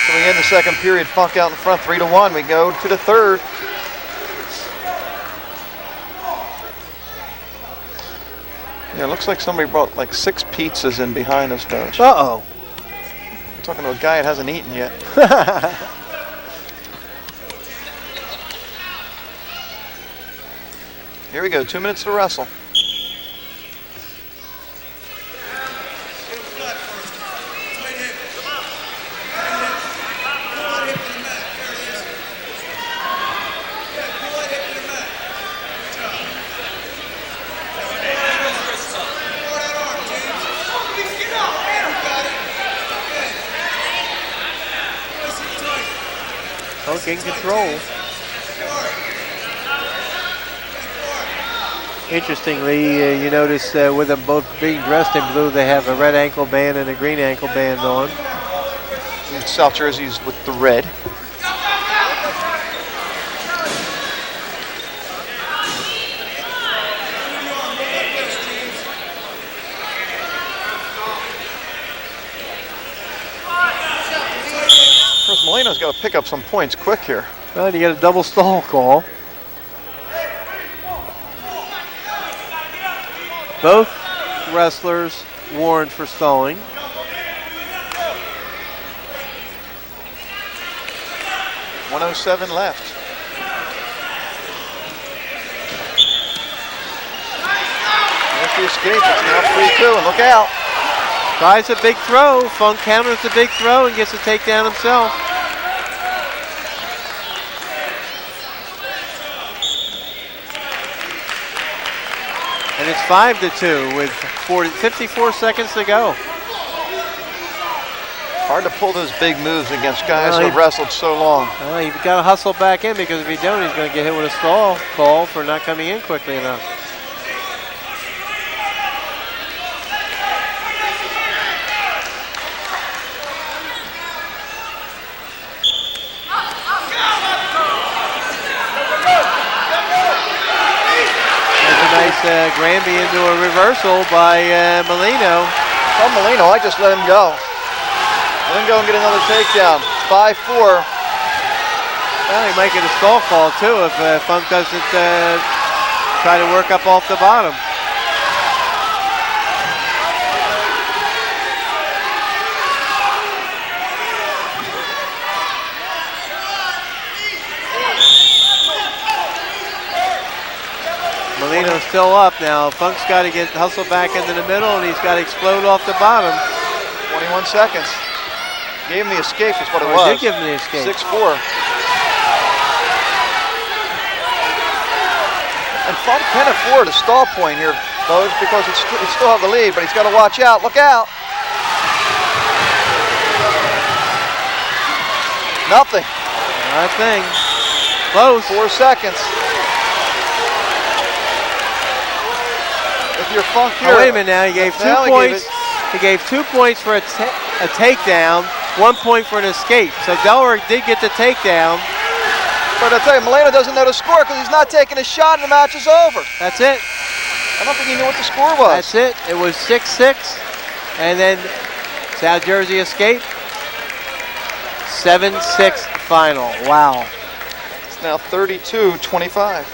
So we end the second period, Funk out in front, 3-1. We go to the third. Yeah, it looks like somebody brought like 6 pizzas in behind us, Coach. Uh-oh. Talking to a guy that hasn't eaten yet. Here we go, 2 minutes to wrestle. Hook in control. Interestingly, you notice with them both being dressed in blue, they have a red ankle band and a green ankle band on. South Jersey's with the red. Molina's got to pick up some points quick here. Well, you get a double stall call. Both wrestlers warned for stalling. .107 left. There's the escape. It's now 3-2, and look out. Tries a big throw. Funk counters the big throw and gets a takedown himself. And it's 5-2 with 54 seconds to go. Hard to pull those big moves against guys Well, who have wrestled so long. You've got to hustle back in, because if you don't, he's going to get hit with a stall call for not coming in quickly enough. Granby into a reversal by Molino. Oh, Molino, I just let him go. Let him go and get another takedown. 5-4. Well, he might get a stall call too if Funk doesn't try to work up off the bottom. Molino's still up now. Funk's got to get hustled back into the middle, and he's got to explode off the bottom. 21 seconds. Gave him the escape is what it He was. did give him the escape. 6-4. And Funk can afford a stall point here, Bogues, because he still have the lead, but he's got to watch out. Look out. Nothing. Nothing. Close. 4 seconds. If you're Funk here. Oh, wait a minute now. He gave 2 now points. He gave 2 points for a takedown, 1 point for an escape. So Delaware did get the takedown. But I tell you, Molino doesn't know the score because he's not taking a shot and the match is over. That's it. I don't think he knew what the score was. That's it. It was 6-6. And then South Jersey escape. 7-6 final. Wow. It's now 32-25.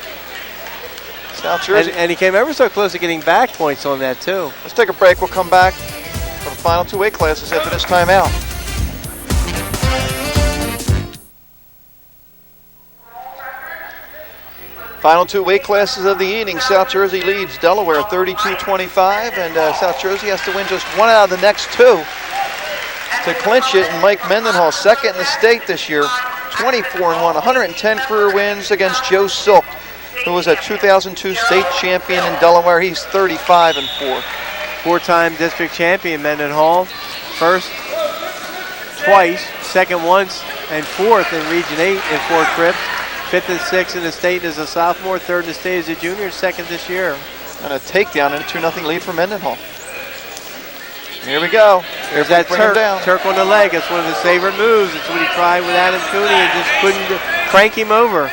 South Jersey. And he came ever so close to getting back points on that too. Let's take a break. We'll come back for the final 2 weight classes after this timeout. Final 2 weight classes of the evening. South Jersey leads Delaware 32-25, and South Jersey has to win just 1 out of the next 2 to clinch it. And Mike Mendenhall, second in the state this year, 24-1, 110 career wins against Joe Silk, who was a 2002 state champion in Delaware. He's 35-4. 4-time district champion Mendenhall. First twice, second once, and fourth in Region 8 in Fort Cripps. 5th and 6th in the state as a sophomore, 3rd in the state as a junior, 2nd this year. And a takedown and a 2-0 lead for Mendenhall. Here we go. There's that Turk on the leg. That's one of his favorite moves. It's what he tried with Adam Cooney and just couldn't crank him over.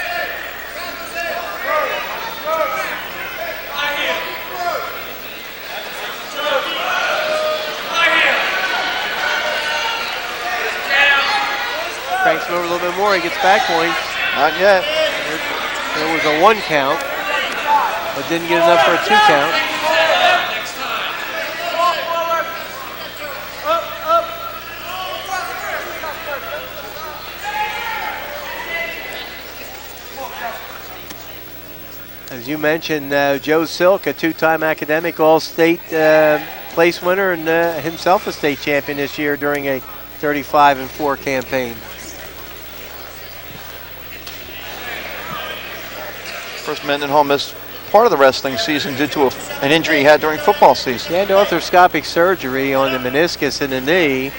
Cranks him over a little bit more. He gets back points. Not yet. There was a 1 count, but didn't get enough for a 2 count. As you mentioned, Joe Silk, a 2-time academic All-State place winner, and himself a state champion this year during a 35-4 campaign. Of course, Mendenhall missed part of the wrestling season due to an injury he had during football season. He had arthroscopic surgery on the meniscus in the knee,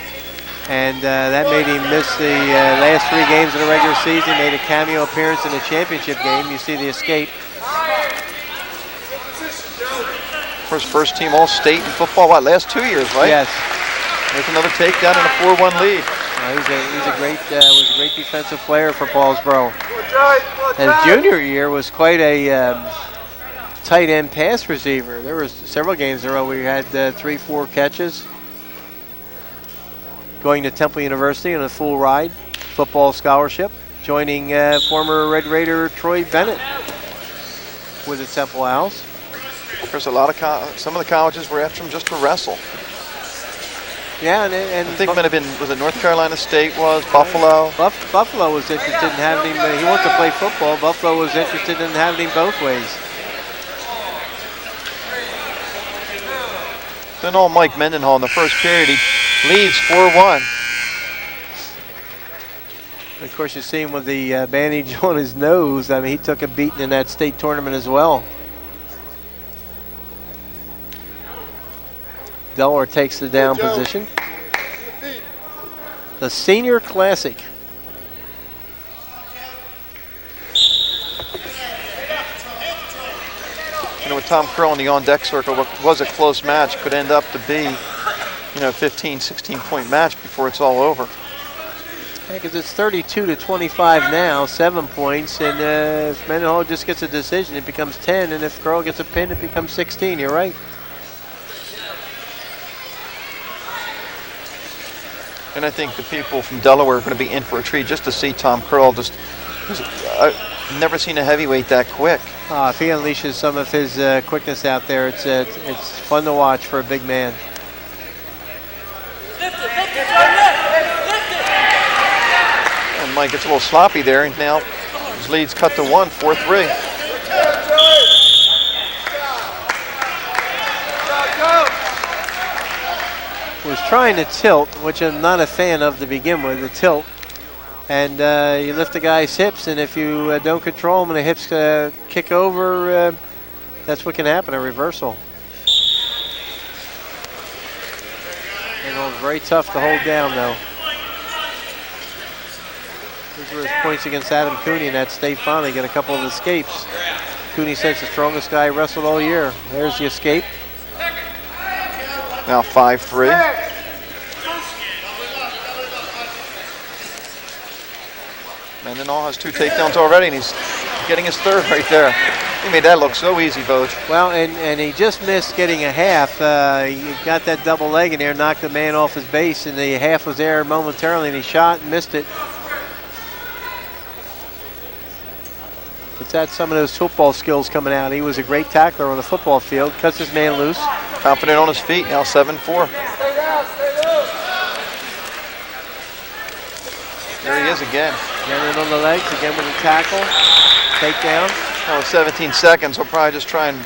and that made him miss the last 3 games of the regular season. Made a cameo appearance in the championship game. You see the escape. Of course, first-team All-State in football, last 2 years, right? Yes. There's another takedown and a 4-1 lead. He's a great defensive player for Paulsboro. His junior year was quite a tight end pass receiver. There was several games in a row where he had 3-4 catches. Going to Temple University on a full ride football scholarship, joining former Red Raider Troy Bennett with the Temple Owls. Of course, some of the colleges were after him just to wrestle. Yeah, and I think it might have been, was it North Carolina State, Buffalo? Buffalo was interested in having him. He wanted to play football. Buffalo was interested in having him both ways. Then old Mike Mendenhall in the first period, he leads 4-1. Of course, you see him with the bandage on his nose. I mean, he took a beating in that state tournament as well. Delaware takes the down position. the Senior Classic. You know, with Tom Curl in the on-deck circle, what was a close match could end up to be, you know, 15, 16-point match before it's all over. Yeah, because it's 32-25 now, 7 points, and if Mendenhall just gets a decision, it becomes 10, and if Curl gets a pin, it becomes 16. You're right. And I think the people from Delaware are going to be in for a treat just to see Tom Curl. I've never seen a heavyweight that quick. If he unleashes some of his quickness out there, it's fun to watch for a big man. And Mike gets a little sloppy there, and now his lead's cut to 1, 4-3. Was trying to tilt, which I'm not a fan of to begin with, the tilt. And you lift the guy's hips, and if you don't control them and the hips kick over, that's what can happen, a reversal. And it was very tough to hold down, though. These were his points against Adam Cooney, and that state finally got a couple of escapes. Cooney says the strongest guy wrestled all year. There's the escape. Now 5-3. Mendenhall has 2 takedowns already, and he's getting his 3rd right there. He made that look so easy, Voj. Well, and he just missed getting a half. He got that double leg in there, knocked the man off his base, and the half was there momentarily, and he shot and missed it. It's had some of those football skills coming out. He was a great tackler on the football field, cuts his man loose. Confident on his feet, now 7-4. There he is again. Again in on the legs, again with a tackle, takedown. That was 17 seconds. He'll probably just try and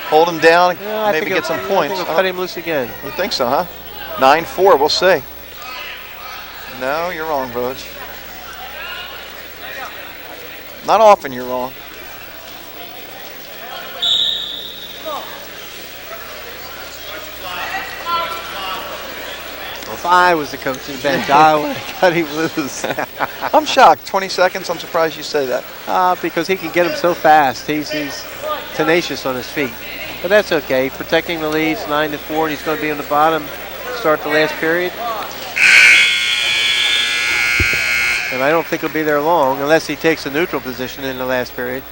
hold him down, maybe get some points. I think he'll cut him loose again. You think so, huh? 9-4, we'll see. No, you're wrong, Voj. Not often you're wrong. If I was the coaching bench, I would have cut him loose. I'm shocked. 20 seconds, I'm surprised you say that. Because he can get him so fast. He's tenacious on his feet. But that's okay. Protecting the leads, 9-4, and he's going to be on the bottom, start the last period. And I don't think he'll be there long unless he takes a neutral position in the last period.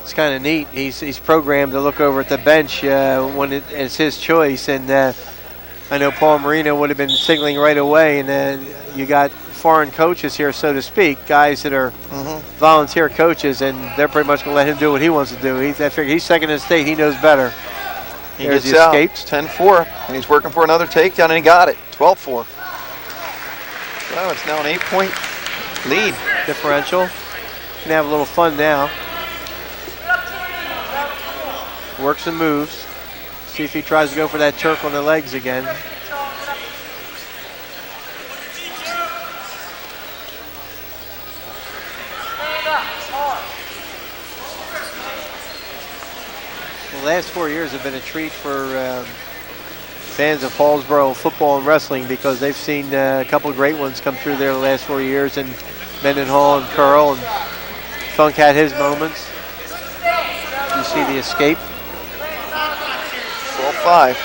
It's kind of neat. He's programmed to look over at the bench when it's his choice. And I know Paul Marino would have been signaling right away. And you got foreign coaches here, so to speak, guys that are volunteer coaches, and they're pretty much going to let him do what he wants to do. I figure he's second in the state. He knows better. He gets out. It's 10-4, and he's working for another takedown, and he got it. 12-4. So it's now an 8-point lead. Differential. Can have a little fun now. Works and moves. See if he tries to go for that Turk on the legs again. The last 4 years have been a treat for fans of Hallsboro football and wrestling because they've seen a couple of great ones come through there the last 4 years, and Mendenhall and Curl, and Funk had his moments. You see the escape. 12-5.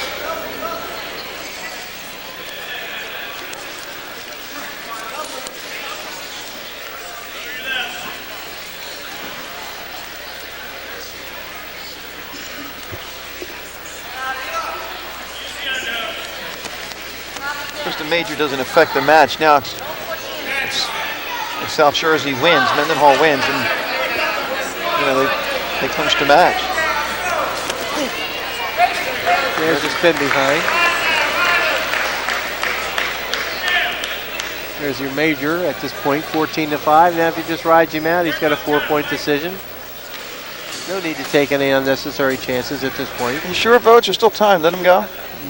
Just the major doesn't affect the match. Now if South Jersey wins, Mendenhall wins, and you know they clinch the match. There's a spin behind. There's your major at this point, 14-5. Now if he just rides him out, he's got a 4-point decision. No need to take any unnecessary chances at this point. You sure, Voj? There's still time. Let him go?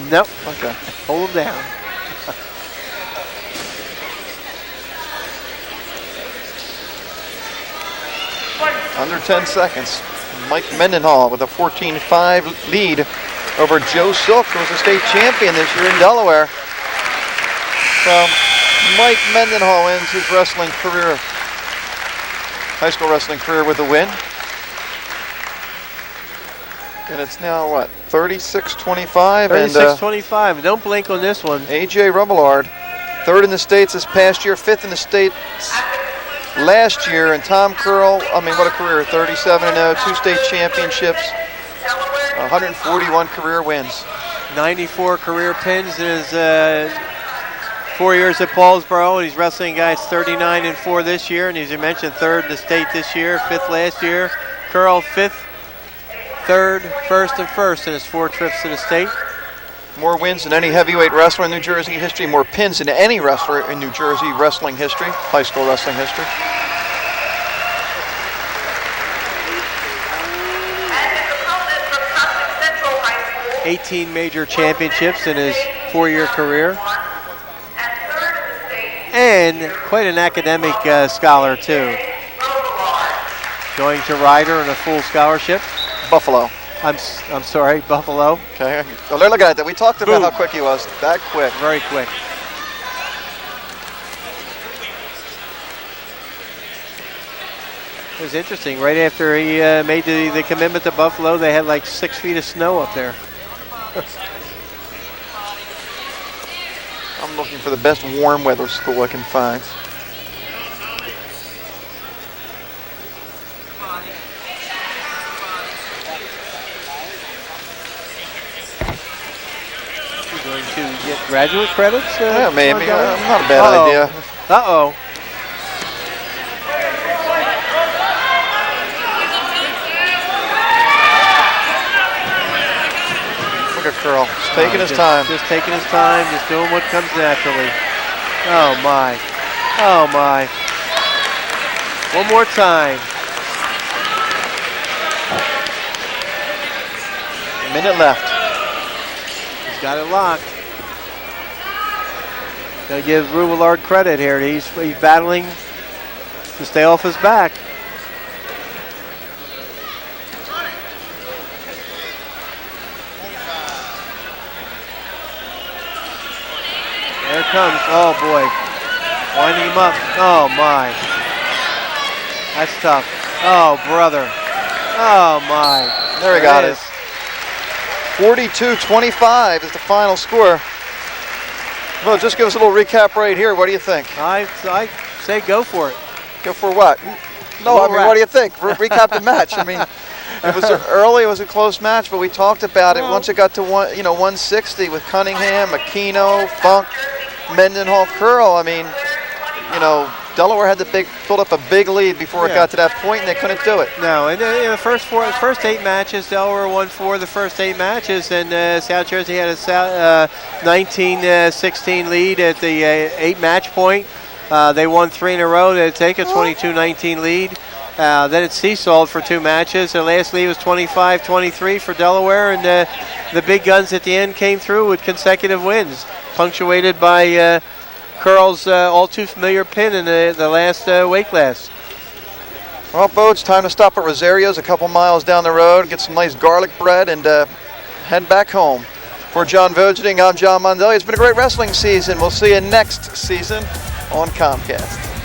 Nope. Okay. Hold him down. Under 10 seconds. Mike Mendenhall with a 14-5 lead over Joe Silk, who was a state champion this year in Delaware. So Mike Mendenhall ends his wrestling career, high school wrestling career, with a win. And it's now what, 36-25? 36-25. Don't blink on this one. AJ Rummelard, third in the states this past year, fifth in the states last year. And Tom Curl, I mean, what a career, 37-0, 2 state championships, 141 career wins. 94 career pins in his 4 years at Paulsboro, and he's wrestling guys 39-4 this year, and as you mentioned, third in the state this year, fifth last year. Curl, fifth, third, first, and first in his 4 trips to the state. More wins than any heavyweight wrestler in New Jersey history, more pins than any wrestler in New Jersey wrestling history, high school wrestling history. 18 major championships in his 4-year career. And quite an academic scholar, too. Going to Ryder on a full scholarship. Buffalo. I'm sorry, Buffalo. Okay, so look at that. We talked about how quick he was. That quick. Very quick. It was interesting. Right after he made the commitment to Buffalo, they had like 6 feet of snow up there. I'm looking for the best warm weather school I can find. You're going to get graduate credits? Yeah, maybe. Not a bad idea. Uh-oh. Look at Curl. Just taking his time. Just taking his time, just doing what comes naturally. Oh, my. Oh, my. One more time. A minute left. He's got it locked. Gotta give Rubillard credit here. He's battling to stay off his back. There it comes. Oh, boy. Winding him up. Oh, my. That's tough. Oh, brother. Oh, my. There he got it. 42-25 is the final score. Well, just give us a little recap right here. What do you think? I say go for it. Go for what? No, I mean, what do you think? Recap the match. I mean, it was early. It was a close match, but we talked about it once it got to 160 with Cunningham, Aquino, Funk, Mendenhall, Curl. I mean, Delaware had to build up a big lead before it got to that point, and they couldn't do it. No, and the first 8 matches, Delaware won 4 of the first 8 matches, and South Jersey had a 19-16 lead at the 8-match point. They won 3 in a row to take a 22-19 lead. Then it seesawed for 2 matches. The last lead was 25-23 for Delaware, and the big guns at the end came through with consecutive wins, punctuated by Curl's all too familiar pin in the last weight class. Well, Bo, it's time to stop at Rosario's a couple miles down the road, get some nice garlic bread, and head back home. For John Vogeding, I'm John Mondelli. It's been a great wrestling season. We'll see you next season on Comcast.